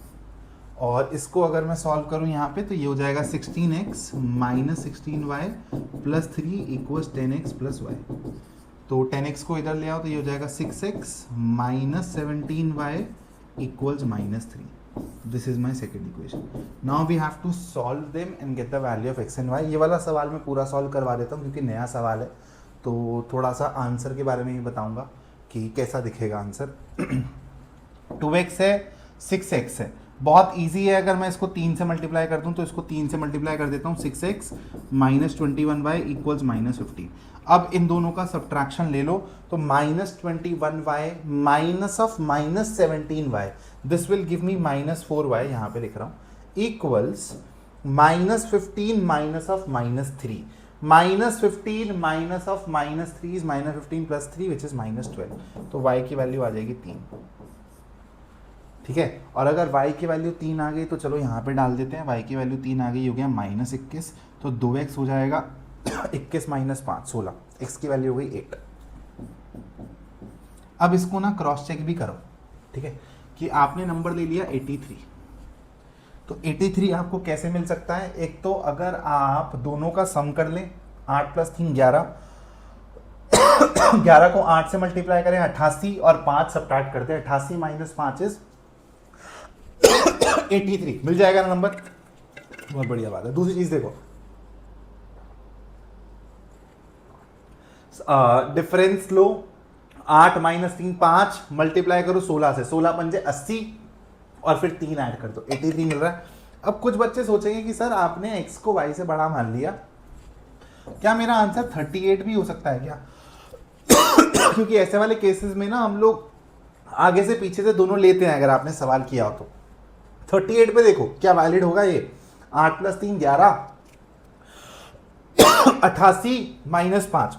और इसको अगर मैं सॉल्व करूँ यहाँ पे, तो ये हो जाएगा 16x minus 16y plus 3 equals 10x plus y। तो 10x को इधर ले आओ, तो ये हो जाएगा 6x minus 17y equals minus 3। This is my second equation. Now we have to solve them and get the value of x and y। ये वाला सवाल मैं पूरा सॉल्व करवा देता हूँ क्योंकि नया सवाल है, तो थोड़ा सा आंसर के बारे में ही बताऊंगा कि कैसा दिखेगा आंसर। 2x है, 6x है, बहुत इजी है। अगर मैं इसको 3 से मल्टीप्लाई कर दूं तो इसको 3 से मल्टीप्लाई कर देता हूं, 6x minus 21y equals minus 15। अब इन दोनों का सब्ट्रैक्शन ले लो, तो minus 21y minus of minus 17y, this will give me minus 4y, यहाँ पे लिख रहा हूँ, equals minus 15 minus of minus 3। Minus 15 minus of minus 3 is minus 15 plus 3 which is minus 12। तो y की वैल्यू आ जाएगी 3, ठीक है। और अगर y की वैल्यू 3 आ गई तो चलो यहाँ पे डाल देते हैं, y की वैल्यू 3 आ गई, हो गया माइनस 21। तो 2x हो जाएगा 21 माइनस 5 16, x की वैल्यू हो गई 8। अब इसको ना क्रॉस चेक भी करो, ठीक है, कि आपने नंबर ले लिया 83। तो 83 आपको कैसे मिल सकता है। एक तो अगर आप दोनों का सम कर लें, 8 प्लस 3 11, 11 को 8 से मल्टीप्लाई करें 88 और 5 सब्ट्रैक्ट करते हैं, 88 माइनस 5 इज 83, मिल जाएगा ना नंबर। बहुत बढ़िया बात है। दूसरी चीज देखो, डिफरेंस लो, 8 माइनस 3 5, मल्टीप्लाई करो 16 से, 16 पंजे 80 और फिर 3 ऐड कर दो, 83 मिल रहा है। अब कुछ बच्चे सोचेंगे कि सर आपने x को y से बड़ा मान लिया, क्या मेरा आंसर 38 भी हो सकता है क्या? क्योंकि ऐसे वाले केसेस में ना हम लोग आगे से पीछे से दोनों लेते हैं, अगर आपने सवाल किया हो तो। 38 पे देखो क्या वैलिड होगा ये, 8 + 3 11, 88 - 5।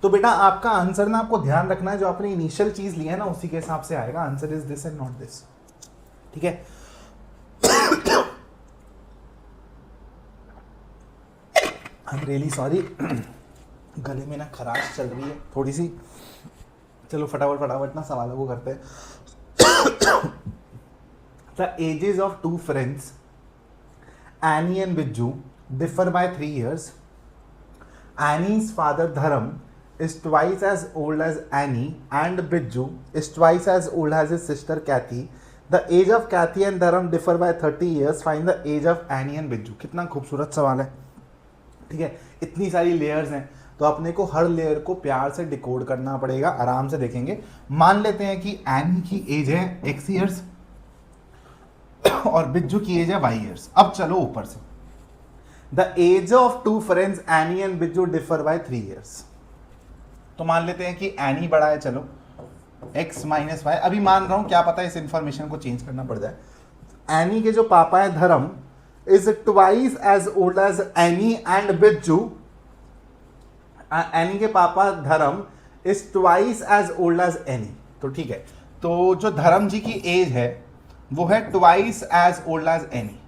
तो बेटा आपका आंसर ना, आपको ध्यान रखना है, जो आपने इनिशियल चीज ली है ना उसी के हिसाब से आएगा। Answer is this and not this, ठीक है। आई एम रियली सॉरी, गले में ना खराश चल रही है थोड़ी सी। चलो फटाफट ना सवालों को करते हैं। The ages of 2 friends Annie and Bijju differ by 3 years. Annie's father Dharam is twice as old as Annie and Bijju is twice as old as his sister Kathy. The age of Kathy and Dharam differ by 30 years. Find the age of Annie and Bijju. कितना खूबसूरत सवाल है, ठीक है। इतनी सारी लेयर्स हैं तो अपने को हर लेयर को प्यार से डिकोड करना पड़ेगा, आराम से देखेंगे। मान लेते हैं कि एनी की एज है x ईयर्स और बिज्जू की एज है y ईयर्स। अब चलो ऊपर से, the age of 2 friends Annie and Bijju differ by 3 years. तो मान लेते हैं कि एनी बड़ा है, चलो x - y। अभी मान रहा हूं, क्या पता इस इंफॉर्मेशन को चेंज करना पड़ जाए। एनी के जो पापा है Dharam is twice as old as Annie and Bijju. Annie के पापा Dharam is twice as old as Annie. तो ठीक है, तो जो धर्म जी की एज है वो है twice as old as Annie,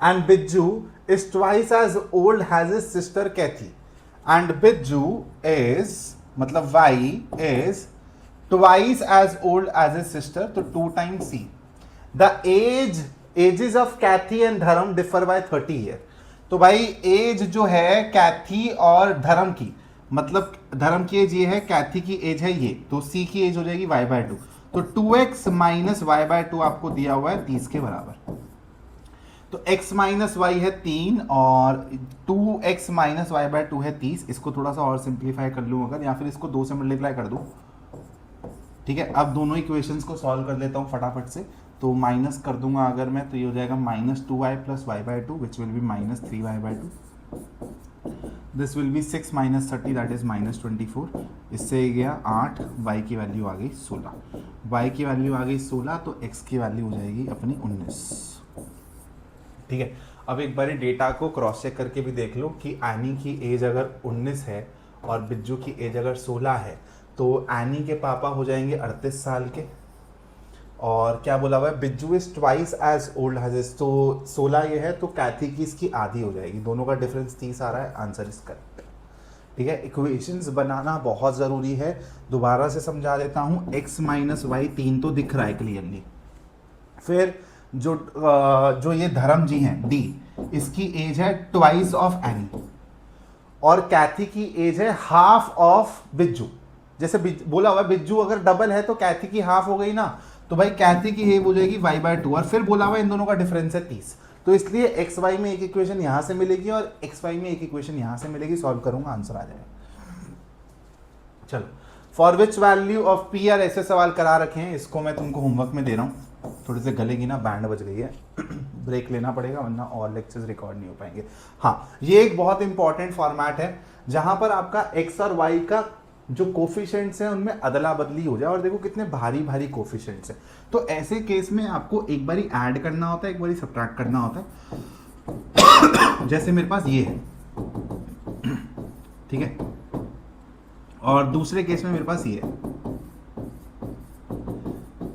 and Bijju is twice as old as his sister Kathy, and Bijju is मतलब y is twice as old as his sister, तो 2 times c. The ages of Kathy and Dharm differ by 30 year. तो भाई एज जो है कैथी और धर्म की, मतलब धर्म की एज ये है, कैथी की एज है ये, तो सी की एज हो जाएगी y/2। तो 2x - y/2 आपको दिया हुआ है 30 के बराबर। तो x - y है 3 और 2x - y/2 है 30। इसको थोड़ा सा और सिंप्लीफाई कर लूँ अगर, या फिर इसको 2 से मल्टीप्लाई कर दूं, ठीक है। अब दोनों इक्वेशंस को सॉल्व कर लेता हूँ फटाफट से। तो माइनस कर दूंगा अगर मैं, तो ये हो जाएगा -2y + y/2 which will be -3y/2। This will B 6 - 30 that is -24। इससे गया 8, y की वैल्यू आ गई 16। y की वैल्यू आ गई 16, तो x की वैल्यू हो जाएगी अपनी 19, ठीक है। अब एक बार डेटा को क्रॉस चेक करके भी देख लो कि एनी की एज अगर 19 है और बिज्जू की एज अगर 16 है, तो एनी के पापा हो जाएंगे 38 साल के, और क्या बोला हुआ है, Bijju is twice as old has, तो 16 ये है, तो कैथी की इसकी आधी हो जाएगी। दोनों का डिफरेंस 30 आ रहा है, आंसर इज करेक्ट, ठीक है। इक्वेशंस बनाना बहुत ज़रूरी है, दोबारा से समझा देता हूँ। x - y 3 तो दिख रहा है क्लियरली। फिर जो ये धर्म जी हैं डी, इसकी एज है ट्वाइस ऑफ एनी, और कैथी की एज है हाफ ऑफ बिज्जू। जैसे बोला हुआ बिज्जू अगर डबल है तो कैथी की हाफ हो गई ना, तो भाई कैथी की एज हो जाएगी y/2, और फिर बोला हुआ इन दोनों का डिफरेंस है 30। तो इसलिए एक्स वाई में एक इक्वेशन यहां से मिलेगी और एक्स वाई में एक इक्वेशन यहां से मिलेगी। सॉल्व करूंगा, आंसर आ जाएगा। चलो, for which value of P R ऐसे सवाल करा रखे हैं, इसको मैं तुमको होमवर्क में दे रहा हूँ। थोड़ी से गले की ना बैंड बज गई है, ब्रेक लेना पड़ेगा वरना और लेक्चर्स रिकॉर्ड नहीं हो पाएंगे। हाँ, ये एक बहुत इंपॉर्टेंट फॉर्मेट है जहां पर आपका एक्स और वाई का जो कोफिशिएंट्स हैं उनमें अदला बदली हो जाए। और देखो कितने भारी भारी कोफिशिएंट्स हैं, तो ऐसे केस में आपको एक बारी ऐड करना होता है, एक बारी सब्ट्रैक्ट करना होता है। जैसे मेरे पास ये है, ठीक है, और दूसरे केस में मेरे पास ये है।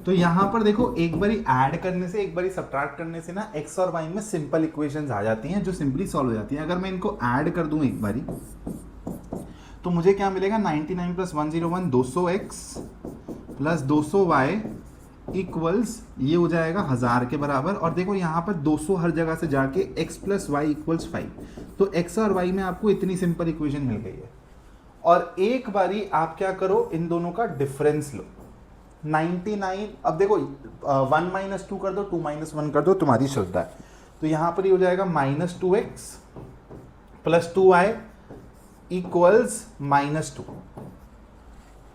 तो यहां पर देखो एक बारी ऐड करने से, एक बारी सब्ट्रैक्ट करने से ना एक्स और वाई में सिंपल इक्वेशंस आ जाती हैं जो सिंपली सॉल्व हो जाती हैं। अगर मैं इनको ऐड कर दूं एक बारी, तो मुझे क्या मिलेगा, 99 + 101 200x + 200y इक्वल्स, ये हो जाएगा 1000 के बराबर। और देखो यहाँ पर 200 हर जगह से जाके x + y = 5, तो x और y में आपको इतनी सिंपल इक्वेशन मिल गई है। और एक बारी आप क्या करो, इन दोनों का डिफरेंस लो, 99। अब देखो 1 - 2 कर दो, 2 - 1 कर दो, तुम्हारी श्रद्धा है। तो यहाँ पर ये हो जाएगा -2x + 2y इक्वल्स -2।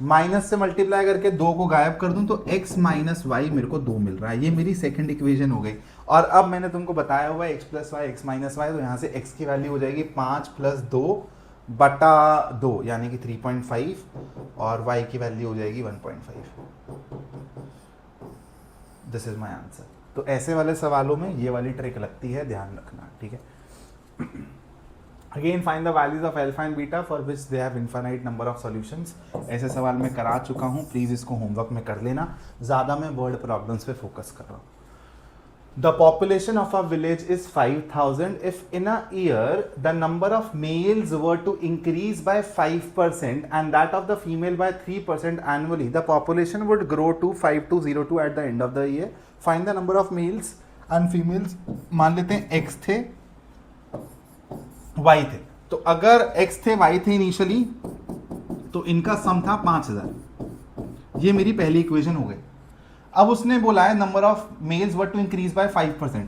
माइनस से मल्टीप्लाई करके 2 को गायब कर दूं तो x माइनस वाई मेरे को 2 मिल रहा है। ये मेरी सेकंड इक्वेशन हो गई। और अब मैंने तुमको बताया हुआ है x plus y x minus y, तो यहाँ से x की वैल्यू हो जाएगी 5 प्लस 2/2 यानी कि 3.5 और y की वैल्यू हो जाएगी 1.5। This is my answer. तो ऐसे वाले सवालों में ये वाली ट्रिक लगती है, ध्यान रखना, ठीक है। Again find the values of alpha and beta for which they have infinite number of solutions। ऐसे सवाल मैं करा चुका हूँ, प्लीज इसको होमवर्क में कर लेना। ज़्यादा मैं वर्ड प्रॉब्लम्स पे फोकस कर रहा हूँ। The population of a village is 5,000. If in a year the number of males were to increase by 5% and that of the female by 3% annually, the population would grow to 5202 at the end of the year. Find the number of males and females। मान लेते हैं x थे y थे, तो अगर x थे y थे इनिशियली तो इनका सम था 5000। ये मेरी पहली इक्वेशन हो गई। अब उसने बोला है number of males were to increase by 5%।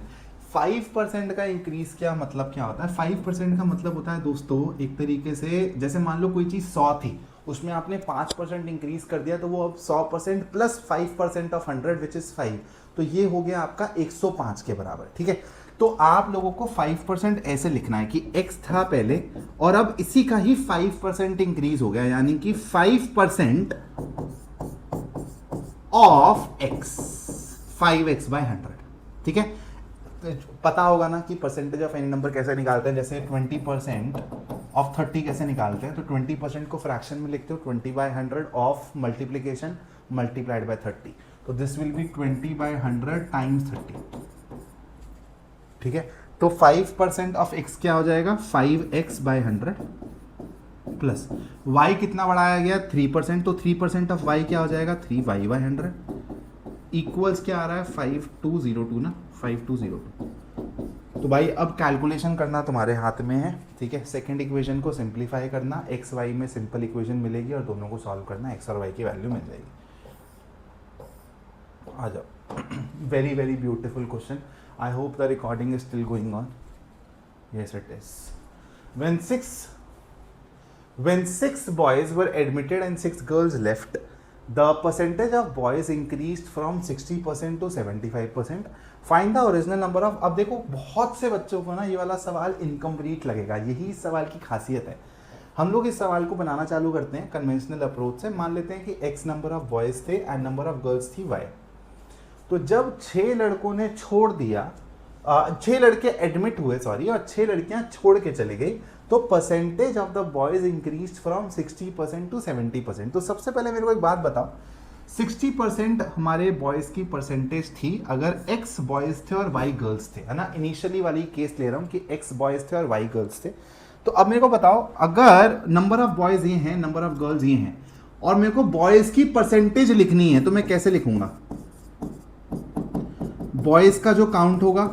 5% का इंक्रीज क्या मतलब क्या होता है? 5% का मतलब होता है दोस्तों एक तरीके से जैसे मान लो कोई चीज 100 थी, उसमें आपने 5% इंक्रीज कर दिया तो वो अब 100% प्लस 5% ऑफ 100 विच इज 5, तो ये हो गया आपका 105 के बराबर, ठीक है। तो आप लोगों को 5% ऐसे लिखना है कि x था पहले और अब इसी का ही 5% इंक्रीज हो गया, यानी कि 5% ऑफ x, 5x बाय 100, ठीक है। पता होगा ना कि परसेंटेज ऑफ एनी नंबर कैसे निकालते हैं, जैसे 20% ऑफ 30 कैसे निकालते हैं, तो 20% को फ्रैक्शन में लिखते हो 20/100 ऑफ मल्टीप्लीकेशन मल्टीप्लाइड बाय 30, तो दिस विल बी 20/100 टाइम्स 30, ठीक है। तो 5% ऑफ x क्या हो जाएगा? 5x बाय 100 प्लस y कितना बढ़ाया गया? 3%, तो 3% ऑफ y क्या हो जाएगा? 3y बाय 100 इक्वल्स क्या आ रहा है? 5202 ना, 5202। तो भाई अब कैलकुलेशन करना तुम्हारे हाथ में है, ठीक है। सेकंड इक्वेशन को सिंप्लीफाई करना, x y में सिंपल इक्वेशन मिलेगी और दोनों को सॉल्व करना, x और y की वैल्यू मिल जाएगी। आ जाओ। Very very beautiful question. I hope the recording is still going on. Yes, it is. When six boys were admitted and 6 girls left, the percentage of boys increased from 60% to 75%. Find the original number of। अब देखो बहुत से बच्चों को ना ये वाला सवाल इनकम्प्लीट लगेगा, यही इस सवाल की खासियत है। हम लोग इस सवाल को बनाना चालू करते हैं कन्वेंशनल अप्रोच से। मान लेते हैं कि x नंबर ऑफ बॉयज थे एंड नंबर ऑफ गर्ल्स थी y। तो जब 6 लड़कों ने छोड़ दिया, 6 लड़के एडमिट हुए सॉरी, और 6 लड़कियां छोड़ के चली गई, तो percentage of the boys increase from 60% to 70%। तो सबसे पहले मेरे को एक बात बताओ, 60% हमारे बॉयज की परसेंटेज थी अगर x बॉयज थे और y गर्ल्स थे, है ना। इनिशियली वाली केस ले रहा हूं कि x बॉयज थे और y गर्ल्स थे। तो अब मेरे को बताओ अगर नंबर ऑफ बॉयज ये हैं, नंबर ऑफ गर्ल्स ये हैं, और मेरे को बॉयज की परसेंटेज लिखनी है, तो मैं कैसे लिखूंगा? बॉयज का जो काउंट होगा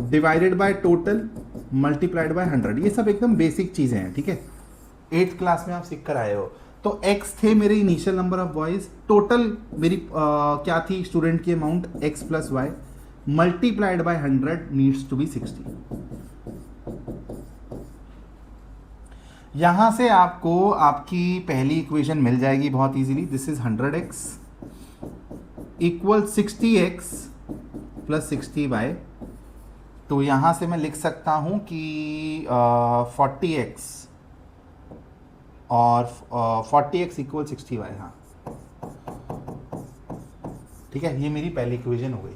divided by total multiplied by 100। ये सब एकदम बेसिक चीजें हैं, ठीक है। 8th क्लास में आप सीख कर आए हो। तो x थे मेरे initial number of boys, total मेरी क्या थी स्टूडेंट की amount x plus y multiplied by 100 needs to be 60। यहां से आपको आपकी पहली इक्वेशन मिल जाएगी बहुत easily. This is 100x equal 60x plus 60y। तो यहां से मैं लिख सकता हूं कि 40x और 40x इक्वल 60y। हाँ ठीक है, ये मेरी पहली इक्वेशन हो गई।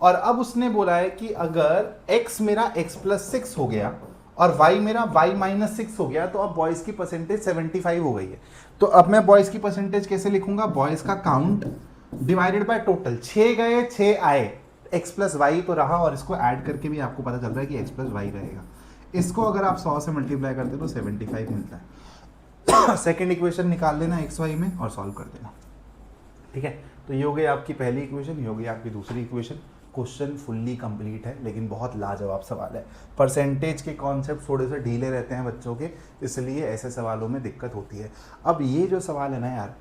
और अब उसने बोला है कि अगर x मेरा x प्लस 6 हो गया और y मेरा y माइनस 6 हो गया, तो अब बॉयज की परसेंटेज 75 हो गई है। तो अब मैं बॉयज की परसेंटेज कैसे लिखूंगा? बॉयज का काउंट डिवाइडेड बाय टोटल। 6 गए 6 आए, x प्लस वाई तो रहा, और इसको ऐड करके भी आपको पता चल रहा है कि x प्लस वाई रहेगा। इसको अगर आप 100 से मल्टीप्लाई करते हो तो 75 मिलता है। सेकेंड इक्वेशन निकाल लेना x y में और सॉल्व कर देना, ठीक है। तो ये हो गई आपकी पहली इक्वेशन, ये हो गई आपकी दूसरी इक्वेशन। क्वेश्चन फुल्ली कंप्लीट है, लेकिन बहुत लाजवाब सवाल है। परसेंटेज के कॉन्सेप्ट थोड़े से ढीले रहते हैं बच्चों के, इसलिए ऐसे सवालों में दिक्कत होती है। अब ये जो सवाल है ना यार,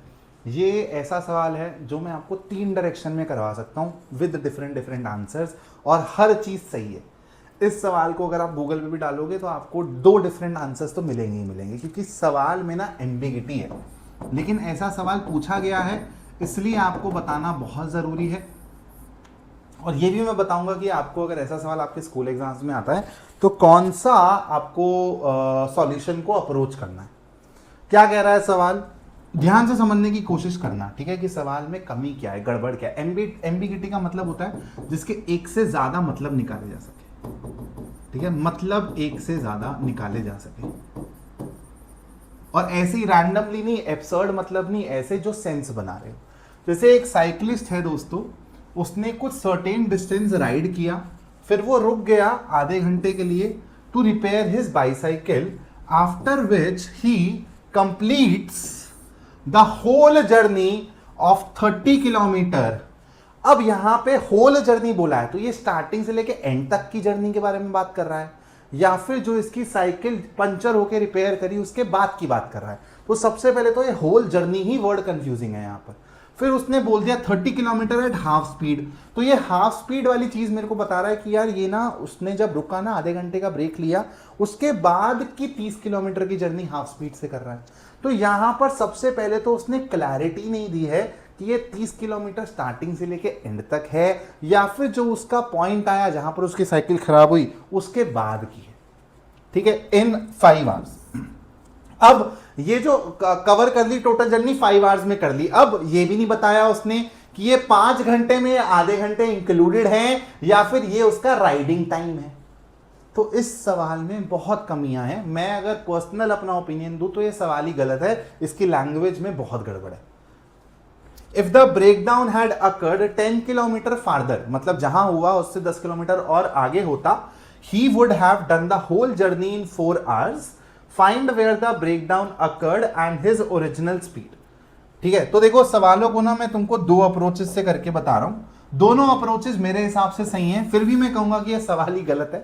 ये ऐसा सवाल है जो मैं आपको 3 डायरेक्शन में करवा सकता हूँ विद डिफरेंट आंसर्स, और हर चीज़ सही है। इस सवाल को अगर आप गूगल पे भी डालोगे तो आपको 2 डिफरेंट आंसर्स तो मिलेंगे ही मिलेंगे, क्योंकि सवाल में ना एम्बिगिटी है। लेकिन ऐसा सवाल पूछा गया है, इसलिए आपको बताना बहुत ज़रूरी है। और ये भी मैं बताऊंगा कि आपको अगर ऐसा सवाल आपके स्कूल एग्जाम्स में आता है तो कौन सा आपको सॉल्यूशन को अप्रोच करना है। क्या कह रहा है सवाल, ध्यान से समझने की कोशिश करना, ठीक है, कि सवाल में कमी क्या है, गड़बड़ क्या है। एम्बिगिटी का मतलब होता है जिसके एक से ज्यादा मतलब निकाले जा सके, ठीक है, मतलब एक से ज्यादा निकाले जा सके, और ऐसे ही रैंडमली नहीं, एब्सर्ड मतलब नहीं, ऐसे जो सेंस बना रहे हो। जैसे एक साइकिलिस्ट है दोस्तों, उसने कुछ सर्टेन डिस्टेंस राइड किया, फिर वो रुक गया आधे घंटे के लिए to repair his bicycle, after which he completes the whole journey of 30 kilometre. अब यहां पे होल जर्नी बोला है तो ये स्टार्टिंग से लेके एंड तक की जर्नी के बारे में बात कर रहा है, या फिर जो इसकी साइकिल पंचर होके रिपेयर करी उसके बाद की बात कर रहा है। तो सबसे पहले तो ये होल जर्नी ही वर्ड कंफ्यूजिंग है यहाँ पर। फिर उसने बोल दिया 30 किलोमीटर एट हाफ स्पीड, तो ये हाफ स्पीड वाली चीज मेरे को बता रहा है कि यार ये ना उसने जब रुका ना, आधे घंटे का ब्रेक लिया, उसके बाद की 30 किलोमीटर की जर्नी हाफ स्पीड से कर रहा है। तो यहां पर सबसे पहले तो उसने क्लैरिटी नहीं दी है कि ये 30 किलोमीटर स्टार्टिंग से लेके एंड तक है, या फिर जो उसका पॉइंट आया जहां पर उसकी साइकिल खराब हुई उसके बाद की है, ठीक है, इन 5 आवर्स। अब ये जो कवर कर ली टोटल जर्नी 5 आवर्स में कर ली। अब ये भी नहीं बताया उसने कि ये 5 घंटे में आधे घंटे इंक्लूडेड है या फिर ये उसका राइडिंग टाइम है। तो इस सवाल में बहुत कमियां हैं। मैं अगर पर्सनल अपना ओपिनियन दूं तो ये सवाल ही गलत है, इसकी लैंग्वेज में बहुत गड़बड़ है। If the breakdown had occurred 10 kilometre farther, मतलब जहां हुआ उससे 10 किलोमीटर और आगे होता, he would have done the whole journey in 4 hours, find where the breakdown occurred and his original speed. ठीक है, तो देखो सवालों को ना मैं तुमको 2 अप्रोचेस से करके बता रहा हूं। दोनों अप्रोचेस मेरे हिसाब से सही हैं, फिर भी मैं कहूंगा कि यह सवाल ही गलत है,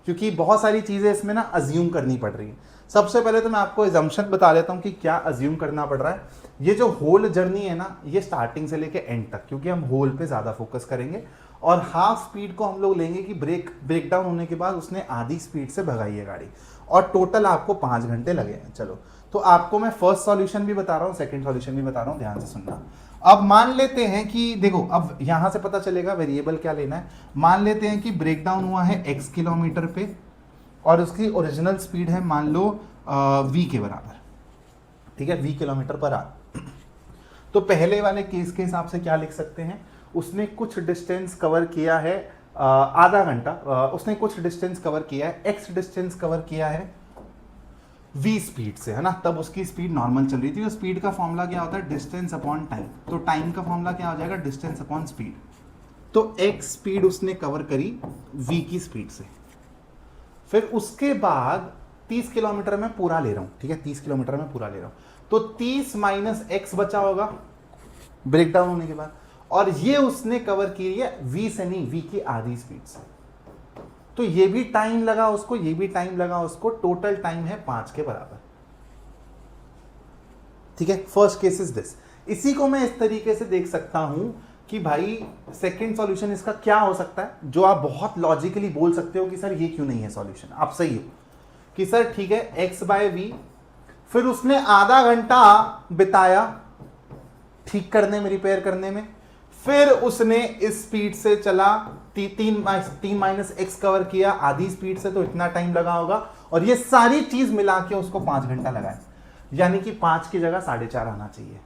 क्योंकि बहुत सारी चीजें इसमें ना अज्यूम करनी पड़ रही है। सबसे पहले तो मैं आपको एजम्पशन बता देता हूं कि क्या अज्यूम करना पड़ रहा है। ये जो होल जर्नी है ना, ये स्टार्टिंग से लेके एंड तक, क्योंकि हम होल पे ज्यादा फोकस करेंगे, और हाफ स्पीड को हम लोग लेंगे कि ब्रेकडाउन होने के बाद उसने आधी स्पीड से भगाई है गाड़ी, और टोटल आपको 5 घंटे लगे हैं। चलो, तो आपको मैं फर्स्ट सॉल्यूशन भी बता रहा हूँ, सेकंड सॉल्यूशन भी बता रहा हूँ, ध्यान से सुनना। अब मान लेते हैं कि देखो, अब यहां से पता चलेगा वेरिएबल क्या लेना है। मान लेते हैं कि ब्रेकडाउन हुआ है x किलोमीटर पे और उसकी ओरिजिनल स्पीड है मान लो v के बराबर, ठीक है, v किलोमीटर पर आवर। तो पहले वाले केस के हिसाब से क्या लिख सकते हैं, उसने कुछ डिस्टेंस कवर किया है आधा घंटा, उसने कुछ डिस्टेंस कवर किया है, x डिस्टेंस कवर किया है v स्पीड से, है ना, तब उसकी स्पीड नॉर्मल चल रही थी। और स्पीड का फॉर्मूला क्या होता है, डिस्टेंस अपॉन टाइम। तो टाइम का फॉर्मूला क्या हो जाएगा, डिस्टेंस अपॉन स्पीड। तो x स्पीड उसने कवर करी v की स्पीड से, फिर उसके बाद 30 किलोमीटर में पूरा ले रहा हूं, ठीक है, 30 किलोमीटर में पूरा ले रहा हूं, तो 30 माइनस x बचा होगा ब्रेकडाउन होने के बाद, और ये उसने कवर की है v से नहीं, v की आधी स्पीड से। तो ये भी टाइम लगा उसको, ये भी टाइम लगा उसको, टोटल टाइम है 5 के बराबर। ठीक है, फर्स्ट केस इज दिस। इसी को मैं इस तरीके से देख सकता हूं कि भाई सेकंड सॉल्यूशन इसका क्या हो सकता है, जो आप बहुत लॉजिकली बोल सकते हो कि सर ये क्यों नहीं है सॉल्यूशन। आप सही हो कि सर ठीक है x बाय वी, फिर उसने आधा घंटा बिताया ठीक करने में, रिपेयर करने में, फिर उसने इस स्पीड से चला, 3 माइनस एक्स कवर किया आधी स्पीड से, तो इतना टाइम लगा होगा, और ये सारी चीज मिला के उसको 5 घंटा लगाए, यानी कि 5 की जगह 4.5 आना चाहिए,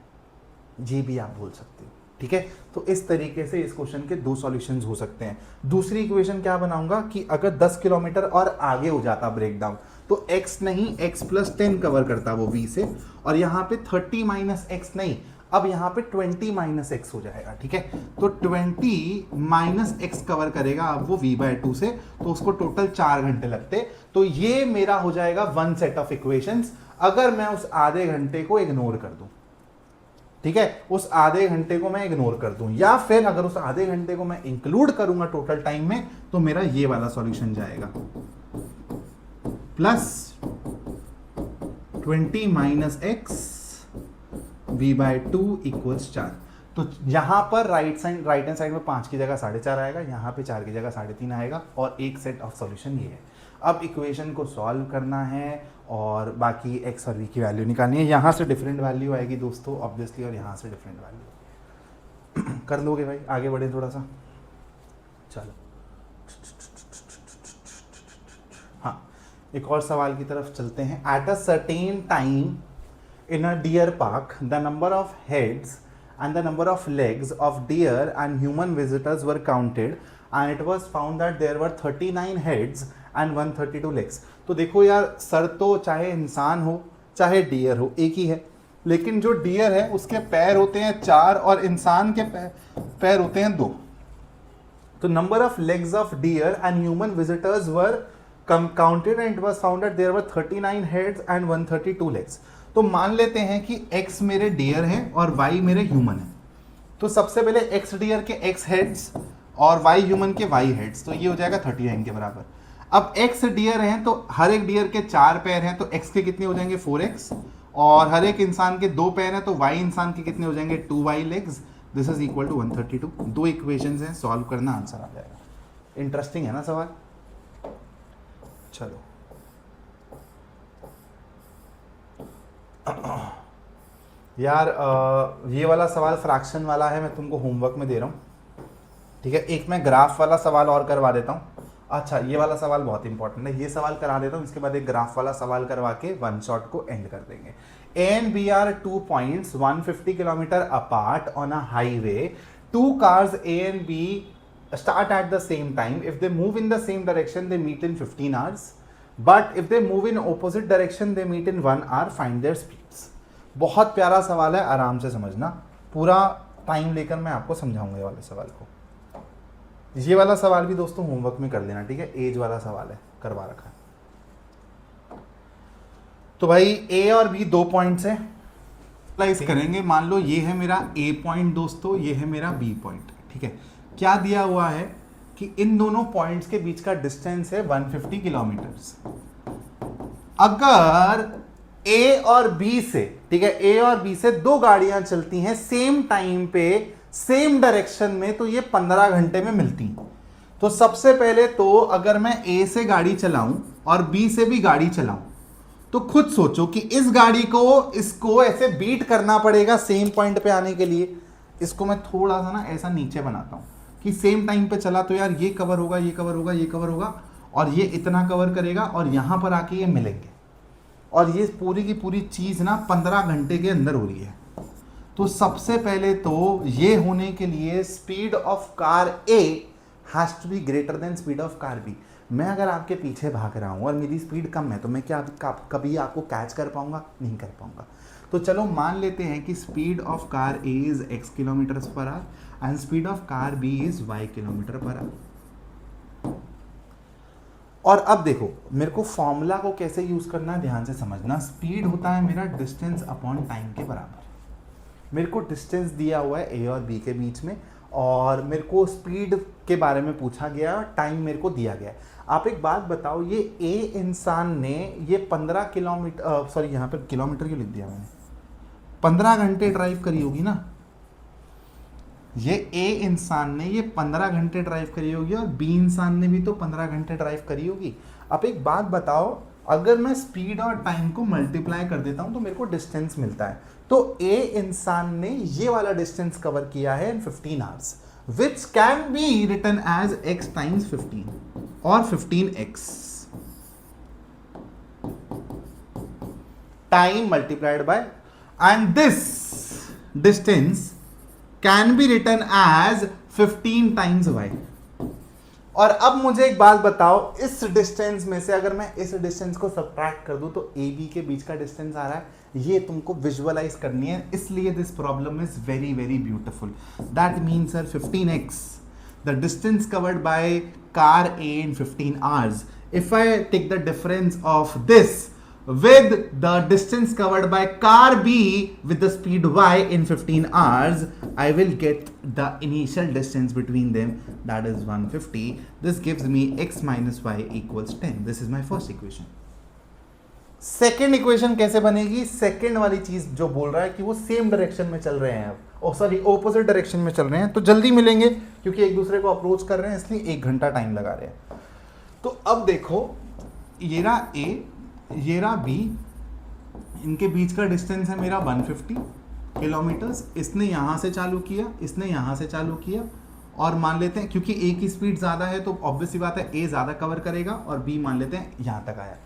ये भी आप बोल सकते हो। ठीक है, तो इस तरीके से इस क्वेश्चन के 2 सॉल्यूशंस हो सकते हैं। दूसरी इक्वेशन क्या बनाऊंगा कि अगर 10 किलोमीटर और आगे हो जाता ब्रेकडाउन तो x नहीं, x प्लस 10 कवर करता वो v से, और यहां पे 30 माइनस एक्स नहीं, अब यहां पे 20 माइनस एक्स हो जाएगा। ठीक है, तो 20 माइनस एक्स कवर करेगा अब वो v/2 से, तो उसको टोटल 4 घंटे लगते। तो ये मेरा हो जाएगा 1 सेट ऑफ इक्वेशंस, अगर मैं उस आधे घंटे को इग्नोर कर दूं। ठीक है, उस आधे घंटे को मैं इग्नोर कर दूं, या फिर अगर उस आधे घंटे को मैं इंक्लूड करूंगा टोटल टाइम में, तो मेरा ये वाला सॉल्यूशन जाएगा, plus 20 minus x v/2 equals 4। तो यहाँ पर राइट हैंड साइड में 5 की जगह 4.5 आएगा, यहाँ पे 4 की जगह 3.5 आएगा, और एक सेट ऑफ सॉल्यूशन ये है। अब इक्वेशन को सॉल्व करना है और बाकी एक्स और वी की वैल्यू निकालनी है। यहाँ से डिफरेंट वैल्यू आएगी दोस्तों ऑब्वियसली, और यहाँ से डिफरेंट वैल्यू। कर लोगे भाई, आगे बढ़े थोड़ा सा, चलो। हाँ, एक और सवाल की तरफ चलते हैं। At a certain time in a deer park, the number of heads and the number of legs of deer and human visitors were counted and it was found that there were 39 heads and 132 legs. तो देखो यार, सर तो चाहे इंसान हो चाहे डियर हो एक ही है, लेकिन जो डियर है उसके पैर होते हैं 4 और इंसान के पैर होते हैं 2। तो number of legs of dear and human visitors were counted and it was found that there were 39 heads and 132 legs. तो मान लेते हैं कि x मेरे डियर है और y मेरे ह्यूमन है। तो सबसे पहले x डियर के x हेड्स और y ह्यूमन के y हेड्स, तो ये हो जाएगा 39 के बराबर। अब x डियर हैं तो हर एक डियर के 4 पैर हैं, तो x के कितने हो जाएंगे 4x, और हर एक इंसान के 2 पैर हैं तो y इंसान के कितने हो जाएंगे 2y legs. This is equal to 132। 2 equations हैं, सॉल्व करना, आंसर आ जाएगा। इंटरेस्टिंग है ना सवाल। चलो यार, ये वाला सवाल फ्रैक्शन वाला है, मैं तुमको होमवर्क में दे रहा हूँ, ठीक है। एक मैं ग्राफ वाला सवाल और करवा देता हूँ। अच्छा, ये वाला सवाल बहुत इंपॉर्टेंट है, ये सवाल करा देता हूँ, इसके बाद एक ग्राफ वाला सवाल करवा के वन शॉट को एंड कर देंगे। A and B are 2 points 150 kilometre apart on a highway. 2 cars A and B start at the same time. If they move in the same direction, they meet in 15 hours. But if they move in opposite direction, they meet in 1 hour. Find their speeds. बहुत प्यारा सवाल है, आराम से समझना, पूरा टाइम लेकर मैं आपको समझाऊंगा ये वाले सवाल को। ये वाला सवाल भी दोस्तों होमवर्क में कर लेना, ठीक है। एज वाला सवाल है, करवा रखा है। तो भाई A और B 2 पॉइंट्स है, अप्लाइज करेंगे। मान लो ये है मेरा A पॉइंट दोस्तों, ये है मेरा B पॉइंट, ठीक है। क्या दिया हुआ है कि इन दोनों पॉइंट्स के बीच का डिस्टेंस है 150 किलोमीटर्स। अगर A और B से, ठीक है, A और B से 2 गाड़ियां चलती हैं सेम टाइम पे सेम डायरेक्शन में, तो ये 15 घंटे में मिलती हैं। तो सबसे पहले तो अगर मैं A से गाड़ी चलाऊं और B से भी गाड़ी चलाऊं, तो खुद सोचो कि इस गाड़ी को इसको ऐसे बीट करना पड़ेगा सेम पॉइंट पे आने के लिए। इसको मैं थोड़ा सा ना ऐसा नीचे बनाता हूं कि सेम टाइम पे चला तो यार ये कवर होगा, ये कवर होगा, ये कवर होगा, और ये इतना कवर करेगा, और यहां पर आके ये मिलेंगे, और ये पूरी की पूरी चीज ना 15 घंटे के अंदर हो रही है। तो सबसे पहले तो ये होने के लिए speed of car A has to be greater than speed of car B। मैं अगर आपके पीछे भाग रहा हूं और मेरी स्पीड कम है, तो मैं क्या कभी आपको कैच कर पाऊंगा? नहीं कर पाऊंगा। तो चलो मान लेते हैं कि speed of car A is x kilometres per hour and speed of car B is y kilometre per hour. और अब देखो, मेरे को फॉर्मूला को कैसे यूज करना है ध्यान से समझना। स्पीड होता है मेरा डिस्टेंस अपॉन टाइम के बराबर। मेरे को डिस्टेंस दिया हुआ है A और B के बीच में, और मेरे को स्पीड के बारे में पूछा गया, टाइम मेरे को दिया गया। आप एक बात बताओ, ये A इंसान ने ये 15 किलोमीटर, सॉरी यहाँ पर किलोमीटर क्यों लिख दिया मैंने, 15 घंटे ड्राइव करी होगी ना। ये A इंसान ने ये 15 घंटे ड्राइव करी होगी, और B इंसान ने भी तो 15 घंटे ड्राइव करी होगी। अब एक बात बताओ, अगर मैं स्पीड और टाइम को मल्टीप्लाई कर देता हूं तो मेरे को डिस्टेंस मिलता है। तो A इंसान ने ये वाला डिस्टेंस कवर किया है in 15 hours, which can be written as x times 15 और 15x time multiplied by, and this distance can be written as 15 times y। और अब मुझे एक बात बताओ, इस डिस्टेंस में से अगर मैं इस डिस्टेंस को सब्ट्रैक्ट कर दूं तो ए बी के बीच का डिस्टेंस आ रहा है, ये तुमको विजुअलाइज करनी है। इसलिए this problem is very very beautiful. That means sir 15x the distance covered by car A in 15 hours। If I take the difference of this with the distance covered by car B with the speed y in 15 hours, I will get the initial distance between them, that is 150. This gives me x minus y equals 10. This is my first equation. Second equation कैसे बनेगी? सेकेंड वाली चीज जो बोल रहा है कि वो सेम डायरेक्शन में चल रहे हैं अब, सॉरी ऑपोजिट डायरेक्शन में चल रहे हैं, तो जल्दी मिलेंगे क्योंकि एक दूसरे को अप्रोच कर रहे हैं, इसलिए 1 घंटा टाइम लगा रहे हैं। तो अब देखो, ये रहा ए, ये रहा बी, इनके बीच का डिस्टेंस है मेरा 150 किलोमीटर्स। इसने यहाँ से चालू किया, इसने यहाँ से चालू किया, और मान लेते हैं क्योंकि ए की स्पीड ज़्यादा है तो ऑब्वियस सी बात है ए ज़्यादा कवर करेगा, और बी मान लेते हैं यहाँ तक आया।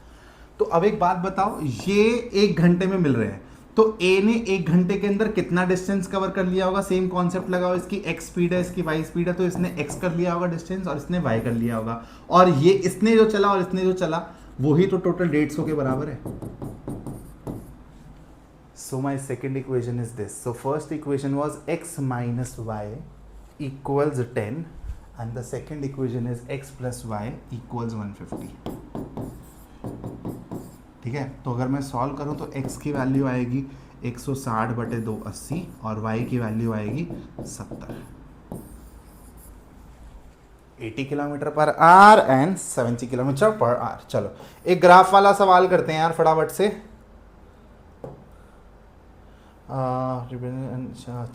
तो अब एक बात बताओ, ये 1 घंटे में मिल रहे हैं, तो ए ने 1 घंटे के अंदर कितना डिस्टेंस कवर कर लिया होगा? सेम कॉन्सेप्ट लगाओ, इसकी एक्स स्पीड है, इसकी वाई स्पीड है, तो इसने एक्स कर लिया होगा डिस्टेंस और इसने वाई कर लिया होगा, और ये इसने जो चला और इसने जो चला वही तो टोटल 150 के बराबर है। So my second equation is this. So first equation was x minus y equals 10 and the second equation is x plus y equals 150. ठीक है, तो अगर मैं सॉल्व करूं तो x की वैल्यू आएगी 160/280 और y की वैल्यू आएगी 70, 80 kilometre per hour and 70 kilometre per hour. चलो एक ग्राफ वाला सवाल करते हैं यार फटाफट से।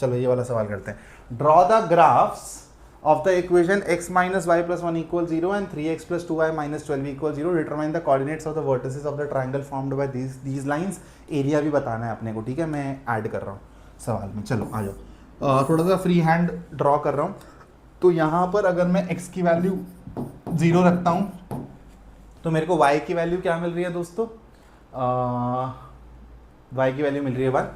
चलो ये वाला सवाल करते हैं। Draw the graphs of the equation x minus y plus 1 equals 0 and 3x plus 2y minus 12 equals 0. Determine the coordinates of the vertices of the triangle formed by these lines. Area भी बताना है अपने को, ठीक है, मैं ऐड कर रहा हूँ सवाल में। चलो आ जाओ, थोड़ा सा फ्री हैंड ड्रॉ कर रहा हूँ। तो यहाँ पर अगर मैं x की वैल्यू 0 रखता हूँ तो मेरे को y की वैल्यू क्या मिल रही है दोस्तों? y की वैल्यू मिल रही है 1,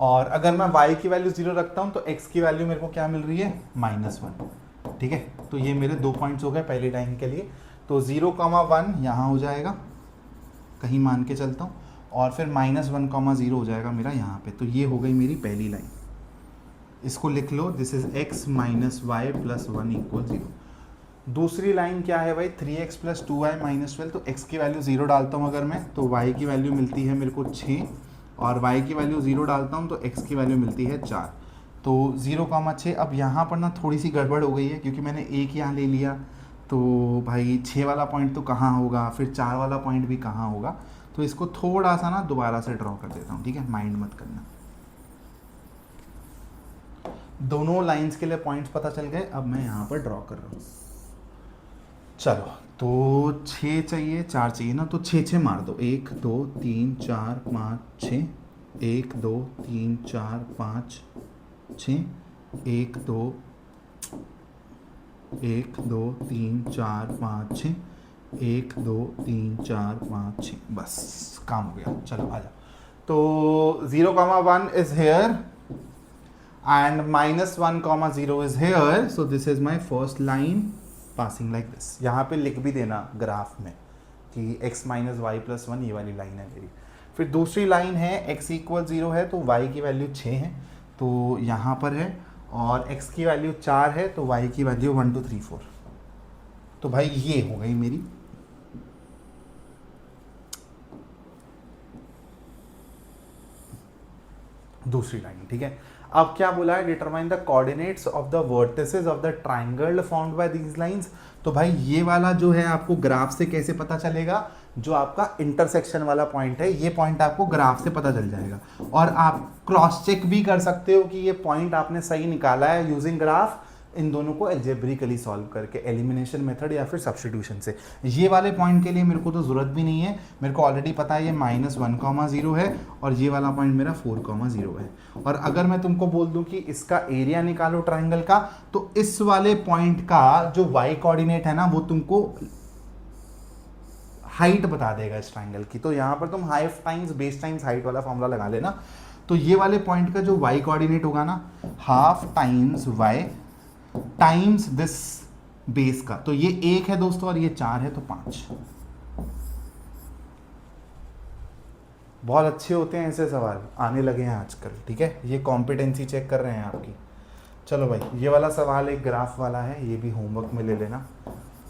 और अगर मैं y की वैल्यू 0 रखता हूं तो x की वैल्यू मेरे को क्या मिल रही है? -1। ठीक है, तो ये मेरे 2 पॉइंट्स हो गए पहली लाइन के लिए। तो 0,1 यहाँ हो जाएगा, कहीं मान के चलता हूँ, और फिर -1,0 हो जाएगा मेरा यहाँ पे। तो ये हो गई मेरी पहली लाइन, इसको लिख लो, this is x minus y plus 1 equals 0। दूसरी लाइन क्या है भाई? 3x plus 2y minus 12। तो x की वैल्यू 0 डालता हूँ अगर मैं, तो y की वैल्यू मिलती है मेरे को 6, और y की वैल्यू 0 डालता हूँ तो x की वैल्यू मिलती है 4। तो 0,6। अब यहाँ पर ना थोड़ी सी गड़बड़ हो गई है क्योंकि मैंने 1 यहाँ ले लिया, तो भाई 6 वाला पॉइंट तो कहाँ होगा, फिर 4 वाला पॉइंट भी कहाँ होगा। तो इसको थोड़ा सा ना दोबारा से ड्रॉ कर देता हूँ, ठीक है, माइंड मत करना। दोनों लाइंस के लिए पॉइंट्स पता चल गए, अब मैं यहाँ पर ड्रॉ कर रहा हूँ। चलो, तो 6 चाहिए, 4 चाहिए ना, तो 6 मार दो। 1 2 3 4 5 6, 1 2 3 4 5 6, 1 2 3 4 5 6, 1 2 3 4 5 6, बस काम हो गया। चलो आ जाओ। तो 0,1 is here and -1,0 is here, so this is my first line passing like this। यहाँ पे लिख भी देना ग्राफ में कि x minus y plus 1 ये वाली लाइन है मेरी। फिर दूसरी लाइन है x equal 0 है तो y की वैल्यू 6 है, तो यहाँ पर है, और x की वैल्यू 4 है तो y की वैल्यू 1 2 3 4। तो भाई ये हो गई मेरी दूसरी लाइन, ठीक है। अब क्या बोला है? Determine the coordinates of the vertices of the triangle found by these lines. तो भाई ये वाला जो है आपको ग्राफ से कैसे पता चलेगा? जो आपका इंटरसेक्शन वाला पॉइंट है, ये पॉइंट आपको ग्राफ से पता चल जाएगा, और आप क्रॉस चेक भी कर सकते हो कि ये पॉइंट आपने सही निकाला है यूजिंग ग्राफ, इन दोनों को एल्जेब्रिकली सॉल्व करके, एलिमिनेशन मेथड या फिर सब्स्टिट्यूशन से। ये वाले पॉइंट के लिए मेरे को तो ज़रूरत भी नहीं है, मेरे को ऑलरेडी पता है ये -1,0 है और ये वाला पॉइंट मेरा 4,0 है। और अगर मैं तुमको बोल दूं कि इसका एरिया निकालो ट्राइंगल का, तो इस वाले पॉइंट का जो y कोऑर्डिनेट है ना, वो तुमको हाइट बता देगा इस ट्राइंगल की। तो यहाँ पर तुम half times base times height वाला फॉर्मूला लगा लेना। तो ये वाले पॉइंट का जो y कोऑर्डिनेट होगा ना, half times y times this base का, तो ये 1 है दोस्तों और ये 4 है, तो 5। बहुत अच्छे होते हैं ऐसे सवाल, आने लगे हैं आजकल, ठीक है, ये कॉम्पिटेंसी चेक कर रहे हैं आपकी। चलो भाई, ये वाला सवाल एक ग्राफ वाला है, ये भी होमवर्क में ले लेना।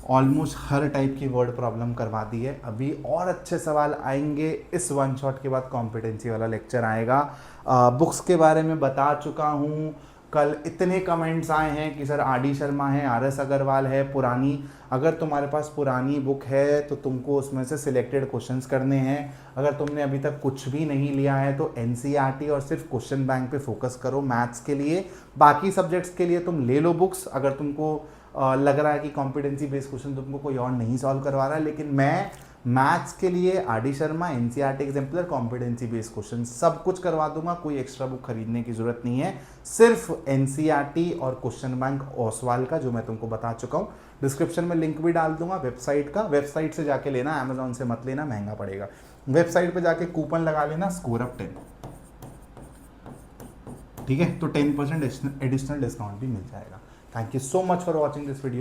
ऑलमोस्ट हर टाइप की वर्ड प्रॉब्लम करवा दी है, अभी और अच्छे सवाल आएंगे। इस वन शॉट के बाद कॉम्पिटेंसी वाला लेक्चर आएगा। बुक्स के बारे में बता चुका हूँ, कल इतने कमेंट्स आए हैं कि सर आर डी शर्मा है, आर एस अग्रवाल है, पुरानी, अगर तुम्हारे पास पुरानी बुक है तो तुमको उसमें से सिलेक्टेड क्वेश्चंस करने हैं। अगर तुमने अभी तक कुछ भी नहीं लिया है तो एनसीईआरटी और सिर्फ क्वेश्चन बैंक पे फोकस करो मैथ्स के लिए। बाकी सब्जेक्ट्स के लिए तुम ले लो बुक्स, अगर तुमको लग रहा है कि कॉम्पिटेंसी बेस्ड क्वेश्चन तुमको कोई और नहीं सॉल्व करवा रहा है। लेकिन मैं मैथ्स के लिए R D Sharma, NCERT exemplar, competency based question सब कुछ करवा दूंगा, कोई एक्स्ट्रा बुक खरीदने की जरूरत नहीं है। सिर्फ एनसीईआरटी और क्वेश्चन बैंक ओसवाल का जो मैं तुमको बता चुका हूँ। डिस्क्रिप्शन में लिंक भी डाल दूंगा वेबसाइट का, वेबसाइट से जाके लेना, अमेजोन से मत लेना, महंगा पड़ेगा। वेबसाइट पे जाके कूपन लगा लेना स्कोर अप 10, ठीक है, तो 10% एडिशनल डिस्काउंट भी मिल जाएगा। Thank you so much for watching this video.